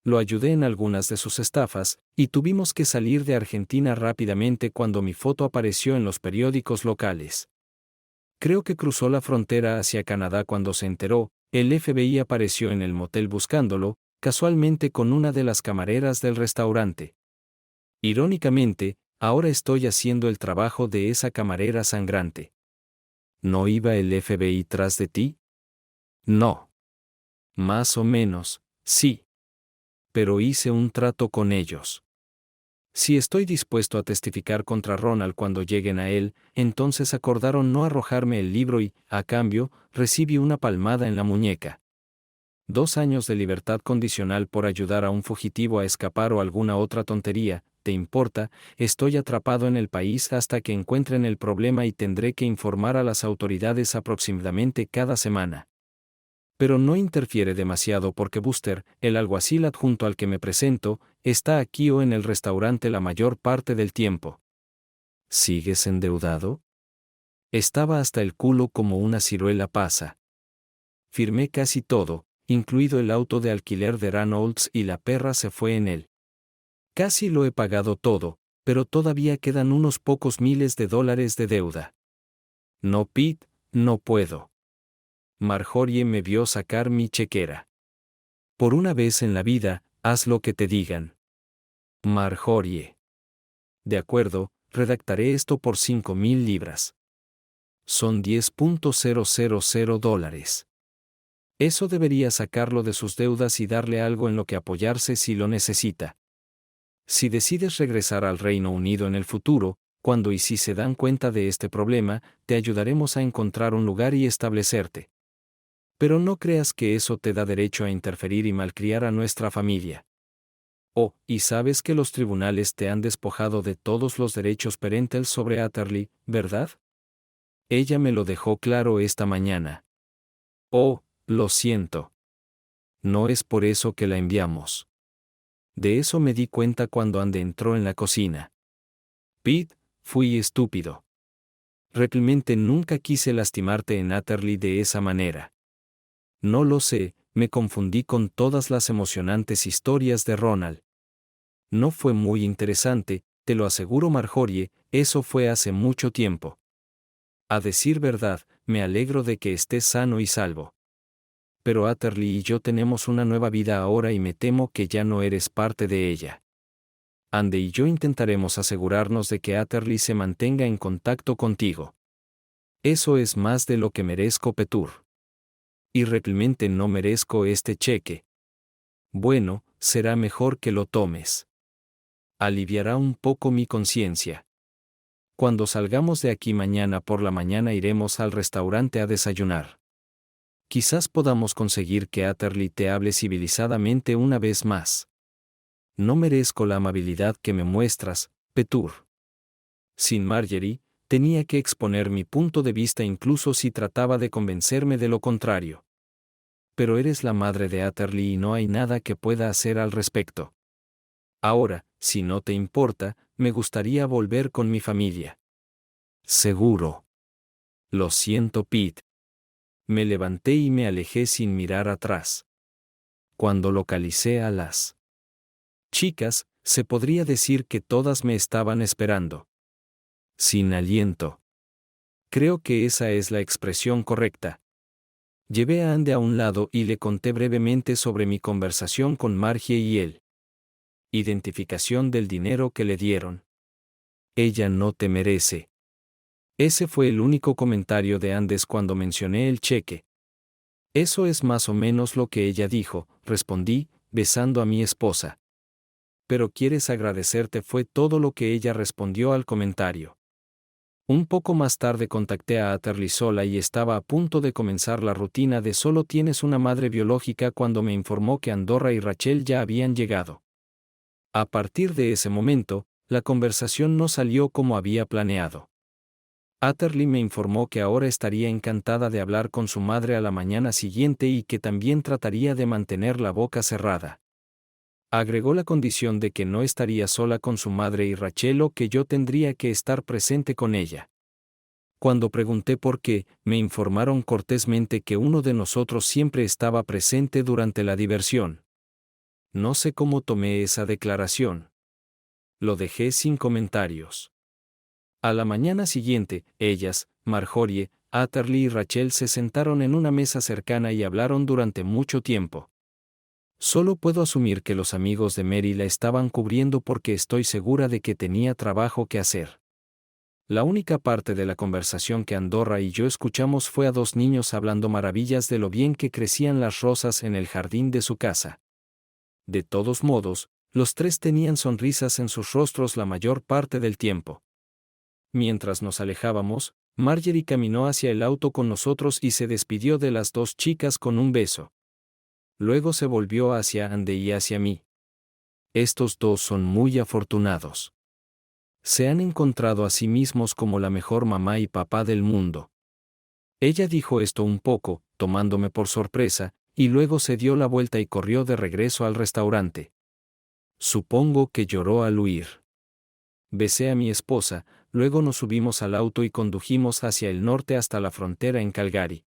Lo ayudé en algunas de sus estafas, y tuvimos que salir de Argentina rápidamente cuando mi foto apareció en los periódicos locales. Creo que cruzó la frontera hacia Canadá cuando se enteró, el FBI apareció en el motel buscándolo, casualmente con una de las camareras del restaurante. Irónicamente, ahora estoy haciendo el trabajo de esa camarera sangrante. ¿No iba el FBI tras de ti? No. Más o menos, sí. Pero hice un trato con ellos. Si estoy dispuesto a testificar contra Ronald cuando lleguen a él, entonces acordaron no arrojarme el libro y, a cambio, recibí una palmada en la muñeca. 2 años de libertad condicional por ayudar a un fugitivo a escapar o alguna otra tontería. ¿Te importa? Estoy atrapado en el país hasta que encuentren el problema y tendré que informar a las autoridades aproximadamente cada semana. Pero no interfiere demasiado porque Buster, el alguacil adjunto al que me presento, está aquí o en el restaurante la mayor parte del tiempo. ¿Sigues endeudado? Estaba hasta el culo como una ciruela pasa. Firmé casi todo, incluido el auto de alquiler de Reynolds, y la perra se fue en él. Casi lo he pagado todo, pero todavía quedan unos pocos miles de dólares de deuda. No, Pete, no puedo. Marjorie me vio sacar mi chequera. Por una vez en la vida, haz lo que te digan. Marjorie. De acuerdo, redactaré esto por 5,000 libras. Son $10,000. Eso debería sacarlo de sus deudas y darle algo en lo que apoyarse si lo necesita. Si decides regresar al Reino Unido en el futuro, cuando y si se dan cuenta de este problema, te ayudaremos a encontrar un lugar y establecerte. Pero no creas que eso te da derecho a interferir y malcriar a nuestra familia. Oh, y sabes que los tribunales te han despojado de todos los derechos parentales sobre Atherley, ¿verdad? Ella me lo dejó claro esta mañana. Oh, lo siento. No es por eso que la enviamos. De eso me di cuenta cuando Andy entró en la cocina. Pete, fui estúpido. Realmente nunca quise lastimarte en Atherley de esa manera. No lo sé, me confundí con todas las emocionantes historias de Ronald. No fue muy interesante, te lo aseguro, Marjorie, eso fue hace mucho tiempo. A decir verdad, me alegro de que estés sano y salvo. Pero Atherley y yo tenemos una nueva vida ahora y me temo que ya no eres parte de ella. Andy y yo intentaremos asegurarnos de que Atherley se mantenga en contacto contigo. Eso es más de lo que merezco, Petur. Y realmente no merezco este cheque. Bueno, será mejor que lo tomes. Aliviará un poco mi conciencia. Cuando salgamos de aquí mañana por la mañana iremos al restaurante a desayunar. Quizás podamos conseguir que Atherley te hable civilizadamente una vez más. No merezco la amabilidad que me muestras, Petur. Sin Marjorie, tenía que exponer mi punto de vista incluso si trataba de convencerme de lo contrario. Pero eres la madre de Atherley y no hay nada que pueda hacer al respecto. Ahora, si no te importa, me gustaría volver con mi familia. Seguro. Lo siento, Pete. Me levanté y me alejé sin mirar atrás. Cuando localicé a las chicas, se podría decir que todas me estaban esperando. Sin aliento. Creo que esa es la expresión correcta. Llevé a Andy a un lado y le conté brevemente sobre mi conversación con Margie y él. Identificación del dinero que le dieron. Ella no te merece. Ese fue el único comentario de Andes cuando mencioné el cheque. Eso es más o menos lo que ella dijo, respondí, besando a mi esposa. Pero quieres agradecerte fue todo lo que ella respondió al comentario. Un poco más tarde contacté a Atherley sola y estaba a punto de comenzar la rutina de solo tienes una madre biológica cuando me informó que Andorra y Rachel ya habían llegado. A partir de ese momento, la conversación no salió como había planeado. Atherley me informó que ahora estaría encantada de hablar con su madre a la mañana siguiente y que también trataría de mantener la boca cerrada. Agregó la condición de que no estaría sola con su madre y Rachel o que yo tendría que estar presente con ella. Cuando pregunté por qué, me informaron cortésmente que uno de nosotros siempre estaba presente durante la diversión. No sé cómo tomé esa declaración. Lo dejé sin comentarios. A la mañana siguiente, ellas, Marjorie, Atherley y Rachel se sentaron en una mesa cercana y hablaron durante mucho tiempo. Solo puedo asumir que los amigos de Mary la estaban cubriendo porque estoy segura de que tenía trabajo que hacer. La única parte de la conversación que Andorra y yo escuchamos fue a dos niños hablando maravillas de lo bien que crecían las rosas en el jardín de su casa. De todos modos, los tres tenían sonrisas en sus rostros la mayor parte del tiempo. Mientras nos alejábamos, Marjorie caminó hacia el auto con nosotros y se despidió de las dos chicas con un beso. Luego se volvió hacia Andy y hacia mí. Estos dos son muy afortunados. Se han encontrado a sí mismos como la mejor mamá y papá del mundo. Ella dijo esto un poco, tomándome por sorpresa, y luego se dio la vuelta y corrió de regreso al restaurante. Supongo que lloró al huir. Besé a mi esposa, luego nos subimos al auto y condujimos hacia el norte hasta la frontera en Calgary.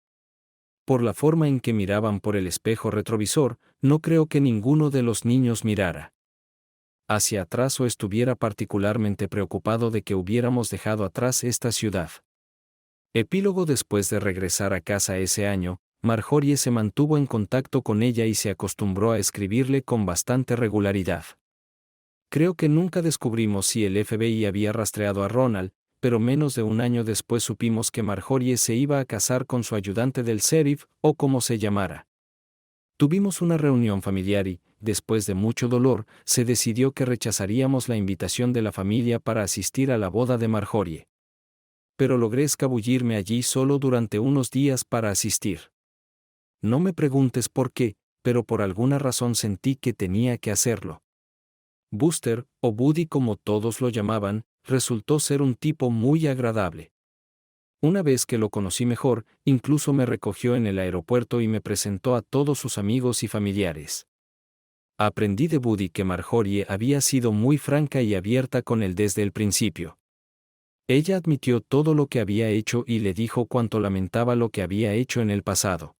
Por la forma en que miraban por el espejo retrovisor, no creo que ninguno de los niños mirara hacia atrás o estuviera particularmente preocupado de que hubiéramos dejado atrás esta ciudad. Epílogo. Después de regresar a casa ese año, Marjorie se mantuvo en contacto con ella y se acostumbró a escribirle con bastante regularidad. Creo que nunca descubrimos si el FBI había rastreado a Ronald, pero menos de un año después supimos que Marjorie se iba a casar con su ayudante del sheriff, o como se llamara. Tuvimos una reunión familiar y, después de mucho dolor, se decidió que rechazaríamos la invitación de la familia para asistir a la boda de Marjorie. Pero logré escabullirme allí solo durante unos días para asistir. No me preguntes por qué, pero por alguna razón sentí que tenía que hacerlo. Buster, o Buddy como todos lo llamaban, resultó ser un tipo muy agradable. Una vez que lo conocí mejor, incluso me recogió en el aeropuerto y me presentó a todos sus amigos y familiares. Aprendí de Buddy que Marjorie había sido muy franca y abierta con él desde el principio. Ella admitió todo lo que había hecho y le dijo cuánto lamentaba lo que había hecho en el pasado.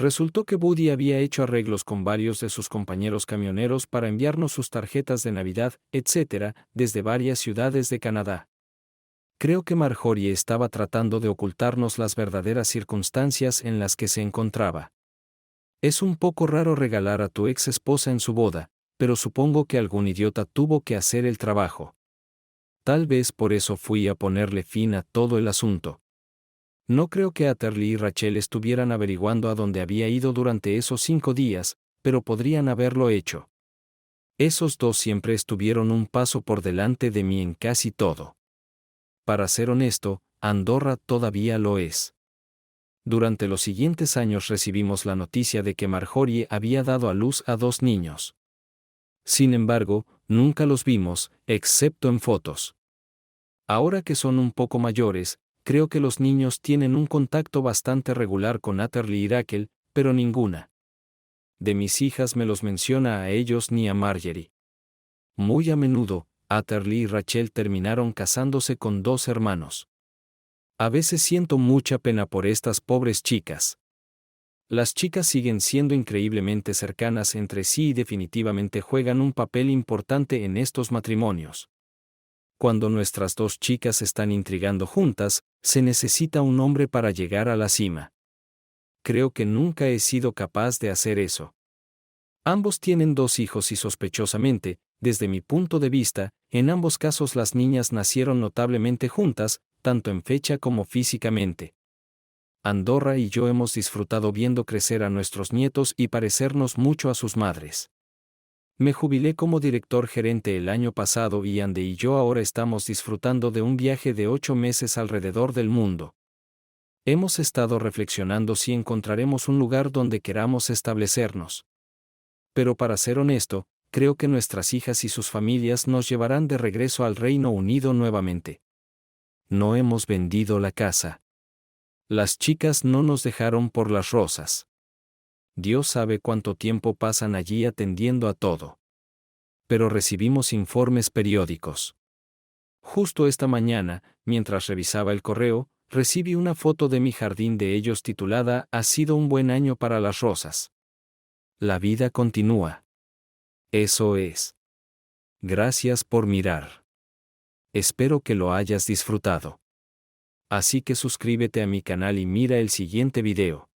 Resultó que Buddy había hecho arreglos con varios de sus compañeros camioneros para enviarnos sus tarjetas de Navidad, etc., desde varias ciudades de Canadá. Creo que Marjorie estaba tratando de ocultarnos las verdaderas circunstancias en las que se encontraba. Es un poco raro regalar a tu ex esposa en su boda, pero supongo que algún idiota tuvo que hacer el trabajo. Tal vez por eso fui a ponerle fin a todo el asunto. No creo que Atherley y Rachel estuvieran averiguando a dónde había ido durante esos 5 días, pero podrían haberlo hecho. Esos dos siempre estuvieron un paso por delante de mí en casi todo. Para ser honesto, Andorra todavía lo es. Durante los siguientes años recibimos la noticia de que Marjorie había dado a luz a 2 niños. Sin embargo, nunca los vimos, excepto en fotos. Ahora que son un poco mayores, creo que los niños tienen un contacto bastante regular con Atherley y Rachel, pero ninguna de mis hijas me los menciona a ellos ni a Marjorie. Muy a menudo, Atherley y Rachel terminaron casándose con 2 hermanos. A veces siento mucha pena por estas pobres chicas. Las chicas siguen siendo increíblemente cercanas entre sí y definitivamente juegan un papel importante en estos matrimonios. Cuando nuestras 2 chicas están intrigando juntas, se necesita un hombre para llegar a la cima. Creo que nunca he sido capaz de hacer eso. Ambos tienen 2 hijos y sospechosamente, desde mi punto de vista, en ambos casos las niñas nacieron notablemente juntas, tanto en fecha como físicamente. Andorra y yo hemos disfrutado viendo crecer a nuestros nietos y parecernos mucho a sus madres. Me jubilé como director gerente el año pasado y Andy y yo ahora estamos disfrutando de un viaje de 8 meses alrededor del mundo. Hemos estado reflexionando si encontraremos un lugar donde queramos establecernos. Pero para ser honesto, creo que nuestras hijas y sus familias nos llevarán de regreso al Reino Unido nuevamente. No hemos vendido la casa. Las chicas no nos dejaron por las rosas. Dios sabe cuánto tiempo pasan allí atendiendo a todo. Pero recibimos informes periódicos. Justo esta mañana, mientras revisaba el correo, recibí una foto de mi jardín de ellos titulada «Ha sido un buen año para las rosas. La vida continúa». Eso es. Gracias por mirar. Espero que lo hayas disfrutado. Así que suscríbete a mi canal y mira el siguiente video.